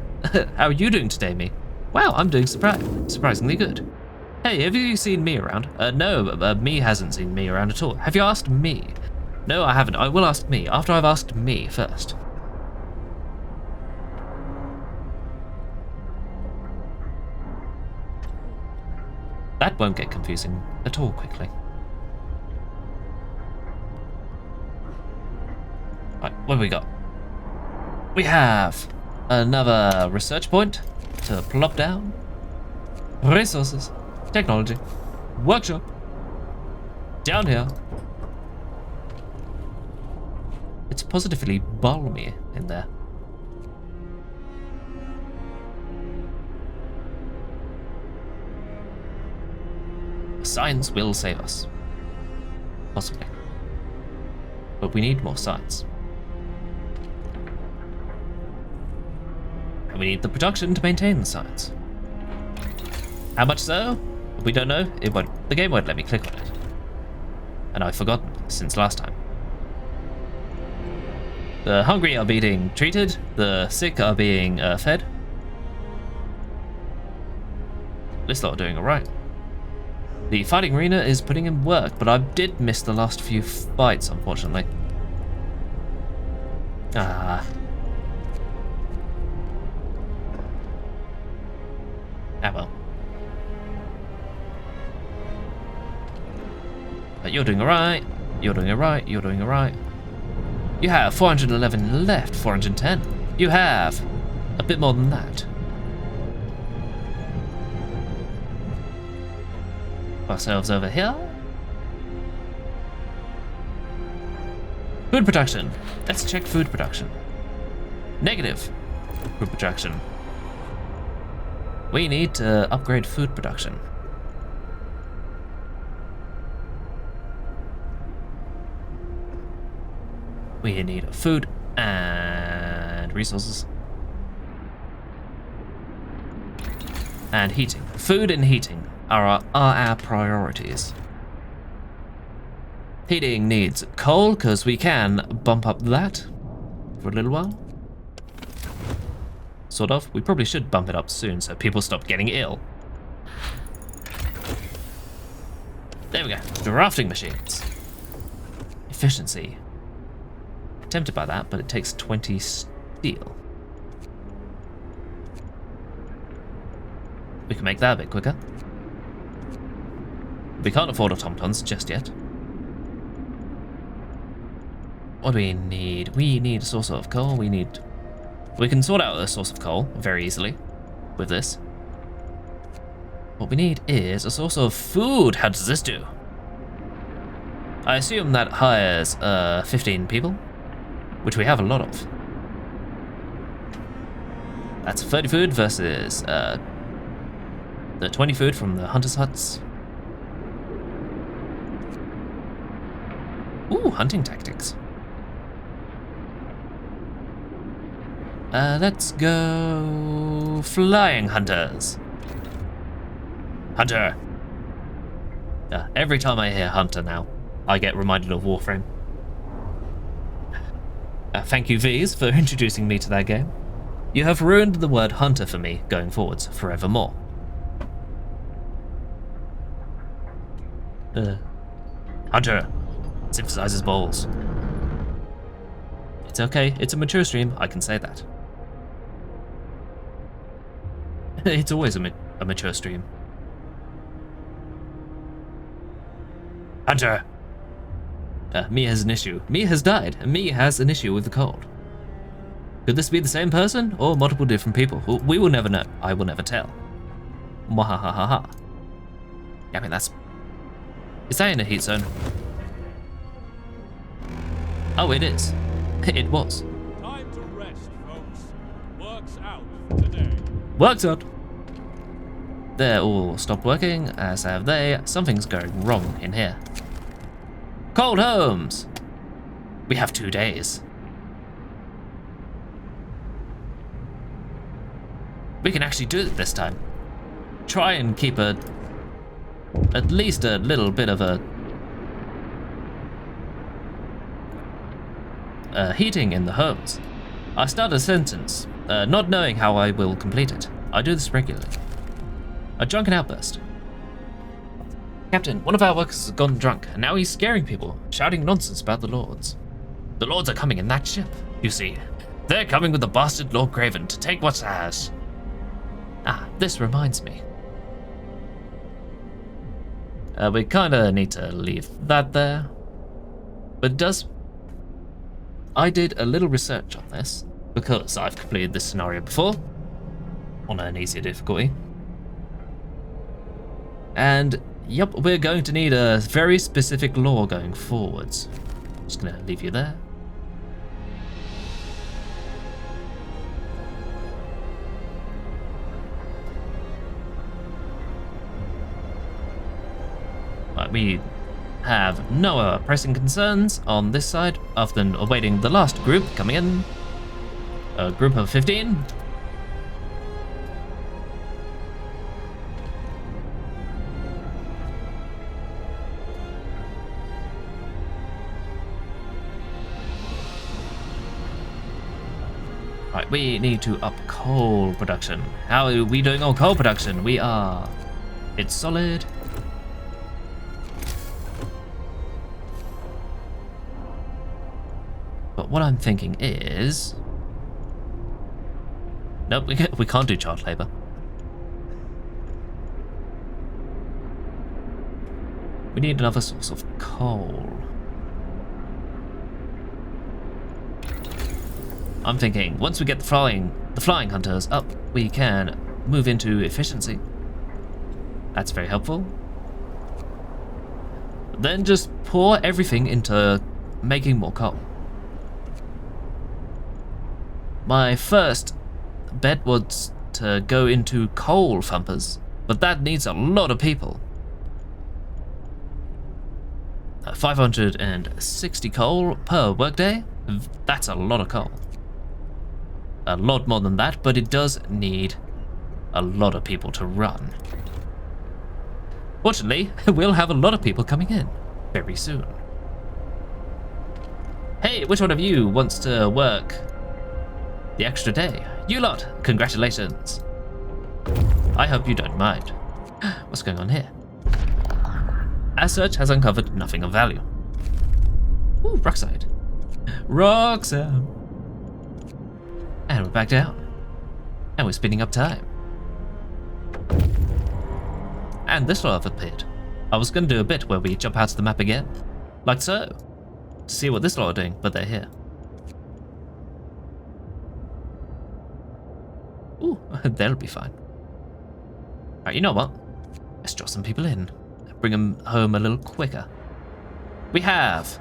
How are you doing today, me? Wow, I'm doing surprisingly good. Hey, have you seen me around? No, me hasn't seen me around at all. Have you asked me? No, I haven't. I will ask me after I've asked me first. That won't get confusing at all quickly. Right, what have we got? We have another research point to plop down. Resources, technology, workshop, down here. It's positively balmy in there. Science will save us. Possibly. But we need more science. And we need the production to maintain the science. How much so? We don't know. It won't. The game won't let me click on it. And I've forgotten since last time. The hungry are being treated. The sick are being fed. This lot are doing alright. The fighting arena is putting in work, but I did miss the last few fights, unfortunately. Ah. Well. But you're doing alright. You're doing alright. You're doing alright. You have 411 left. 410. You have a bit more than that. ourselves over here. Food production. Let's check food production. Negative food production. We need to upgrade food production. We need food and resources. And heating. Food and heating are our priorities. Heating needs coal, because we can bump up that for a little while. Sort of. We probably should bump it up soon so people stop getting ill. There we go. Drafting machines. Efficiency. Tempted by that, but it takes 20 steel. We can make that a bit quicker. We can't afford automatons just yet. What do we need? We need a source of coal. We can sort out a source of coal very easily with this. What we need is a source of food. How does this do? I assume that hires 15 people, which we have a lot of. That's 30 food versus the 20 food from the hunters' huts. Ooh, hunting tactics. Let's go flying hunters. Hunter. Every time I hear hunter now, I get reminded of Warframe. Thank you, V's, for introducing me to that game. You have ruined the word hunter for me going forwards forevermore. Hunter. Synthesizes balls. It's okay, it's a mature stream, I can say that. It's always a mature stream. Hunter! Me has an issue. Me has died, and me has an issue with the cold. Could this be the same person, or multiple different people? We will never know. I will never tell. Mwahahaha. I mean, that's... Is that in a heat zone? Oh, it is. It was. Time to rest, folks. Works out today. Works out. They're all stopped working, as have they. Something's going wrong in here. Cold homes! We have 2 days. We can actually do it this time. Try and keep at least a little bit of a heating in the homes. I start a sentence, not knowing how I will complete it. I do this regularly. A drunken outburst. Captain, one of our workers has gone drunk, and now he's scaring people, shouting nonsense about the lords. The lords are coming in that ship, you see. They're coming with the bastard Lord Craven to take what's ours. Ah, this reminds me. We kinda need to leave that there. But it does... I did a little research on this, because I've completed this scenario before, on an easier difficulty. And, yep, we're going to need a very specific lore going forwards. Just gonna leave you there. Right, we have no pressing concerns on this side, other than awaiting the last group coming in. A group of 15. Right, we need to up coal production. How are we doing on coal production? We are... It's solid. But what I'm thinking is... Nope, we can't do child labor. We need another source of coal. I'm thinking, once we get the flying hunters up, we can move into efficiency. That's very helpful. Then just pour everything into making more coal. My first bet was to go into coal thumpers, but that needs a lot of people. 560 coal per workday, that's a lot of coal. A lot more than that, but it does need a lot of people to run. Fortunately, we'll have a lot of people coming in very soon. Hey, which one of you wants to work the extra day? You lot, congratulations. I hope you don't mind. What's going on here? As such, has uncovered nothing of value. Ooh, rockside. Roxanne. And we're back down. And we're speeding up time. And this lot have appeared. I was going to do a bit where we jump out of the map again. Like so. To see what this lot are doing, but they're here. Ooh, they'll be fine. Alright, you know what? Let's draw some people in. Bring them home a little quicker. We have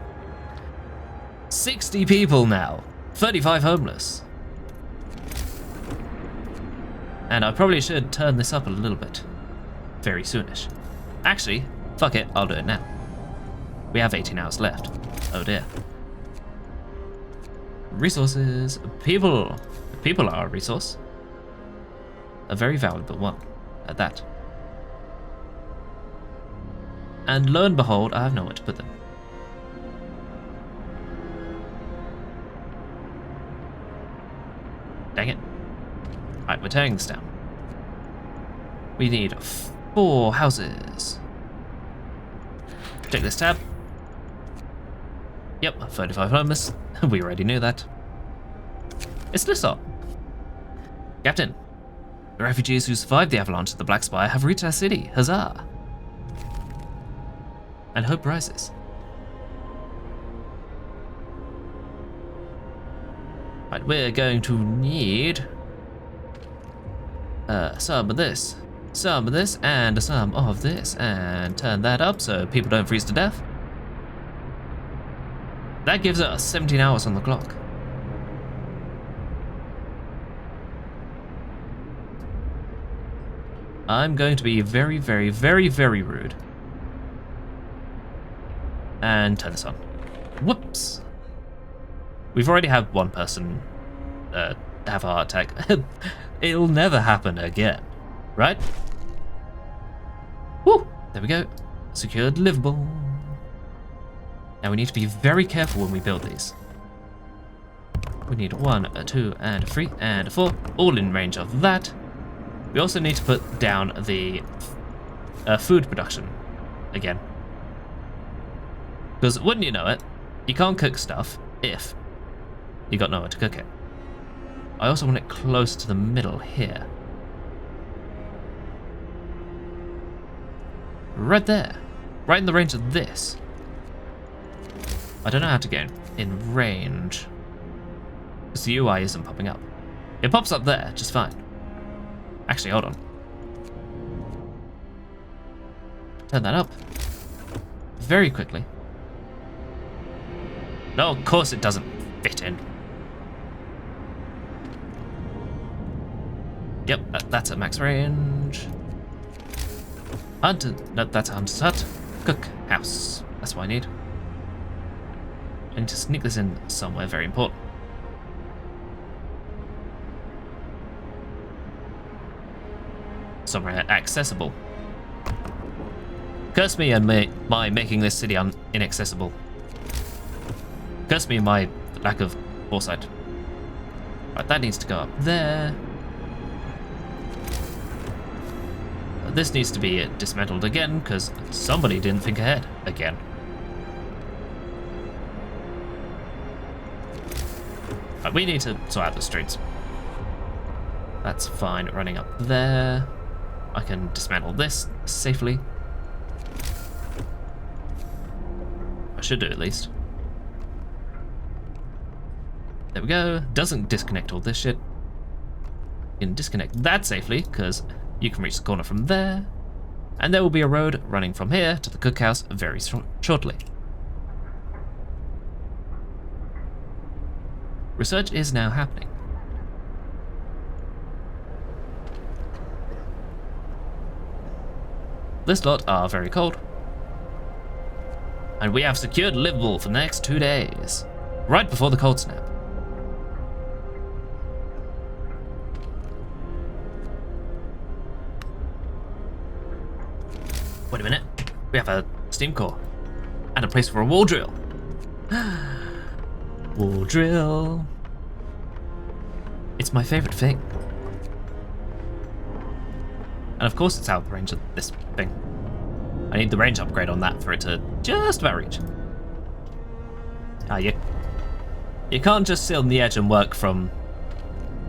60 people now. 35 homeless. And I probably should turn this up a little bit. Very soonish. Actually, fuck it, I'll do it now. We have 18 hours left. Oh dear. Resources. People. People are a resource. A very valuable one, at that. And lo and behold, I have nowhere to put them. Dang it. Right, we're tearing this down. We need 4 houses. Check this tab. Yep, 35 homeless. We already knew that. It's Lissop. Captain, the refugees who survived the avalanche of the Black Spire have reached our city. Huzzah! And hope rises. Right, we're going to need some of this, and some of this, and turn that up so people don't freeze to death. That gives us 17 hours on the clock. I'm going to be very, very, very, very rude. And turn this on. Whoops. We've already had one person have a heart attack. It'll never happen again, right? Woo! There we go. Secured livable. Now we need to be very careful when we build these. We need 1, 2, and 3, and 4, all in range of that. We also need to put down the food production again. Because wouldn't you know it, you can't cook stuff if you got nowhere to cook it. I also want it close to the middle here. Right there. Right in the range of this. I don't know how to get in range. Because the UI isn't popping up. It pops up there, just fine. Actually, hold on. Turn that up. Very quickly. No, of course it doesn't fit in. Yep, that's at max range. Hunter, no, that's a hunter's hut. Cook house, that's what I need. I need to sneak this in somewhere very important. Somewhere accessible. Curse me and my making this city inaccessible. Curse me and my lack of foresight. Right, that needs to go up there. This needs to be dismantled again, because somebody didn't think ahead again. Right, we need to sort out the streets. That's fine, running up there. I can dismantle this safely. I should do at least. There we go. Doesn't disconnect all this shit. You can disconnect that safely, because you can reach the corner from there. And there will be a road running from here to the cookhouse very shortly. Research is now happening. This lot are very cold. And we have secured livable for the next 2 days, right before the cold snap. Wait a minute, we have a steam core and a place for a wall drill. Wall drill. It's my favorite thing. And of course it's out of range of this thing. I need the range upgrade on that for it to just about reach. Ah, you can't just sit on the edge and work from...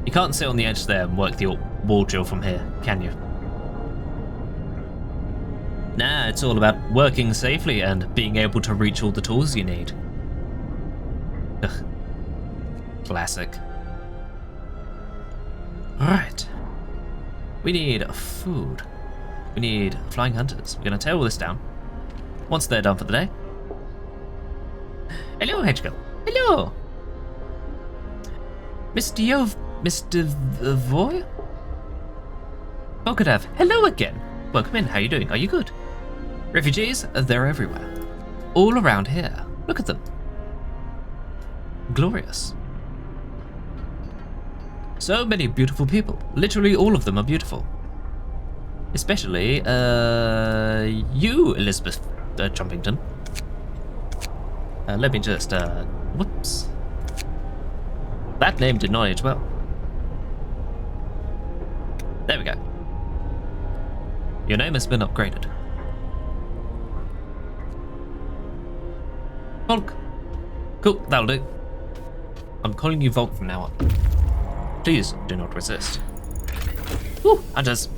You can't sit on the edge there and work the wall drill from here, can you? Nah, it's all about working safely and being able to reach all the tools you need. Ugh. Classic. Alright. We need food. We need flying hunters. We're gonna tear all this down. Once they're done for the day. Hello, Hedgehog. Hello. Mr. Voy? Bokadev, hello again. Welcome in, how you doing? Are you good? Refugees, they're everywhere. All around here. Look at them. Glorious. So many beautiful people. Literally all of them are beautiful. Especially, you, Elizabeth Trumpington. Let me just, whoops. That name did not age well. There we go. Your name has been upgraded. Volk. Cool, that'll do. I'm calling you Volk from now on. Please do not resist. Woo, hunters.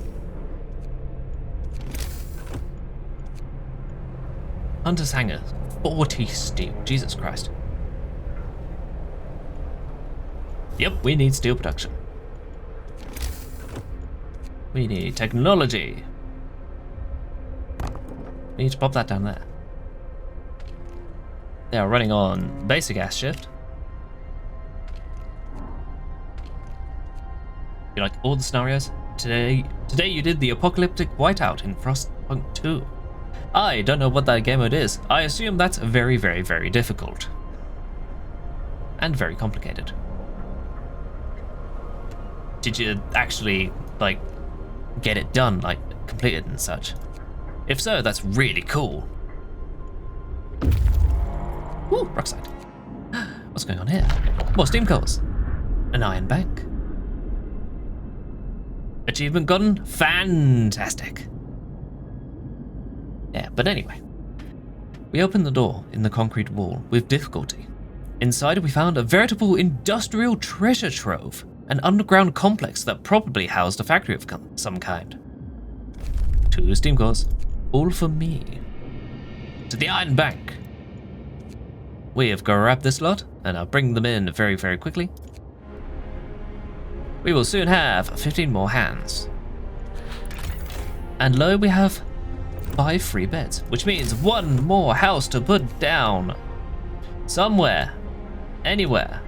Hunter's Hanger, 40 steel, Jesus Christ. Yep, we need steel production. We need technology. We need to pop that down there. They are running on basic ass shift. You like all the scenarios? Today you did the apocalyptic whiteout in Frostpunk 2. I don't know what that game mode is. I assume that's very, very, very difficult. And very complicated. Did you actually, like, get it done, like, completed and such? If so, that's really cool. Ooh, Rockside. What's going on here? More steam cores. An iron bank. Achievement gotten? Fantastic. Yeah, but anyway. We opened the door in the concrete wall with difficulty. Inside we found a veritable industrial treasure trove. An underground complex that probably housed a factory of some kind. 2 steam cores. All for me. To the iron bank. We have grabbed this lot, and I'll bring them in very, very quickly. We will soon have 15 more hands. And lo, we have 5 free beds, which means 1 more house to put down. Somewhere. Anywhere.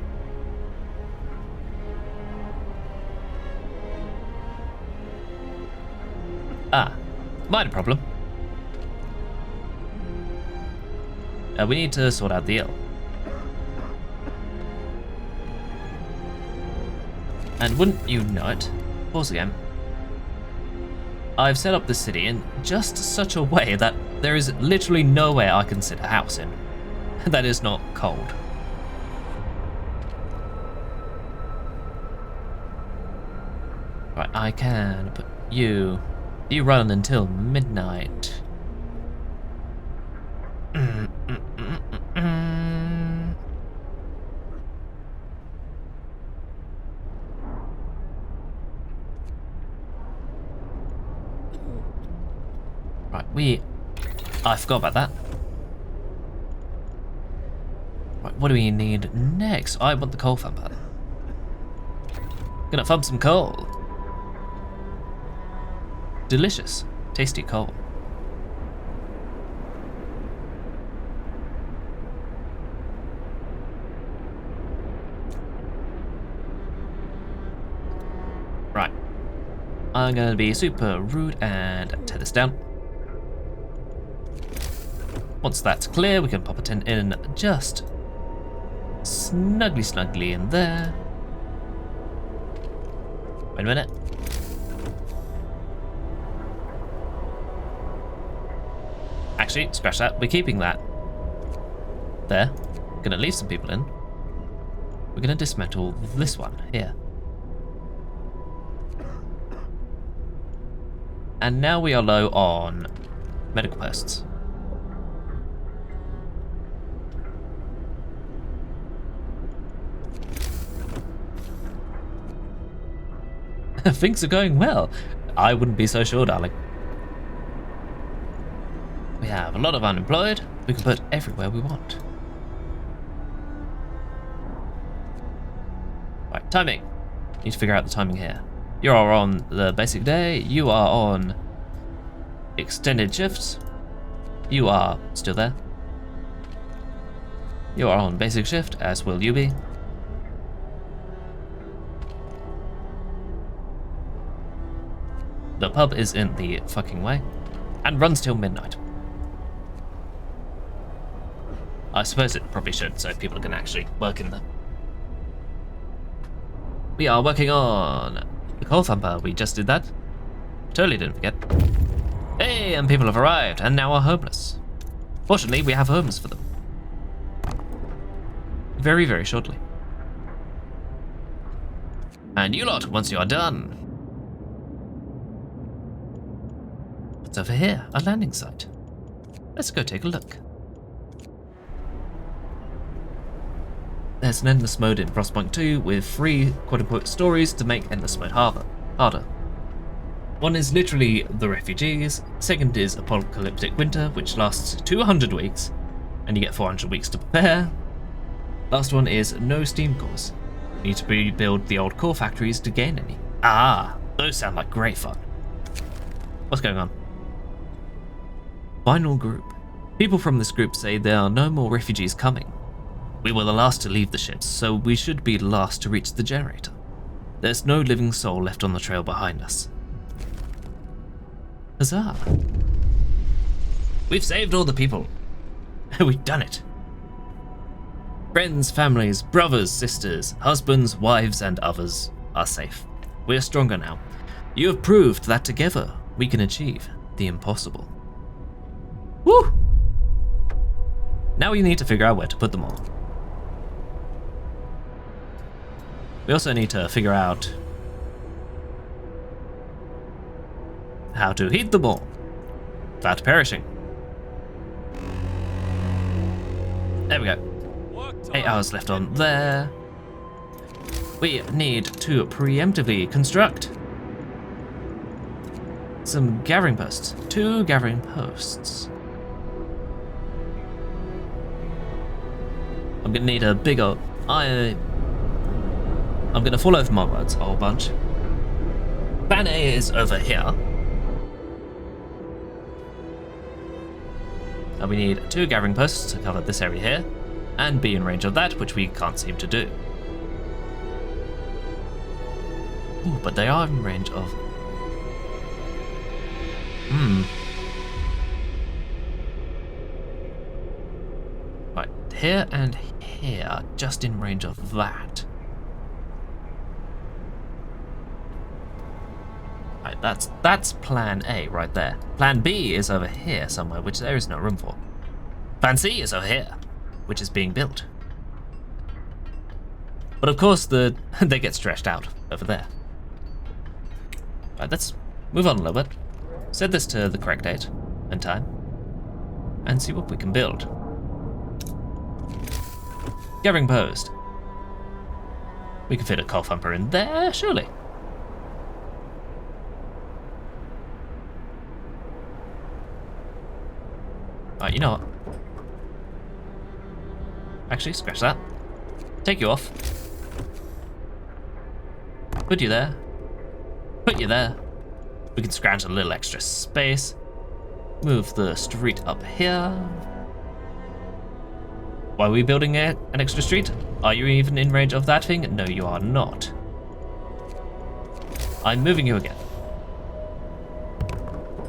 Ah, minor problem. We need to sort out the ill. And wouldn't you know it, pause again, I've set up the city in just such a way that there is literally nowhere I can sit a house in that is not cold. Right, I can put you run until midnight. Right, I forgot about that. Right, what do we need next? I want the coal farm pad. Gonna farm some coal. Delicious, tasty coal. I'm going to be super rude and tear this down. Once that's clear, we can pop a tent in just snugly in there. Wait a minute. Actually, scratch that. We're keeping that. There. Gonna leave some people in. We're gonna dismantle this one here. And now we are low on medical posts. Things are going well. I wouldn't be so sure, darling. We have a lot of unemployed. We can put everywhere we want. Right, timing. Need to figure out the timing here. You are on the basic day. You are on extended shifts. You are still there. You are on basic shift, as will you be. The pub is in the fucking way and runs till midnight. I suppose it probably should, so people can actually work in there. We are working on the coal thumper. We just did that. Totally didn't forget. Hey, and people have arrived and now are homeless. Fortunately, we have homes for them. Very, very shortly. And you lot, once you are done. What's over here? A landing site. Let's go take a look. There's an endless mode in Frostpunk 2 with 3 quote-unquote stories to make endless mode harder. One is literally the refugees, second is apocalyptic winter, which lasts 200 weeks, and you get 400 weeks to prepare. Last one is no steam cores. You need to rebuild the old core factories to gain any. Ah, those sound like great fun. What's going on? Final group. People from this group say there are no more refugees coming. We were the last to leave the ships, so we should be the last to reach the generator. There's no living soul left on the trail behind us. Huzzah! We've saved all the people. We've done it. Friends, families, brothers, sisters, husbands, wives, and others are safe. We're stronger now. You have proved that together we can achieve the impossible. Woo! Now we need to figure out where to put them all. We also need to figure out how to heat them all without perishing. There we go. 8 hours left on there. We need to preemptively construct some gathering posts. 2 gathering posts. I'm gonna need a bigger... I'm gonna fall over my words a whole bunch. Plan A is over here. And we need 2 gathering posts to cover this area here, and be in range of that, which we can't seem to do. Ooh, but they are in range of... Right, here and here, just in range of that. Right, that's plan A right there. Plan B is over here somewhere, which there is no room for. Plan C is over here, which is being built. But of course, they get stretched out over there. Right, let's move on a little bit. Set this to the correct date and time, and see what we can build. Gathering post. We can fit a coal thumper in there, surely. Right, you know what? Actually, scratch that. Take you off. Put you there. Put you there. We can scrounge a little extra space. Move the street up here. Why are we building an extra street? Are you even in range of that thing? No, you are not. I'm moving you again.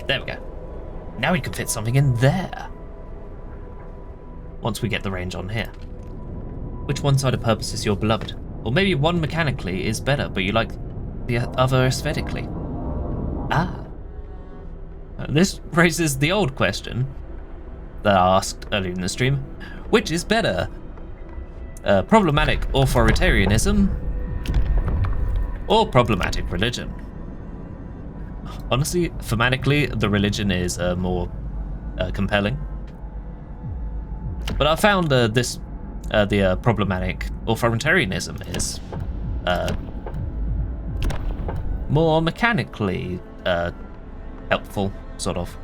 There we go. Now we can fit something in there. Once we get the range on here. Which one-sided purpose is your beloved? Or maybe one mechanically is better, but you like the other aesthetically. Ah. This raises the old question that I asked earlier in the stream. Which is better? Problematic authoritarianism or problematic religion? Honestly, thematically, the religion is more compelling. But I found the problematic authoritarianism is more mechanically helpful, sort of.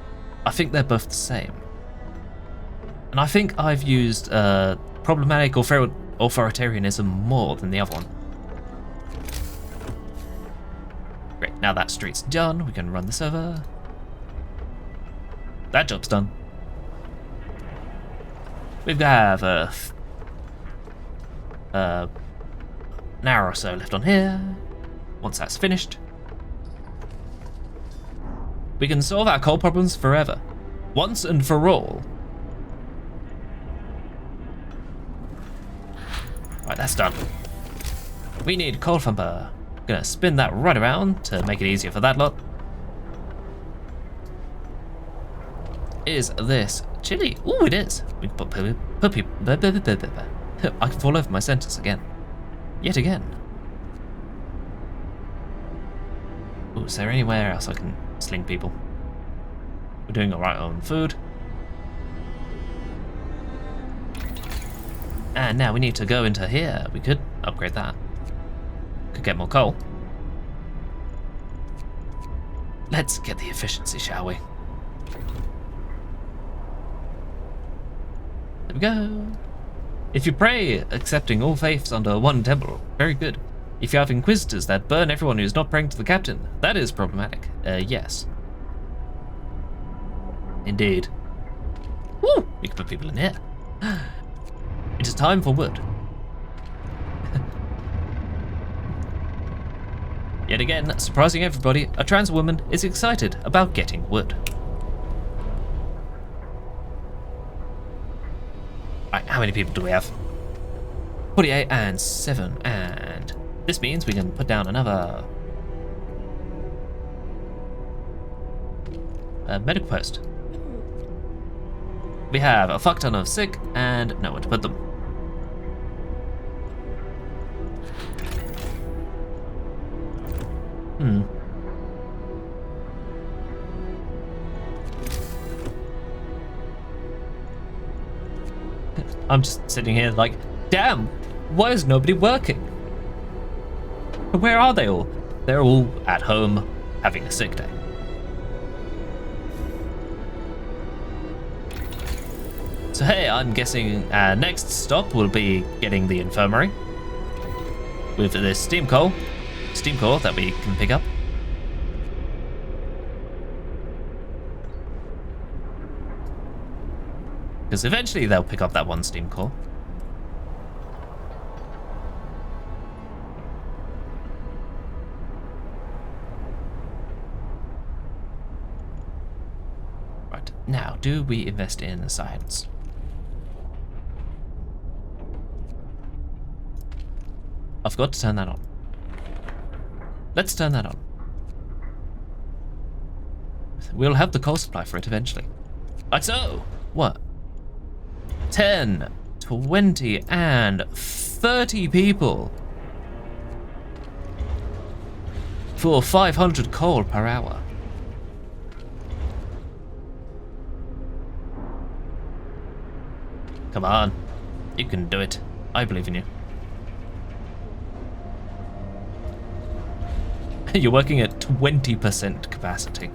I think they're both the same. And I think I've used problematic authoritarianism more than the other one. Great, now that street's done, we can run the server. That job's done. We have an hour or so left on here. Once that's finished, we can solve our coal problems forever. Once and for all. Right, that's done. We need coal thumper. Gonna spin that right around to make it easier for that lot. Is this chili? Ooh, it is. We can put puppy. I can fall over my sentence again. Yet again. Ooh, is there anywhere else I can sling people? We're doing alright on food. And now we need to go into here. We could upgrade that. Could get more coal. Let's get the efficiency, shall we? There we go. If you pray accepting all faiths under one temple, very good. If you have inquisitors that burn everyone who's not praying to the captain, that is problematic. Yes. Indeed. Woo! We can put people in here. It is time for wood. Yet again, surprising everybody, a trans woman is excited about getting wood. Right, how many people do we have? 48 and 7, and this means we can put down another medical post. We have a fuck ton of sick and nowhere to put them. I'm just sitting here like, damn, why is nobody working? Where are they all? They're all at home having a sick day. So hey, I'm guessing our next stop will be getting the infirmary with this steam core that we can pick up. Because eventually they'll pick up that one steam core. Right, now do we invest in science? I forgot to turn that on. Let's turn that on. We'll have the coal supply for it eventually. Like so! What? 10, 20, and 30 people for 500 coal per hour. Come on, you can do it. I believe in you. You're working at 20% capacity.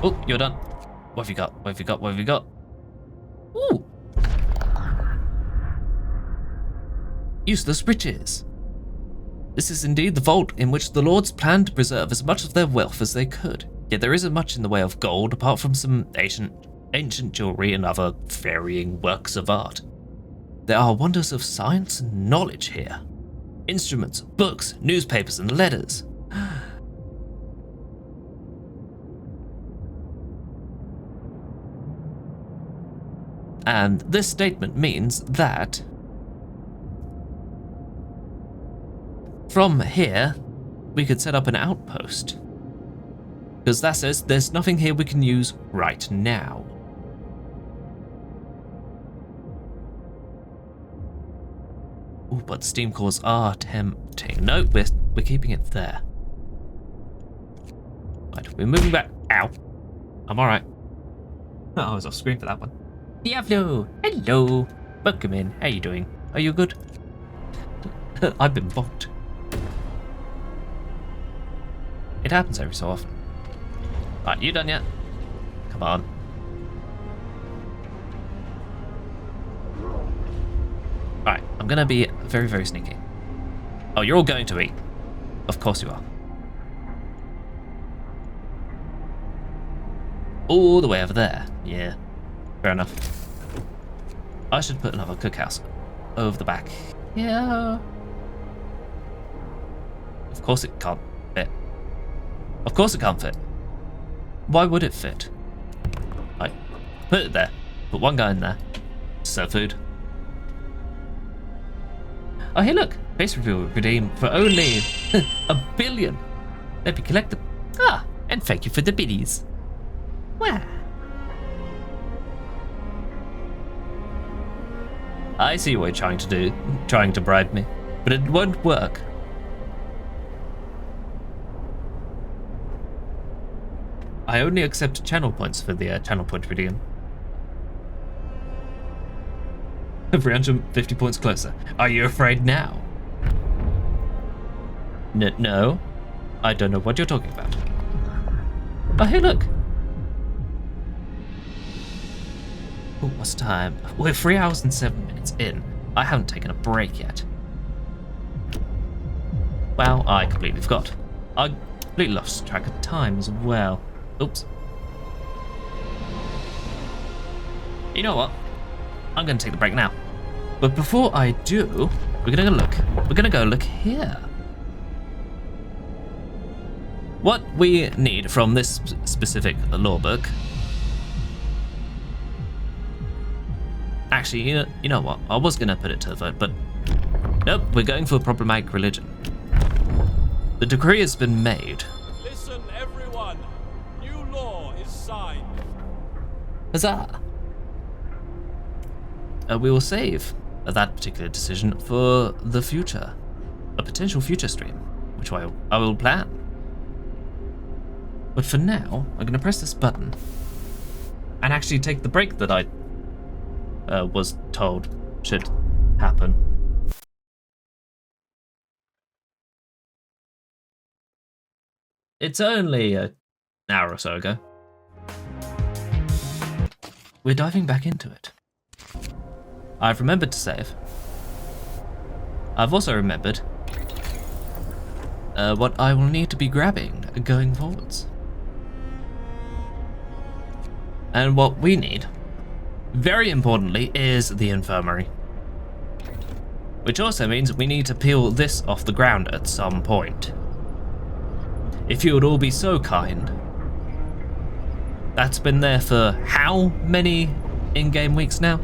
Oh, you're done. What have you got? What have you got? What have you got? Ooh. Useless riches. This is indeed the vault in which the lords planned to preserve as much of their wealth as they could. Yet there isn't much in the way of gold apart from some ancient jewelry and other varying works of art. There are wonders of science and knowledge here. Instruments, books, newspapers, and letters. And this statement means that from here, we could set up an outpost. Because that says there's nothing here we can use right now. Ooh, but steam cores are tempting. No, we're keeping it there. Right, we're moving back. Ow. I'm alright. Oh, I was off screen for that one. Diablo, hello. Welcome in. How you doing? Are you good? I've been bonked. It happens every so often. Right, you done yet? Come on. Right, I'm gonna be very, very sneaky. Oh, you're all going to eat. Of course you are. All the way over there. Yeah, fair enough. I should put another cookhouse over the back. Yeah. Of course it can't fit. Of course it can't fit. Why would it fit? Right, put it there. Put one guy in there. Serve food. Oh, hey, look. Base review redeemed for only $1 billion. Let me collect them. Ah, and thank you for the biddies. Wow. I see what you're trying to do. Trying to bribe me. But it won't work. I only accept channel points for the channel point redeem. 350 points closer. Are you afraid now? No. I don't know what you're talking about. Oh, hey, look. Oh, what's time? We're 3 hours and 7 minutes in. I haven't taken a break yet. Well, I completely forgot. I completely lost track of time as well. Oops. You know what? I'm going to take the break now. But before I do, we're going to go look here. What we need from this specific lore book. Actually, you know what? I was going to put it to the vote, but nope, we're going for problematic religion. The decree has been made. Listen, everyone. New law is signed. Huzzah! We will save that particular decision for the future, a potential future stream, which I will plan. But for now, I'm going to press this button and actually take the break that I was told should happen. It's only an hour or so ago. We're diving back into it. I've remembered to save. I've also remembered what I will need to be grabbing going forwards. And what we need, very importantly, is the infirmary. Which also means we need to peel this off the ground at some point. If you would all be so kind. That's been there for how many in-game weeks now?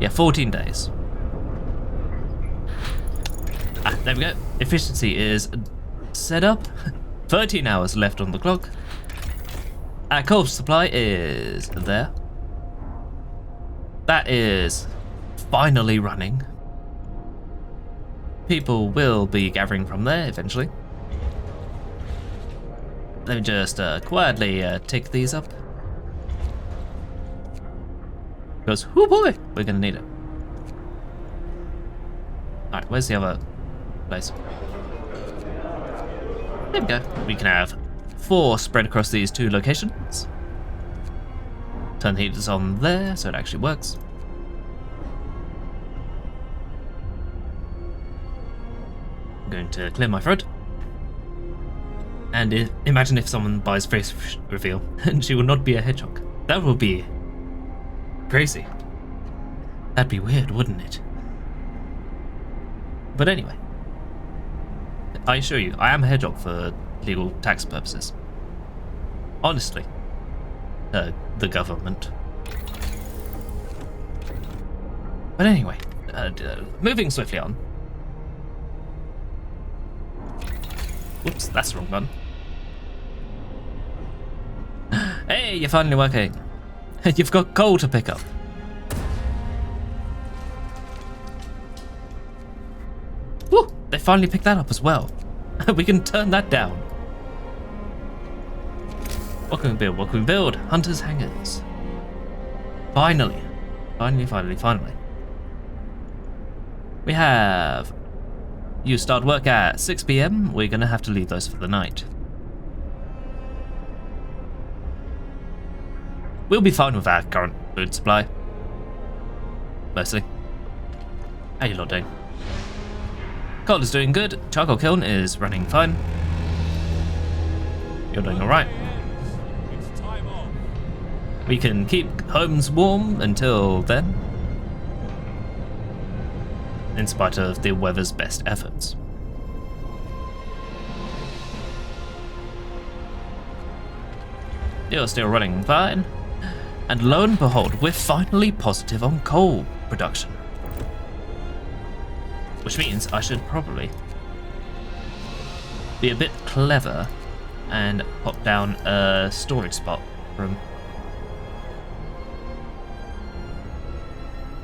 Yeah, 14 days. Ah, there we go. Efficiency is set up. 13 hours left on the clock. Our corpse supply is there. That is finally running. People will be gathering from there eventually. Let me just quietly tick these up. Because, oh boy, we're gonna need it. Alright, where's the other place? There we go. We can have 4 spread across these 2 locations. Turn the heaters on there so it actually works. I'm going to clear my throat. And imagine if someone buys face reveal and she will not be a hedgehog. That will be crazy. That'd be weird, wouldn't it? But anyway, I assure you, I am a hedgehog for legal tax purposes. Honestly. The government. But anyway, moving swiftly on. Whoops, that's the wrong button. Hey, you're finally working. You've got coal to pick up. Woo! They finally picked that up as well. We can turn that down. What can we build? What can we build? Hunter's hangars. Finally. Finally. We have... You start work at 6 PM. We're gonna have to leave those for the night. We'll be fine with our current food supply. Mostly. How you lot doing? Coal is doing good. Charcoal kiln is running fine. You're doing alright. It's time off. We can keep homes warm until then, in spite of the weather's best efforts. You're still running fine. And lo and behold, we're finally positive on coal production. Which means I should probably be a bit clever and pop down a storage spot from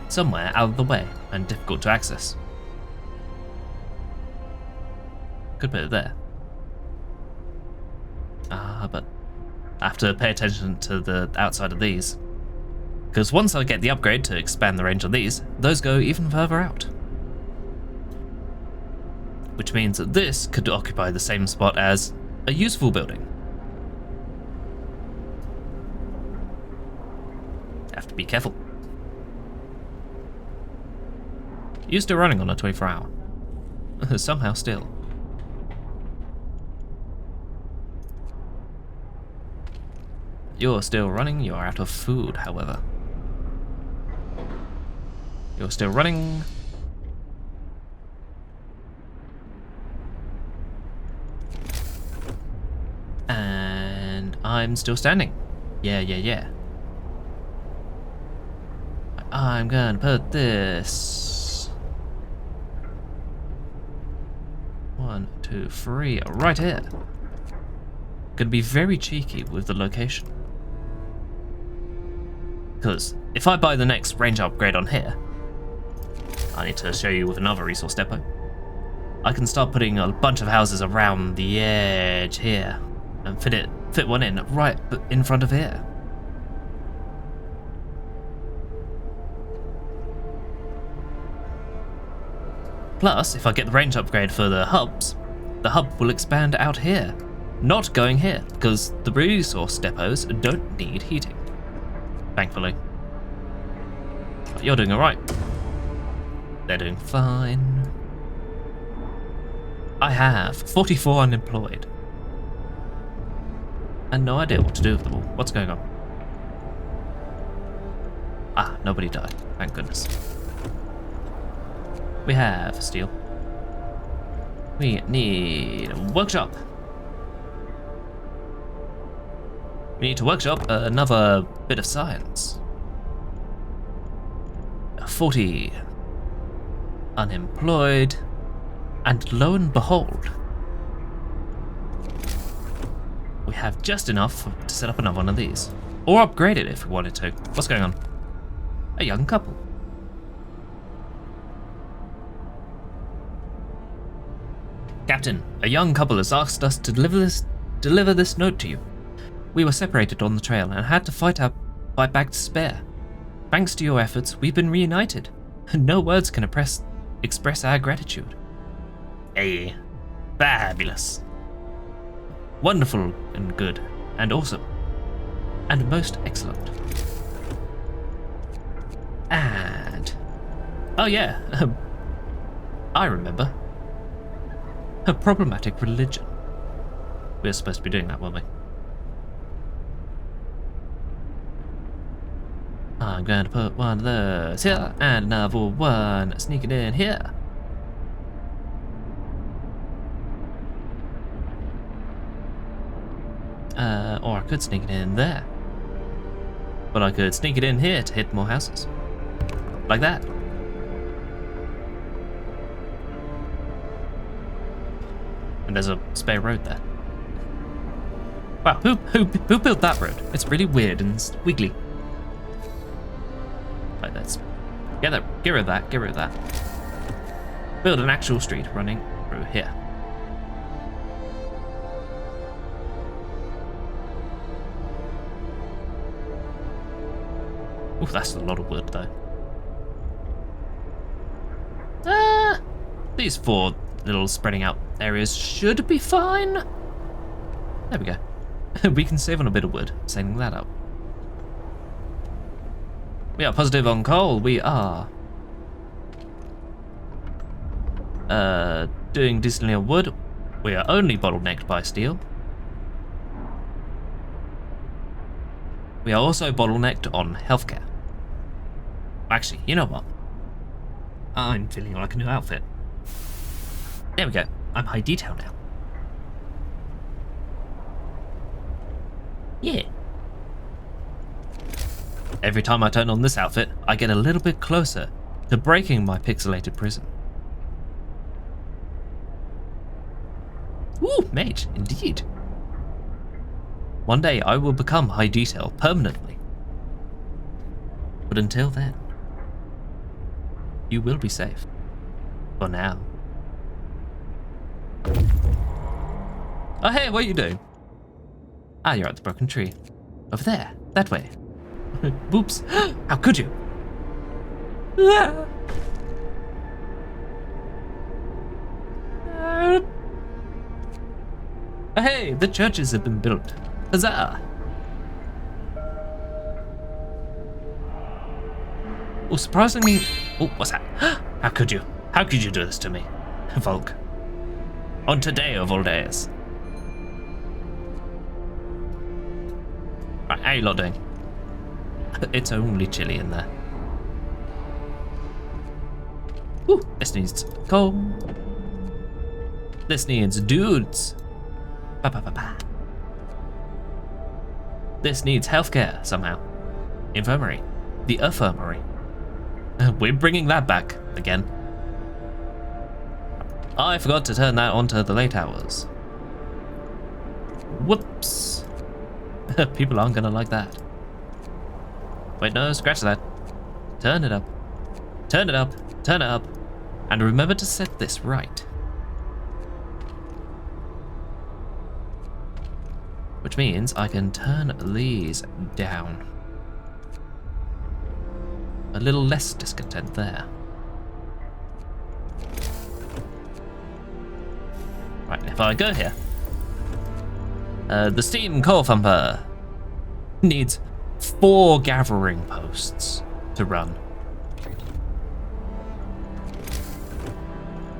somewhere out of the way and difficult to access. Could put it there. But I have to pay attention to the outside of these. Because once I get the upgrade to expand the range on these, those go even further out. Which means that this could occupy the same spot as a useful building. Have to be careful. You're still running on a 24-hour. Somehow still. You're still running, you're out of food, however. You're still running. And I'm still standing. Yeah. I'm gonna put this 1, 2, 3 right here. Gonna be very cheeky with the location. Because if I buy the next range upgrade on here, I need to show you with another resource depot. I can start putting a bunch of houses around the edge here and fit one in right in front of here. Plus, if I get the range upgrade for the hubs, the hub will expand out here, not going here, because the resource depots don't need heating. Thankfully. But you're doing alright. They're doing fine. I have 44 unemployed. And no idea what to do with them all. What's going on? Ah, nobody died. Thank goodness. We have steel. We need a workshop. We need to workshop another bit of science. 40 unemployed, and lo and behold, we have just enough to set up another one of these. Or upgrade it if we wanted to. What's going on? A young couple. Captain, a young couple has asked us to deliver this note to you. We were separated on the trail and had to fight back to spare. Thanks to your efforts, we've been reunited. No words can express our gratitude. Hey, fabulous. Wonderful and good and awesome and most excellent. And oh yeah, I remember. A problematic religion. We were supposed to be doing that, weren't we? I'm going to put one of those here and another one sneaking in here. Or I could sneak it in there. But I could sneak it in here to hit more houses. Like that. And there's a spare road there. Wow, who built that road? It's really weird and wiggly. Right, let's get rid of that. Build an actual street running through here. Ooh, that's a lot of wood though. These 4 little spreading out areas should be fine. There we go. We can save on a bit of wood, saving that up. We are positive on coal. We are doing decently on wood. We are only bottlenecked by steel. We are also bottlenecked on healthcare. Actually, you know what? I'm feeling like a new outfit. There we go. I'm high detail now. Yeah. Every time I turn on this outfit, I get a little bit closer to breaking my pixelated prison. Ooh, mage, indeed. One day I will become high detail permanently. But until then, you will be safe. For now. Oh hey, what are you doing? Ah, you're at the broken tree. Over there, that way. Whoops, how could you? Hey, the churches have been built. Huzzah! Oh, surprisingly... Oh, what's that? How could you? How could you do this to me? Volk. On today of all days. Right, how you lot doing? It's only chilly in there. Ooh, this needs coal. This needs dudes. Ba ba ba ba. This needs healthcare somehow. Infirmary. The infirmary. We're bringing that back again. I forgot to turn that onto the late hours. Whoops. People aren't gonna like that. Wait, no, scratch that. Turn it up. Turn it up. Turn it up. And remember to set this right. Which means I can turn these down. A little less discontent there. Right, if I go here, the steam coal thumper needs 4 gathering posts to run.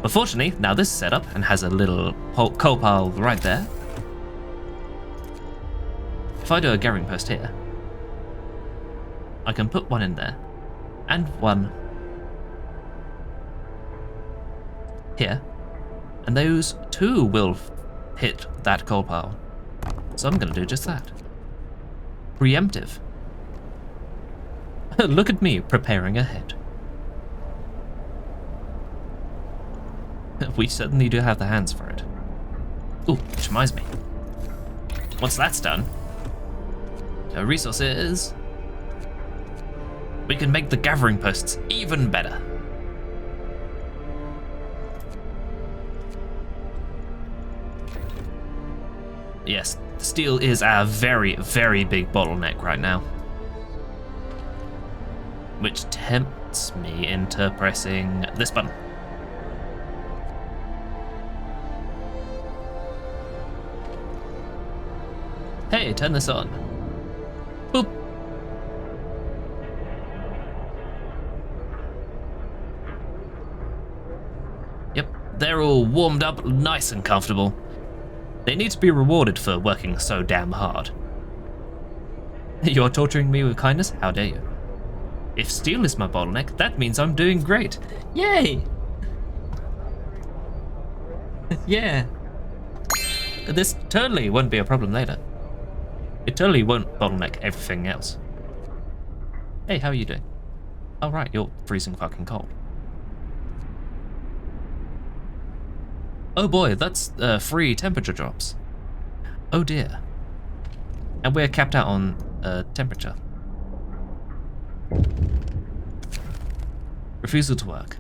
But fortunately, now this is set up and has a little coal pile right there. If I do a gathering post here, I can put one in there, and one here, and those 2 will hit that coal pile. So I'm going to do just that. Preemptive. Look at me preparing ahead. We certainly do have the hands for it. Ooh, which reminds me. Once that's done, resources, we can make the gathering posts even better. Yes, steel is a very, very big bottleneck right now. Which tempts me into pressing this button. Hey, turn this on. Boop. Yep, they're all warmed up, nice and comfortable. They need to be rewarded for working so damn hard. You're torturing me with kindness? How dare you? If steel is my bottleneck, that means I'm doing great. Yay! Yeah. This totally won't be a problem later. It totally won't bottleneck everything else. Hey, how are you doing? Oh right, you're freezing fucking cold. Oh boy, that's free temperature drops. Oh dear. And we're capped out on temperature. Refusal to work.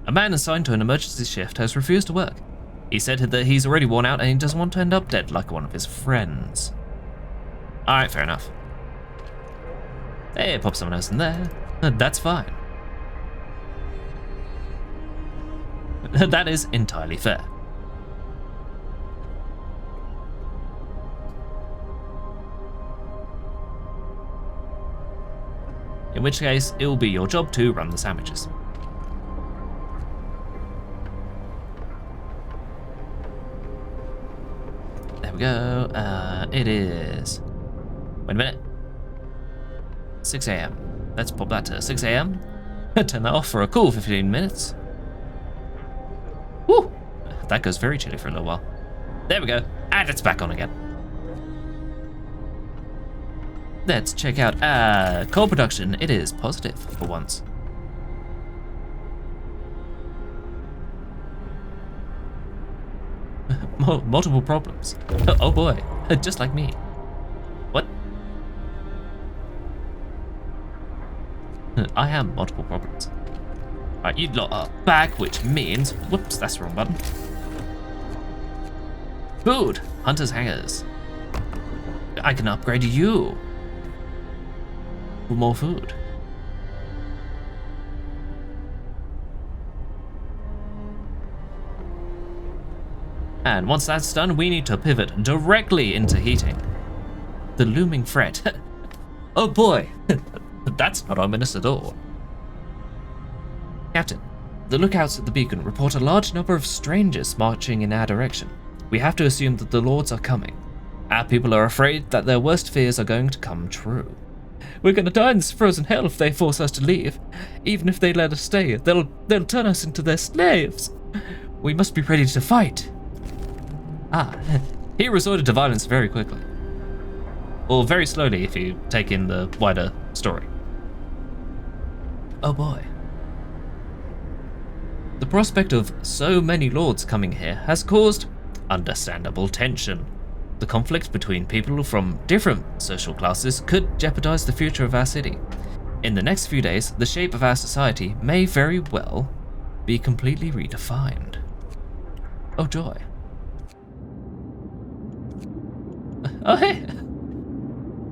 A man assigned to an emergency shift has refused to work. He said that he's already worn out and he doesn't want to end up dead like one of his friends. Alright, fair enough. Hey, pop someone else in there. That's fine. That is entirely fair. In which case, it will be your job to run the sandwiches. There we go. It is... Wait a minute. 6 AM. Let's pop that to 6 AM. Turn that off for a cool 15 minutes. Woo! That goes very chilly for a little while. There we go. And it's back on again. Let's check out coal production. It is positive for once. Multiple problems. Oh boy, just like me. What? I have multiple problems. Alright, you lot are back, which means... Whoops, that's the wrong button. Food! Hunter's hangers. I can upgrade you. For more food. And once that's done, we need to pivot directly into heating. The looming threat. Oh boy, that's not ominous at all. Captain, the lookouts at the beacon report a large number of strangers marching in our direction. We have to assume that the Lords are coming. Our people are afraid that their worst fears are going to come true. We're gonna die in this frozen hell if they force us to leave. Even if they let us stay, they'll turn us into their slaves. We must be ready to fight. He resorted to violence very quickly. Or very slowly if you take in the wider story. Oh boy. The prospect of so many lords coming here has caused understandable tension. The conflict between people from different social classes could jeopardize the future of our city. In the next few days, the shape of our society may very well be completely redefined. Oh joy. Oh hey!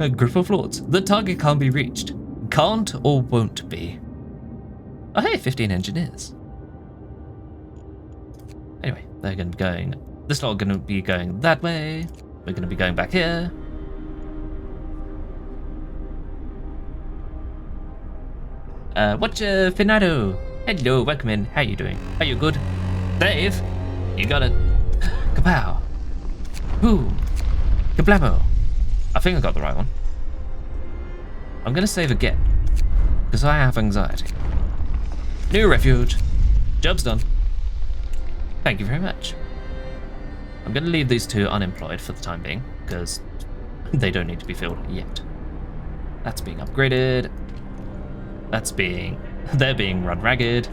A group of lords. The target can't be reached. Can't or won't be. Oh hey, 15 engineers. Anyway, they're going to be going... This lot are going to be going that way. We're going to be going back here. Watcha Finado. Hello, welcome in. How you doing? Are you good? Dave, you got it. Kapow. Boom. Kablamo. I think I got the right one. I'm going to save again, because I have anxiety. New refuge. Job's done. Thank you very much. I'm going to leave these two unemployed for the time being, because they don't need to be filled yet. That's being upgraded. They're being run ragged.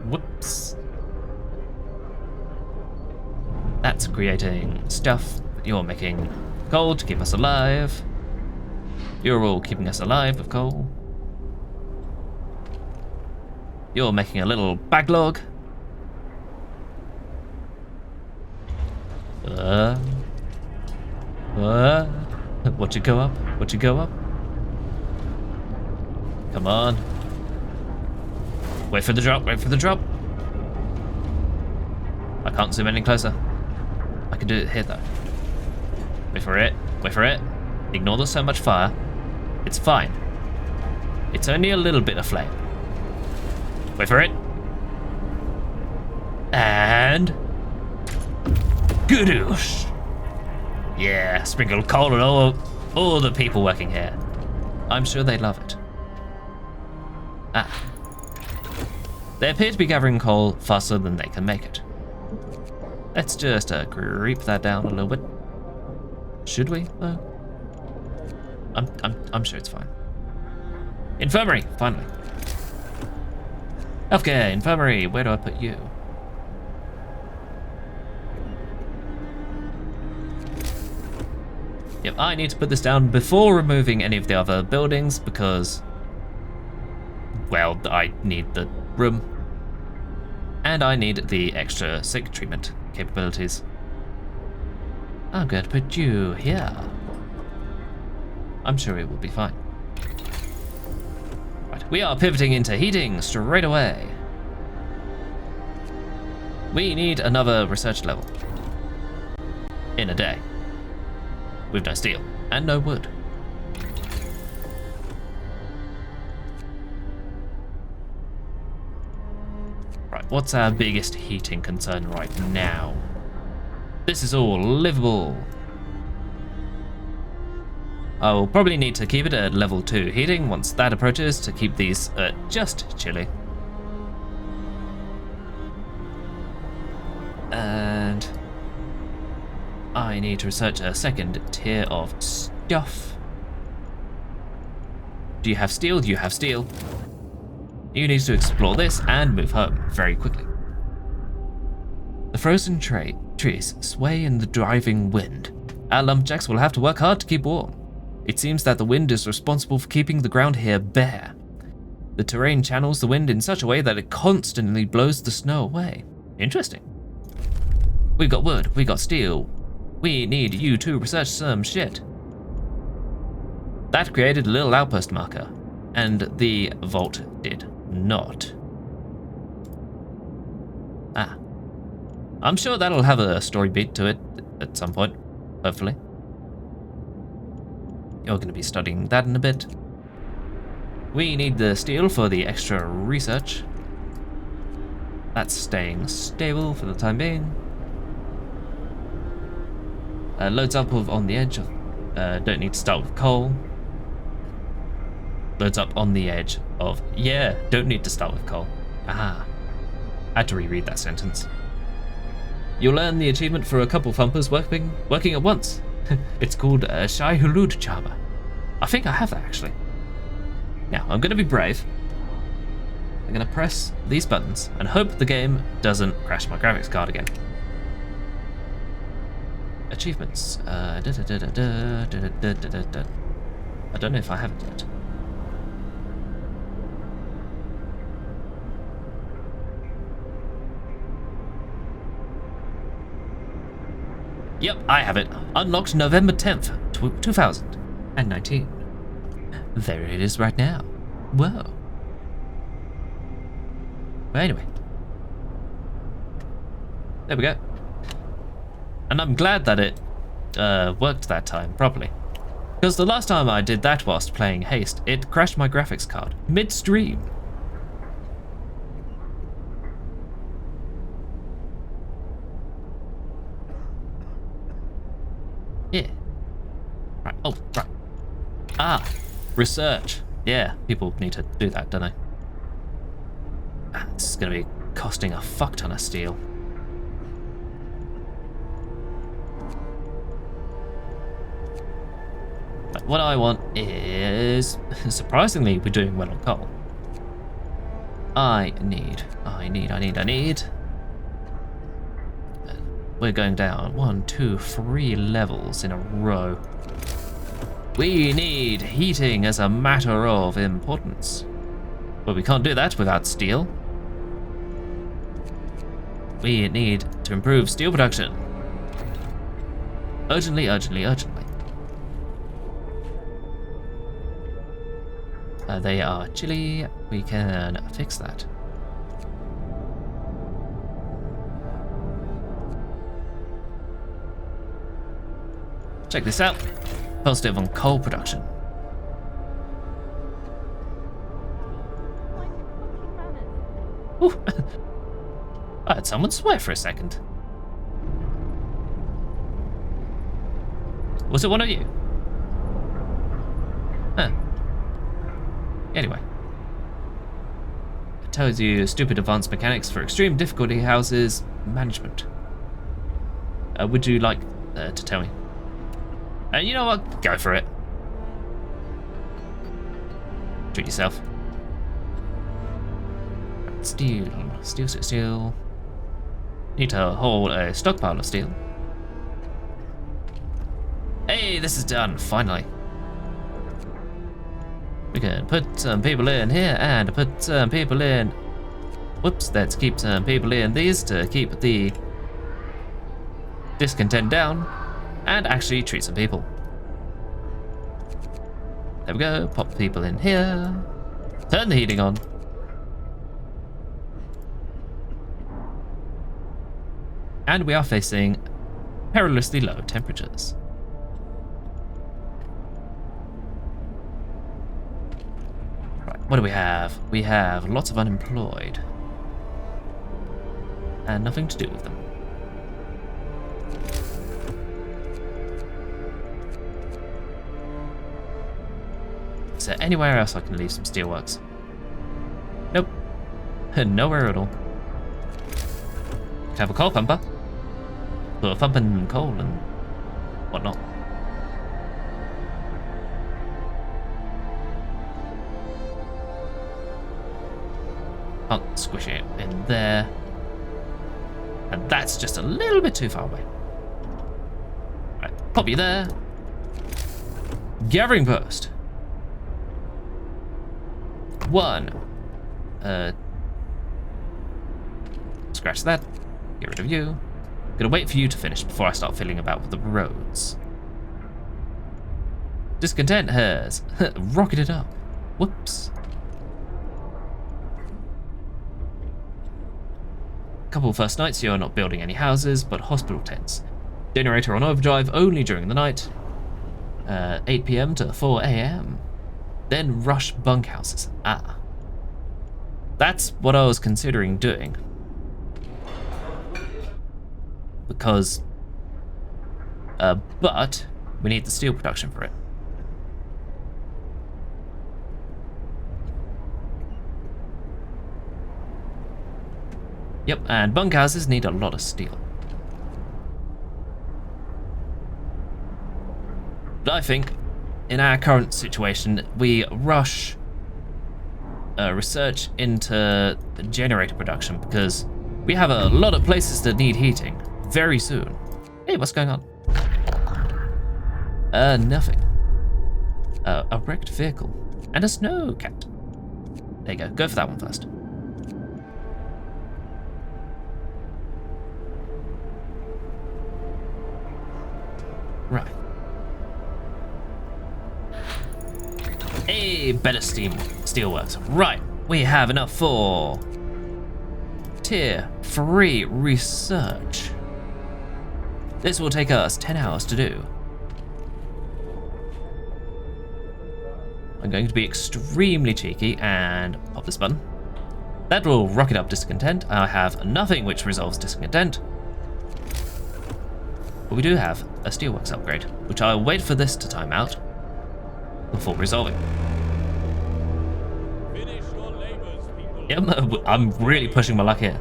Whoops. That's creating stuff. You're making coal to keep us alive. You're all keeping us alive with coal. You're making a little backlog. Watch it go up. Watch it go up. Come on. Wait for the drop. Wait for the drop. I can't zoom any closer. I can do it here though. Wait for it. Wait for it. Ignore there's so much fire. It's fine. It's only a little bit of flame. Wait for it. And... Goodoosh. Yeah, sprinkle coal on all the people working here. I'm sure they love it. Ah. They appear to be gathering coal faster than they can make it. Let's just creep that down a little bit. Should we, though? I'm sure it's fine. Infirmary, finally. Healthcare, infirmary, where do I put you? Yep, I need to put this down before removing any of the other buildings because, well, I need the room. And I need the extra sick treatment capabilities. I'm going to put you here. I'm sure it will be fine. Right, we are pivoting into heating straight away. We need another research level. In a day. With no steel and no wood. Right, what's our biggest heating concern right now? This is all livable. I will probably need to keep it at level 2 heating once that approaches to keep these just chilly. And I need to research a second tier of stuff. Do you have steel? You have steel. You need to explore this and move home very quickly. The frozen trees sway in the driving wind. Our lumberjacks will have to work hard to keep warm. It seems that the wind is responsible for keeping the ground here bare. The terrain channels the wind in such a way that it constantly blows the snow away. Interesting. We've got wood, we got steel. We need you to research some shit. That created a little outpost marker, and the vault did not. Ah. I'm sure that'll have a story beat to it at some point, hopefully. You're going to be studying that in a bit. We need the steel for the extra research. That's staying stable for the time being. Loads up on the edge. Don't need to start with coal. Loads up on the edge of, yeah, don't need to start with coal. Ah, I had to reread that sentence. You'll earn the achievement for a couple thumpers working at once. It's called Shai Hulud Charmer. I think I have that actually. Now, I'm going to be brave. I'm going to press these buttons and hope the game doesn't crash my graphics card again. Achievements. I don't know if I have it yet. Yep, I have it. Unlocked November 10th, 2019. There it is right now. Whoa. But anyway. There we go. And I'm glad that it worked that time properly. Because the last time I did that whilst playing Haste, it crashed my graphics card mid-stream. Yeah. Right, oh, right. Ah, research. Yeah, people need to do that, don't they? This is going to be costing a fuck ton of steel. But what I want is, surprisingly, we're doing well on coal. I need. We're going down 1, 2, 3 levels in a row. We need heating as a matter of importance. But we can't do that without steel. We need to improve steel production. Urgently, urgently, urgently. They are chilly. We can fix that. Check this out. Positive on coal production. Ooh. I heard someone swear for a second. Was it one of you? Huh. Anyway. tells you stupid advanced mechanics for extreme difficulty houses management. Would you like to tell me? You know what? Go for it. Treat yourself. Steel. Steel. Need to hold a stockpile of steel. Hey, this is done, finally. We can put some people in here and put some people in. Whoops, let's keep some people in these to keep the discontent down and actually treat some people. There we go, pop people in here. Turn the heating on. And we are facing perilously low temperatures. Right, what do we have? We have lots of unemployed. And nothing to do with them. Is there anywhere else I can leave some steelworks? Nope. Nowhere at all. Could have a coal pumper. Or pumping coal and whatnot. Can't squish it in there. And that's just a little bit too far away. Right, pop you there. Gathering post. 1. Scratch that. Get rid of you. Gonna wait for you to finish before I start fiddling about with the roads. Discontent has rocketed up. Whoops. Couple first nights you're not building any houses, but hospital tents. Generator on overdrive only during the night. 8 PM to 4 AM. Then rush bunkhouses. Ah. That's what I was considering doing. Because, but we need the steel production for it. Yep, and bunkhouses need a lot of steel. But I think, in our current situation, we rush research into generator production because we have a lot of places that need heating very soon. Hey, what's going on? Nothing. A wrecked vehicle and a snow cat. There you go. Go for that one first. Right. Hey, better steelworks. Right, we have enough for Tier 3 research. This will take us 10 hours to do. I'm going to be extremely cheeky and pop this button. That will rocket up discontent. I have nothing which resolves discontent. But we do have a steelworks upgrade, which I'll wait for this to time out before resolving. Finish your labors, people. Yep, I'm really pushing my luck here.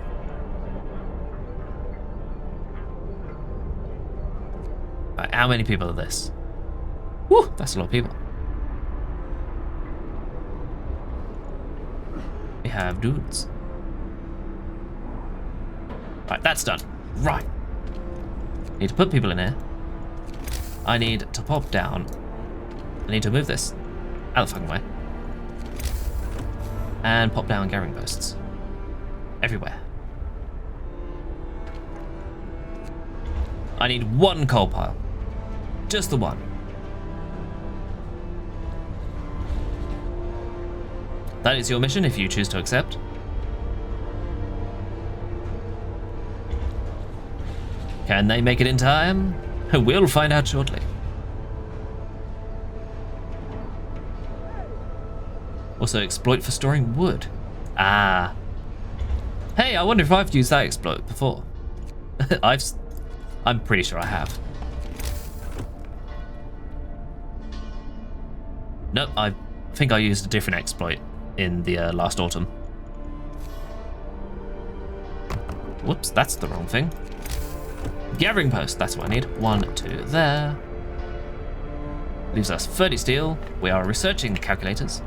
Right, how many people are this? Woo, that's a lot of people. We have dudes. Right, that's done. Right. Need to put people in here. I need to pop down. I need to move this out of the fucking way. And pop down gathering posts. Everywhere. I need one coal pile. Just the one. That is your mission if you choose to accept. Can they make it in time? We'll find out shortly. Also, exploit for storing wood. Ah. Hey, I wonder if I've used that exploit before. I'm pretty sure I have. Nope, I think I used a different exploit in the last autumn. Whoops, that's the wrong thing. Gathering post, that's what I need. 1, 2 there. Leaves us 30 steel. We are researching the calculators.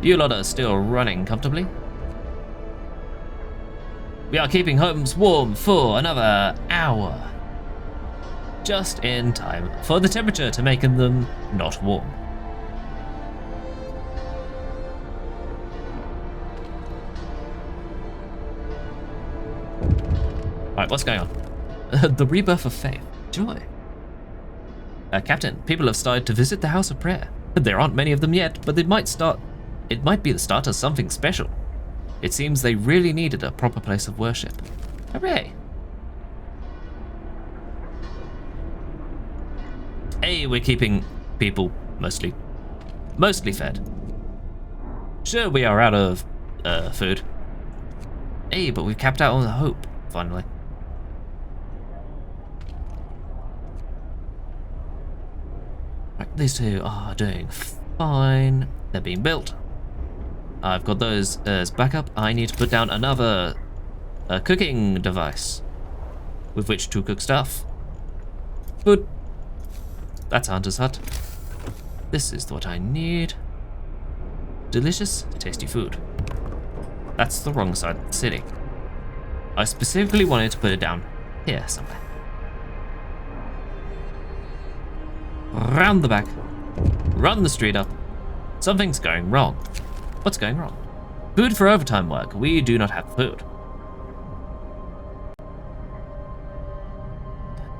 You lot are still running comfortably. We are keeping homes warm for another hour. Just in time for the temperature to make them not warm. Alright, what's going on? The rebirth of faith. Joy. Captain, people have started to visit the House of Prayer. There aren't many of them yet, but it might be the start of something special. It seems they really needed a proper place of worship. Hooray! Hey, we're keeping people mostly fed. Sure, we are out of food. Hey, but we've capped out on the hope, finally. Right, these two are doing fine. They're being built. I've got those as backup. I need to put down another cooking device with which to cook stuff. Food. That's a hunter's hut. This is what I need. Delicious, tasty food. That's the wrong side of the city. I specifically wanted to put it down here somewhere. Round the back. Run the street up. Something's going wrong. What's going wrong? Food for overtime work. We do not have food.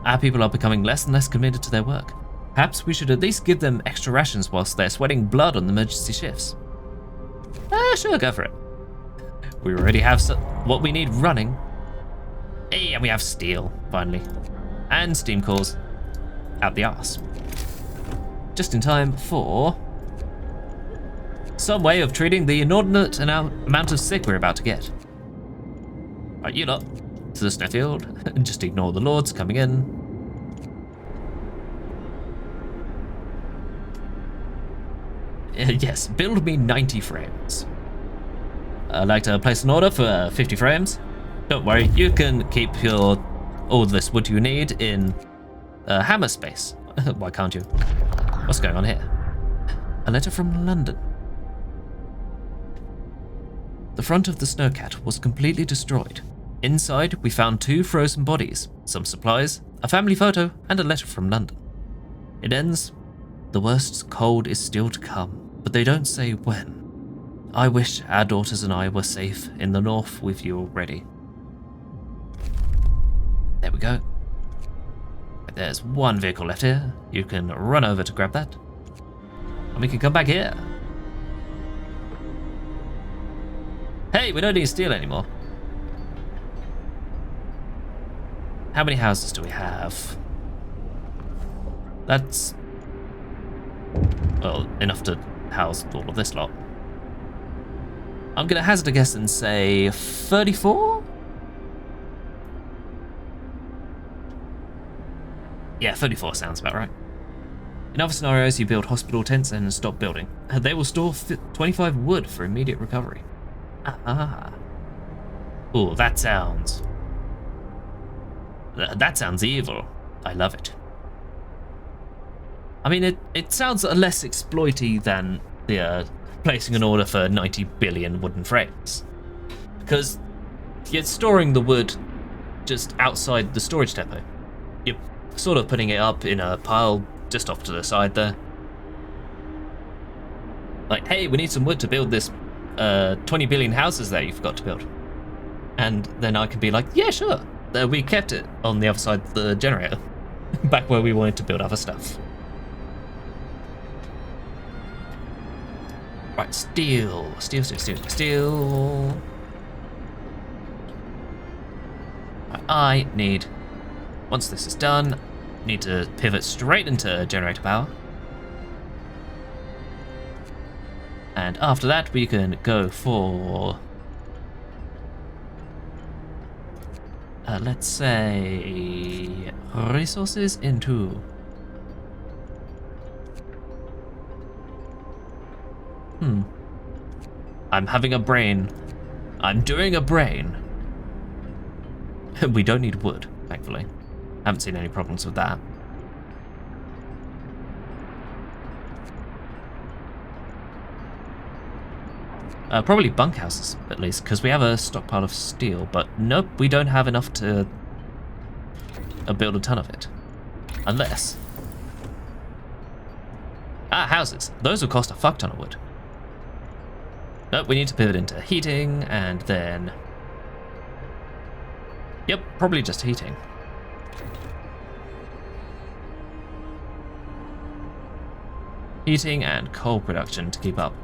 Our people are becoming less and less committed to their work. Perhaps we should at least give them extra rations whilst they're sweating blood on the emergency shifts. Sure, go for it. We already have what we need running. Hey, and we have steel, finally. And steam cores out the arse. Just in time for some way of treating the inordinate amount of sick we're about to get. Right, you lot, to the snowfield. Just ignore the lords coming in. Yes, build me 90 frames. I'd like to place an order for 50 frames. Don't worry, you can keep all this wood you need in hammer space. Why can't you? What's going on here? A letter from London. The front of the snowcat was completely destroyed. Inside, we found 2 frozen bodies, some supplies, a family photo, and a letter from London. It ends, "The worst cold is still to come, but they don't say when. I wish our daughters and I were safe in the north with you already." There we go. There's one vehicle left here. You can run over to grab that. And we can come back here. Hey, we don't need steel anymore. How many houses do we have? That's, well, enough to house all of this lot. I'm gonna hazard a guess and say 34? Yeah, 34 sounds about right. In other scenarios, you build hospital tents and stop building. They will store 25 wood for immediate recovery. Ah. Oh, that sounds evil. I love it. I mean, it sounds less exploity than the placing an order for 90 billion wooden frames, because you're storing the wood just outside the storage depot. You're sort of putting it up in a pile just off to the side there. Like, hey, we need some wood to build this 20 billion houses there you forgot to build. And then I can be like, yeah, sure. We kept it on the other side of the generator, back where we wanted to build other stuff. Right, steel. I need, once this is done, need to pivot straight into generator power. And after that, we can go for, let's say, resources into. I'm having a brain. I'm doing a brain. We don't need wood, thankfully. Haven't seen any problems with that. Probably bunkhouses, at least, because we have a stockpile of steel, but nope, we don't have enough to build a ton of it. Unless... houses. Those will cost a fuck ton of wood. Nope, we need to pivot into heating, and then... Yep, probably just heating. Heating and coal production to keep up.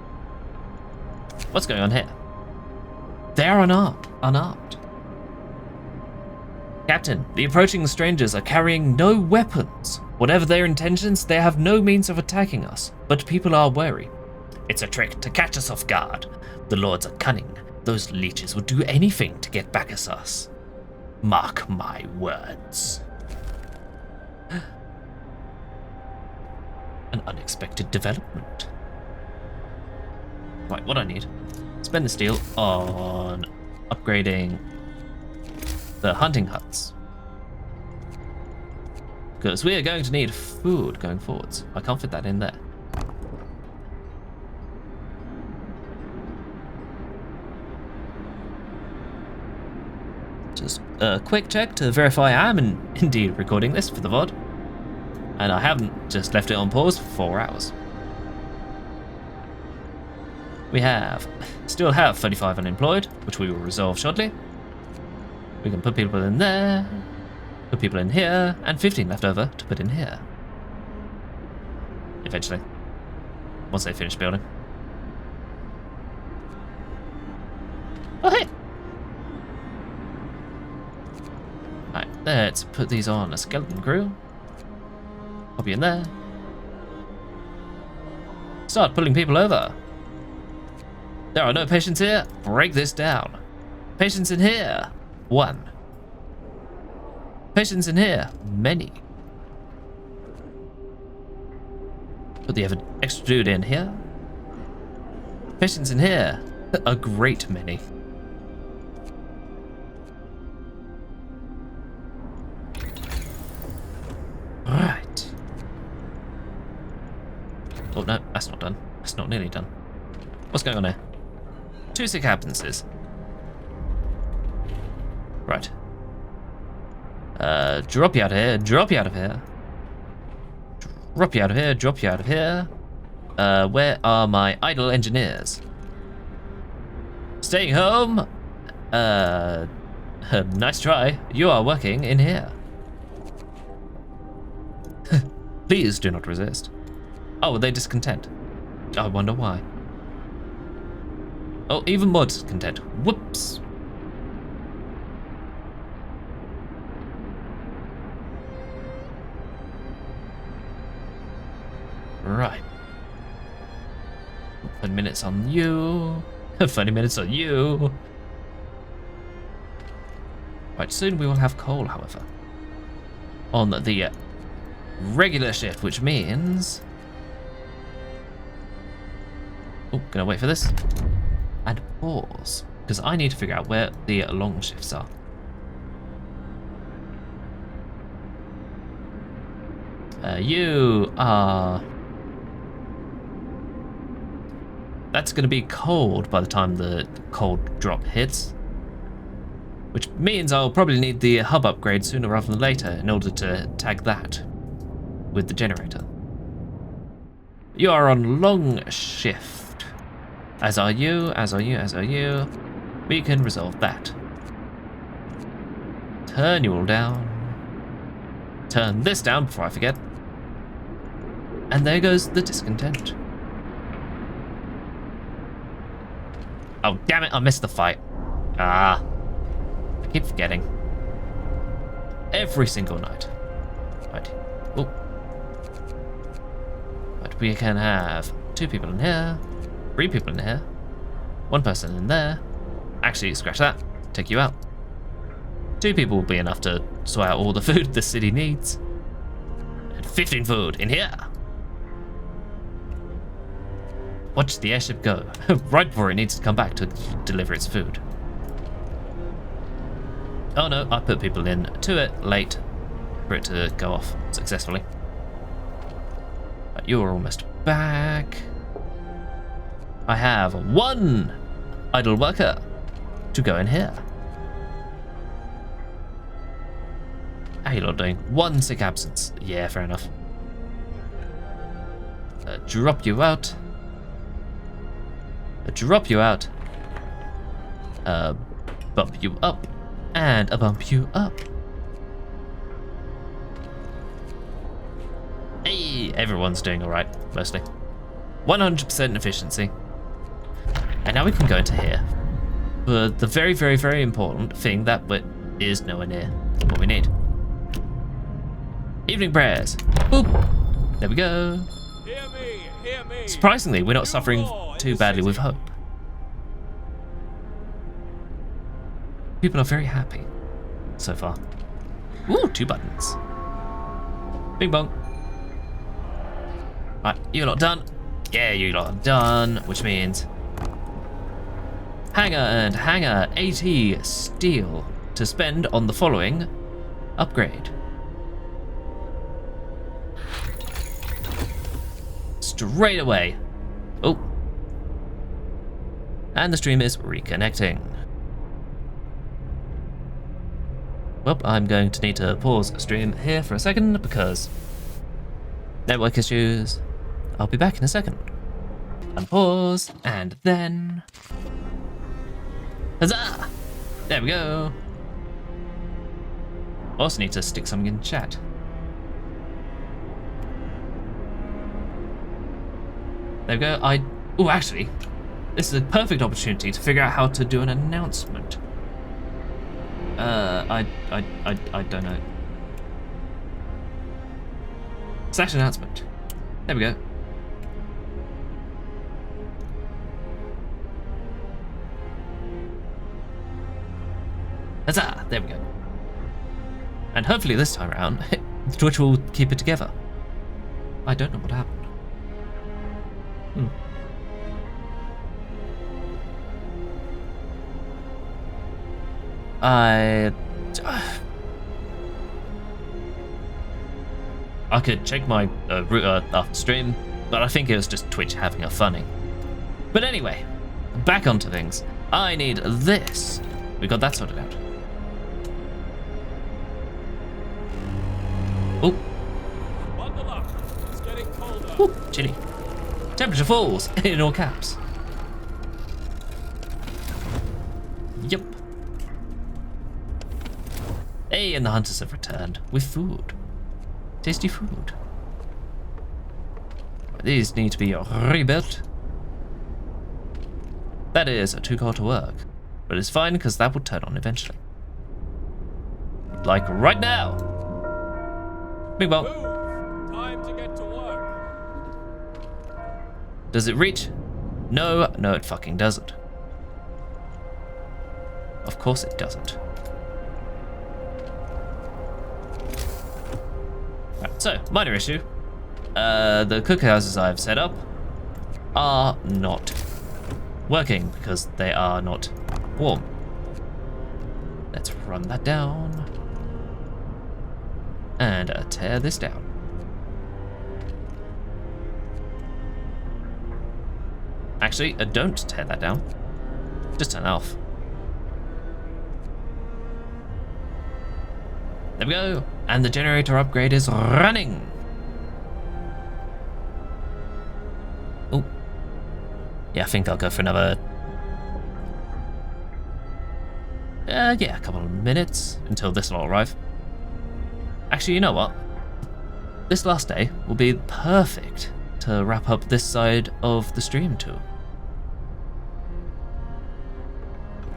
What's going on here? They are unarmed. Captain, the approaching strangers are carrying no weapons. Whatever their intentions, they have no means of attacking us, but people are wary. It's a trick to catch us off guard. The lords are cunning. Those leeches would do anything to get back at us. Mark my words. An unexpected development. Right, what do I need? Spend the steel on upgrading the hunting huts. Because we are going to need food going forwards. I can't fit that in there. Just a quick check to verify I am indeed recording this for the VOD. And I haven't just left it on pause for 4 hours. We still have 35 unemployed, which we will resolve shortly. We can put people in there, put people in here, and 15 left over to put in here. Eventually. Once they finish building. Oh, hey! Right, let's put these on a skeleton crew. Pop you in there. Start pulling people over. There are no patients here. Break this down. Patients in here. 1. Patients in here. Many. Put the extra dude in here. Patients in here. A great many. Right. Oh no, that's not done. That's not nearly done. What's going on here? 2 sick absences. Right. Drop you out of here, drop you out of here. Drop you out of here, drop you out of here. Where are my idle engineers? Staying home? Nice try. You are working in here. Please do not resist. Oh, are they discontent? I wonder why. Oh, even more discontent. Whoops. Right. 20 minutes on you. 20 minutes on you. Right, soon we will have coal, however. On the regular shift, which means... Oh, gonna wait for this. And pause, because I need to figure out where the long shifts are. You are... That's going to be cold by the time the cold drop hits. Which means I'll probably need the hub upgrade sooner rather than later in order to tag that with the generator. You are on long shift. As are you, as are you, as are you. We can resolve that. Turn you all down. Turn this down before I forget. And there goes the discontent. Oh, damn it, I missed the fight. Ah. I keep forgetting. Every single night. Right. Oh. Right, we can have 2 people in here. 3 people in here. 1 person in there. Actually, scratch that. Take you out. 2 people will be enough to sort out all the food the city needs. And 15 food in here. Watch the airship go. Right before it needs to come back to deliver its food. Oh no, I put people in to it late for it to go off successfully. Right, you're almost back. I have one idle worker to go in here. How you lot doing? One sick absence. Yeah, fair enough. Drop you out. Drop you out. Bump you up. And a bump you up. Hey, everyone's doing alright, mostly. 100% efficiency. And now we can go into here. But the very, very, very important thing that is nowhere near what we need. Evening prayers. Boop. There we go. Hear me, hear me. Surprisingly, we're not suffering too badly with hope. People are very happy so far. Ooh, 2 buttons. Bing bong. Right, you lot done. Yeah, you lot are done, which means hanger and hanger 80 steel to spend on the following upgrade. Straight away. Oh. And the stream is reconnecting. Well, I'm going to need to pause the stream here for a second because network issues. I'll be back in a second. Unpause, and then huzzah! There we go. Also need to stick something in chat. There we go. Oh, actually, this is a perfect opportunity to figure out how to do an announcement. I don't know. Slash announcement. There we go. Huzzah! There we go. And hopefully this time around, Twitch will keep it together. I don't know what happened. I could check my router after stream, but I think it was just Twitch having a funny. But anyway, back onto things. I need this. We got that sorted out. Oh. Bundle up. It's getting colder. Ooh, chilly. Temperature falls in all caps. Yep. Hey, and the hunters have returned with food. Tasty food. These need to be rebuilt. That is too cold to work, but it's fine because that will turn on eventually. Like right now. Big bong. Move. Time to get to work. Does it reach? No, it fucking doesn't. Of course it doesn't. Right, so, minor issue. The cookhouses I've set up are not working because they are not warm. Let's run that down. And tear this down. Actually, don't tear that down. Just turn it off. There we go. And the generator upgrade is running. Oh. Yeah, I think I'll go for another... yeah, a couple of minutes until this will arrive. Actually, you know what? This last day will be perfect to wrap up this side of the stream too.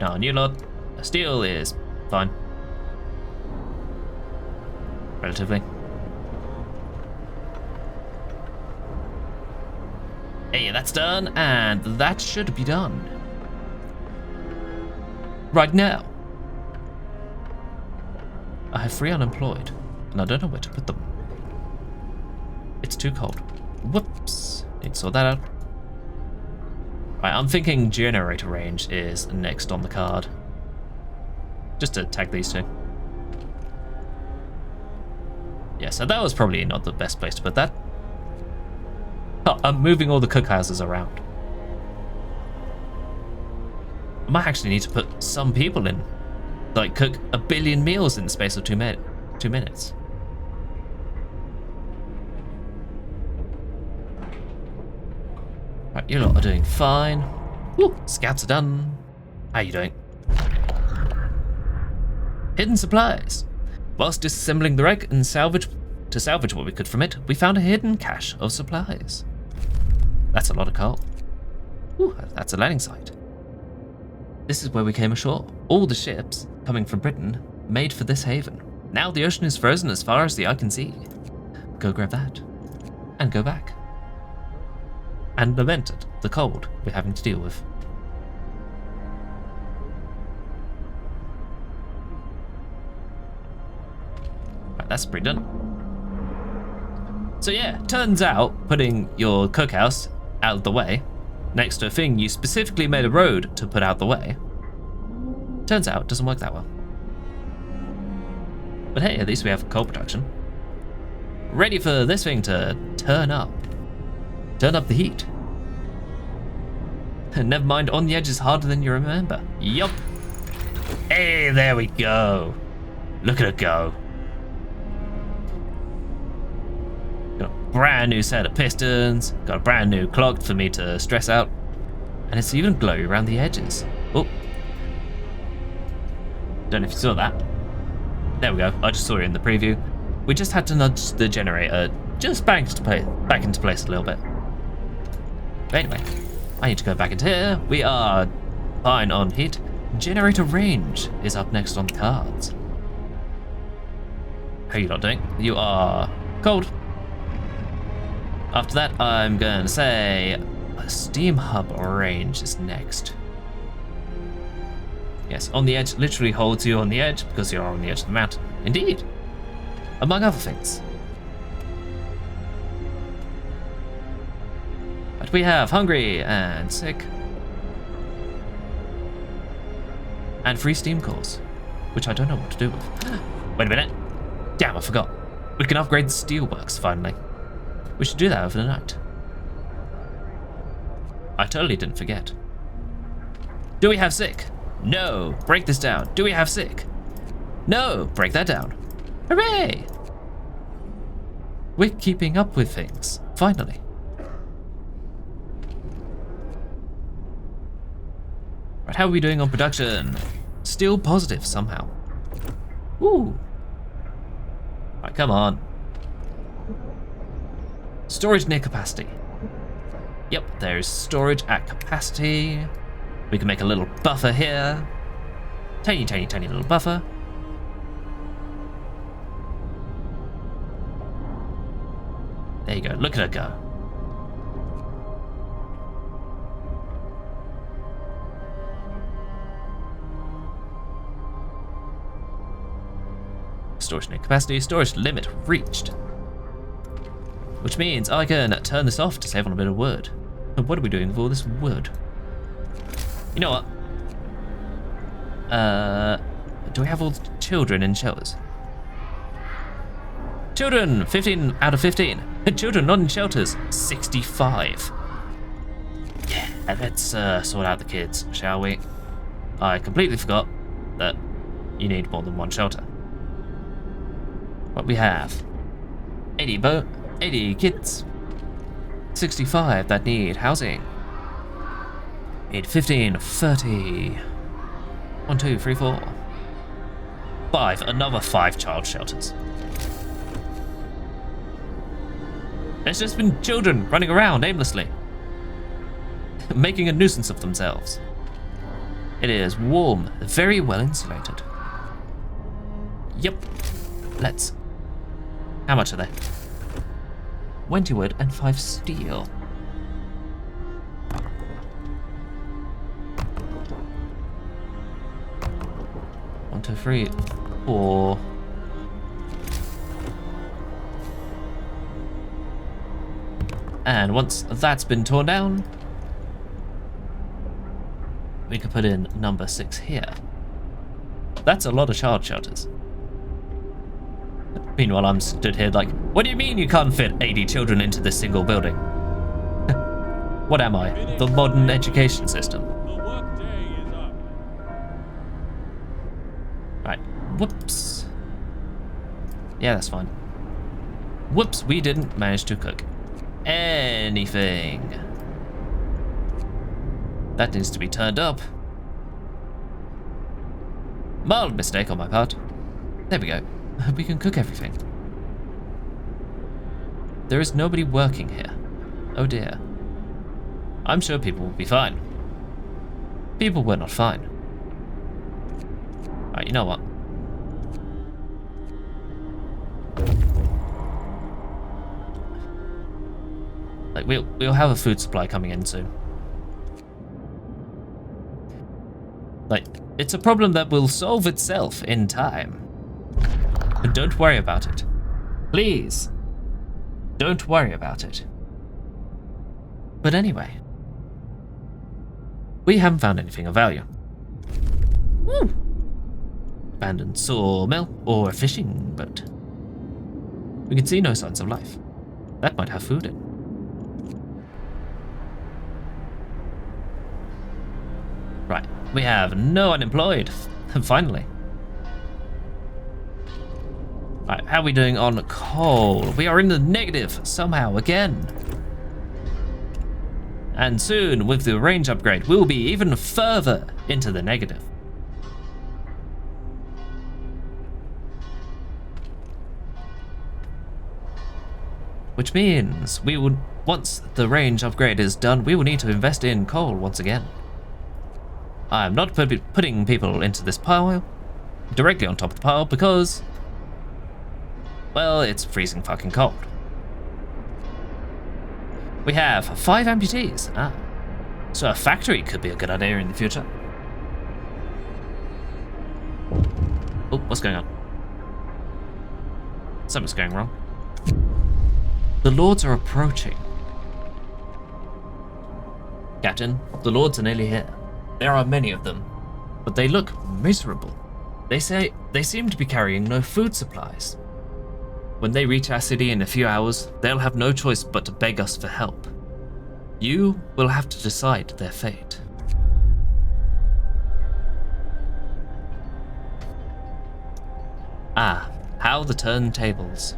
Now, new lot. Steel is fine. Relatively. Hey, that's done, and that should be done. Right now. I have 3 unemployed, and I don't know where to put them. It's too cold. Whoops. Need to sort that out. Right, I'm thinking generator range is next on the card. just to tag these two. Yeah, so that was probably not the best place to put that. Oh, I'm moving all the cookhouses around. I might actually need to put some people in. Like, cook 1 billion meals in the space of 2 minutes. Right, you lot are doing fine. Woo, scouts are done. How you doing? Hidden supplies. Whilst disassembling the wreck and salvage what we could from it, we found a hidden cache of supplies. That's a lot of coal. Ooh, that's a landing site. This is where we came ashore. All the ships coming from Britain made for this haven. Now the ocean is frozen as far as the eye can see. Go grab that. And go back. And lament at the cold we're having to deal with. Right, that's pretty done. So yeah, turns out putting your cookhouse out of the way, next to a thing you specifically made a road to put out the way, turns out it doesn't work that well. But hey, at least we have coal production. Ready for this thing to turn up. Turn up the heat. Never mind, on the edge is harder than you remember. Yup. Hey, there we go. Look at it go. Got a brand new set of pistons. Got a brand new clock for me to stress out. And it's even glowy around the edges. Oh. Don't know if you saw that. There we go. I just saw it in the preview. We just had to nudge the generator just back into place a little bit. But anyway, I need to go back into here. We are fine on heat. Generator range is up next on the cards. How are you not doing? You are cold. After that, I'm going to say a steam hub range is next. Yes, on the edge literally holds you on the edge because you're on the edge of the mountain. Indeed. Among other things. But we have hungry and sick. And free steam cores, which I don't know what to do with. Wait a minute. Damn, I forgot. We can upgrade the steelworks finally. We should do that over the night. I totally didn't forget. Do we have sick? No. Break this down. Do we have sick? No. Break that down. Hooray! We're keeping up with things, finally. Right, how are we doing on production? Still positive somehow. Ooh. Right, come on. Storage near capacity. Yep, there's storage at capacity. We can make a little buffer here. Tiny, tiny, tiny little buffer. There you go, look at her go. Storage near capacity, storage limit reached. Which means I can turn this off to save on a bit of wood. And what are we doing with all this wood? You know what? Do we have all the children in shelters? Children, 15 out of 15. Children not in shelters, 65. Yeah, let's sort out the kids, shall we? I completely forgot that you need more than one shelter. What we have? 80 kids. 65 that need housing. Need 15, 30. 1, 2, 3, 4. 5, another 5 child shelters. There's just been children running around aimlessly, making a nuisance of themselves. It is warm, very well insulated. Yep. Let's. How much are they? 20 wood and 5 steel. One, two, three, 4. And once that's been torn down, we can put in number 6 here. That's a lot of child shelters. Meanwhile, I'm stood here like, what do you mean you can't fit 80 children into this single building? What am I? The modern education system? The workday is up. Right. Whoops. Yeah, that's fine. Whoops, we didn't manage to cook anything. That needs to be turned up. Mild mistake on my part. There we go. We can cook everything. There is nobody working here. Oh dear. I'm sure people will be fine. People were not fine. Alright, you know what? Like, we'll have a food supply coming in soon. Like, it's a problem that will solve itself in time. But don't worry about it. Please. Don't worry about it. But anyway. We haven't found anything of value. Woo! Abandoned sawmill or a fishing boat. We can see no signs of life. That might have food in. Right, we have no unemployed. Finally. Right, how are we doing on coal? We are in the negative somehow again. And soon, with the range upgrade, we'll be even further into the negative. Which means we would, once the range upgrade is done, we will need to invest in coal once again. I'm not putting people into this pile, directly on top of the pile, because, well, it's freezing fucking cold. We have 5 amputees. Ah, so a factory could be a good idea in the future. Oh, what's going on? Something's going wrong. The Lords are approaching. Captain, the Lords are nearly here. There are many of them, but they look miserable. They say they seem to be carrying no food supplies. When they reach our city in a few hours, they'll have no choice but to beg us for help. You will have to decide their fate. Ah, how the turntables.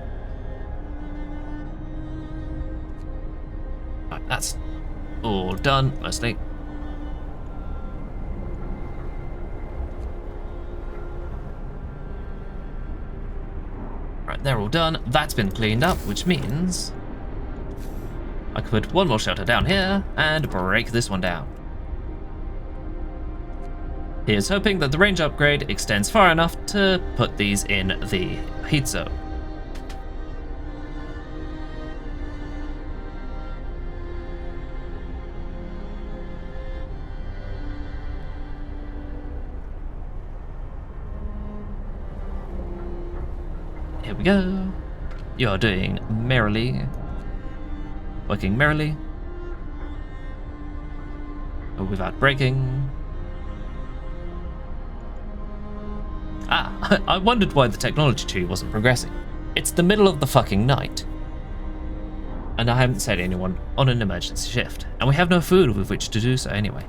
Right, that's all done, mostly. Right, they're all done. That's been cleaned up, which means I could put one more shelter down here and break this one down. Here's hoping that the range upgrade extends far enough to put these in the heat zone. Here we go. You're doing merrily. Working merrily. Without breaking. Ah, I wondered why the technology tree wasn't progressing. It's the middle of the fucking night. And I haven't set anyone on an emergency shift. And we have no food with which to do so anyway.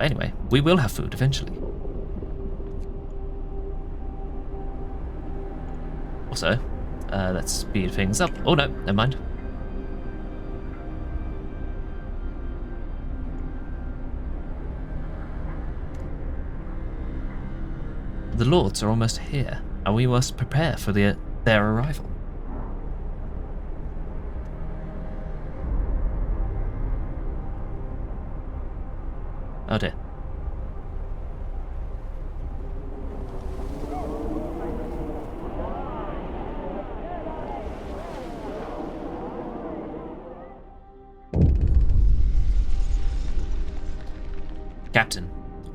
Anyway, we will have food eventually. Also, let's speed things up. Oh no, never mind. The Lords are almost here, and we must prepare for their arrival. Oh dear. Captain,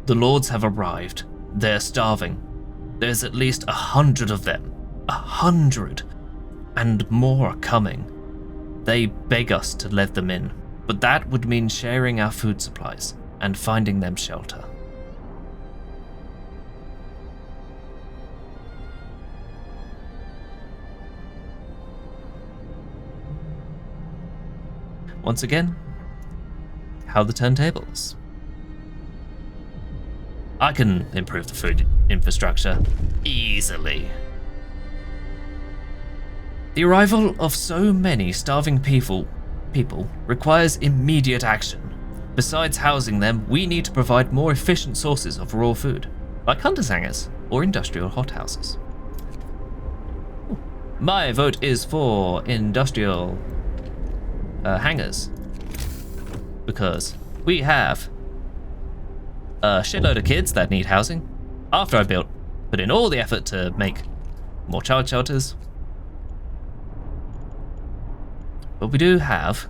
the Lords have arrived. They're starving. There's at least 100 of them. 100! And more are coming. They beg us to let them in, but that would mean sharing our food supplies and finding them shelter. once again, how the turntables. I can improve the food infrastructure easily. The arrival of so many starving people requires immediate action. Besides housing them, we need to provide more efficient sources of raw food, like hunters' hangars or industrial hothouses. My vote is for industrial hangars, because we have a shitload of kids that need housing. After I put in all the effort to make more child shelters. But we do have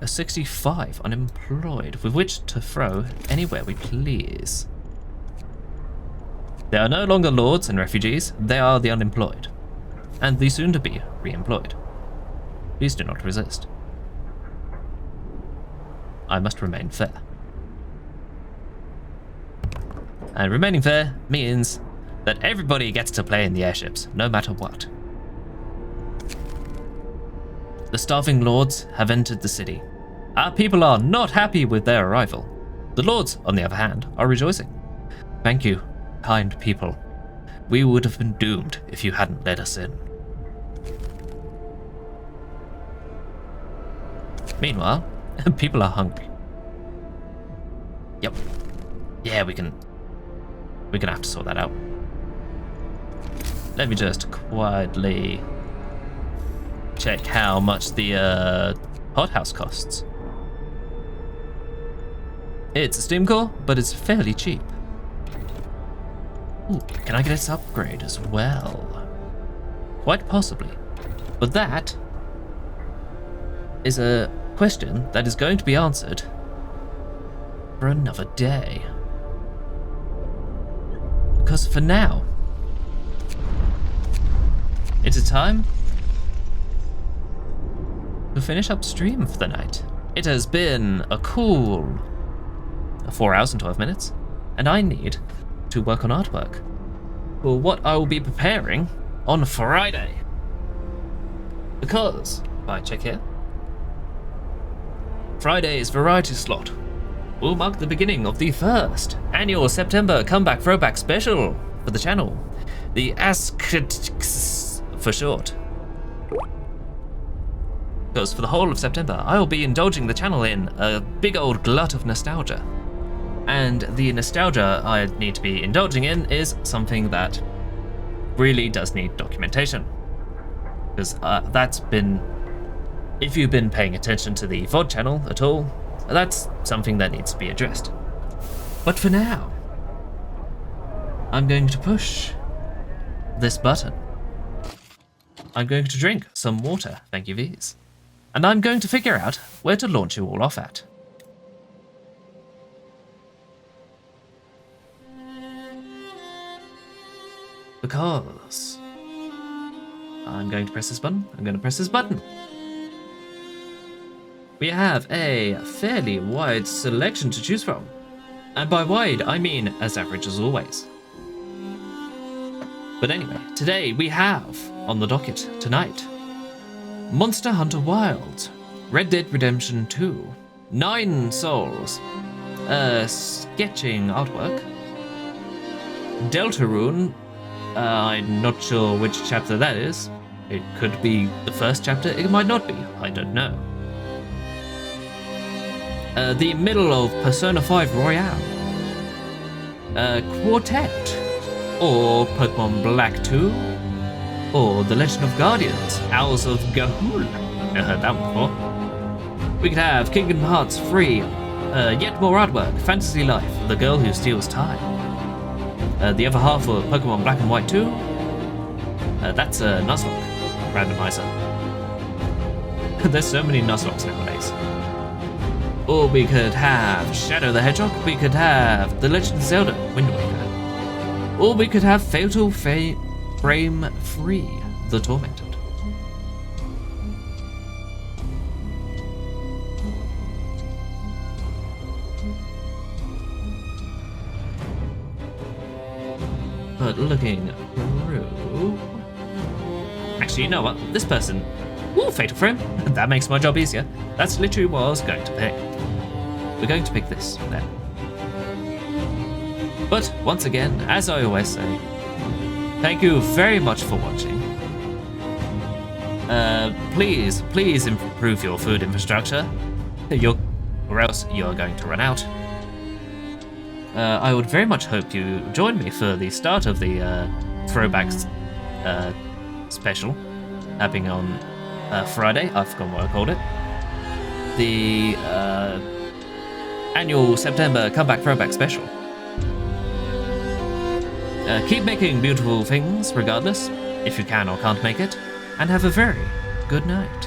a 65 unemployed with which to throw anywhere we please. They are no longer lords and refugees, they are the unemployed, and the soon-to-be re-employed. Please do not resist. I must remain fair. And remaining fair means that everybody gets to play in the airships, no matter what. The starving lords have entered the city. Our people are not happy with their arrival. The lords, on the other hand, are rejoicing. Thank you, kind people. We would have been doomed if you hadn't let us in. Meanwhile, people are hungry. Yep. Yeah, we're gonna have to sort that out. Let me just quietly check how much the hothouse costs. It's a steam core, but it's fairly cheap. Ooh, can I get its upgrade as well? Quite possibly. But that is a question that is going to be answered for another day. Because for now, it's a time to finish up stream for the night. It has been a cool 4 hours and 12 minutes, and I need to work on artwork for what I will be preparing on Friday. Because, if I check here, Friday's variety slot will mark the beginning of the first annual September comeback throwback special for the channel, the ASKTX for short. Because for the whole of September, I will be indulging the channel in a big old glut of nostalgia. And the nostalgia I need to be indulging in is something that really does need documentation. Because that's been, if you've been paying attention to the VOD channel at all, that's something that needs to be addressed. But for now, I'm going to push this button. I'm going to drink some water, thank you V's. And I'm going to figure out where to launch you all off at. Because I'm going to press this button, I'm going to press this button. We have a fairly wide selection to choose from. And by wide, I mean as average as always. But anyway, today we have on the docket tonight, Monster Hunter Wilds, Red Dead Redemption 2, 9 Souls, sketching artwork, Deltarune, I'm not sure which chapter that is. It could be the first chapter, it might not be, I don't know. The middle of Persona 5 Royale, Quartet, or Pokemon Black 2, or The Legend of Guardians, Owls of Gahul. Never heard that one before. We could have Kingdom Hearts 3, yet more artwork, Fantasy Life, The Girl Who Steals Time. The other half of Pokemon Black and White 2, that's a Nuzlocke randomizer. There's so many Nuzlocks nowadays. Or we could have Shadow the Hedgehog, we could have The Legend of Zelda Wind Waker. Or we could have Fatal Frame 3, The Tormented. But looking through... Actually, you know what? This person Ooh, Fatal Frame. That makes my job easier. That's literally what I was going to pick. We're going to pick this then. But once again, as I always say, thank you very much for watching. Please improve your food infrastructure, or else you're going to run out. I would very much hope you join me for the start of the Throwbacks special, happening on Friday. I forgot what I called it. The annual September Comeback Throwback special. Keep making beautiful things regardless, if you can or can't make it, and have a very good night.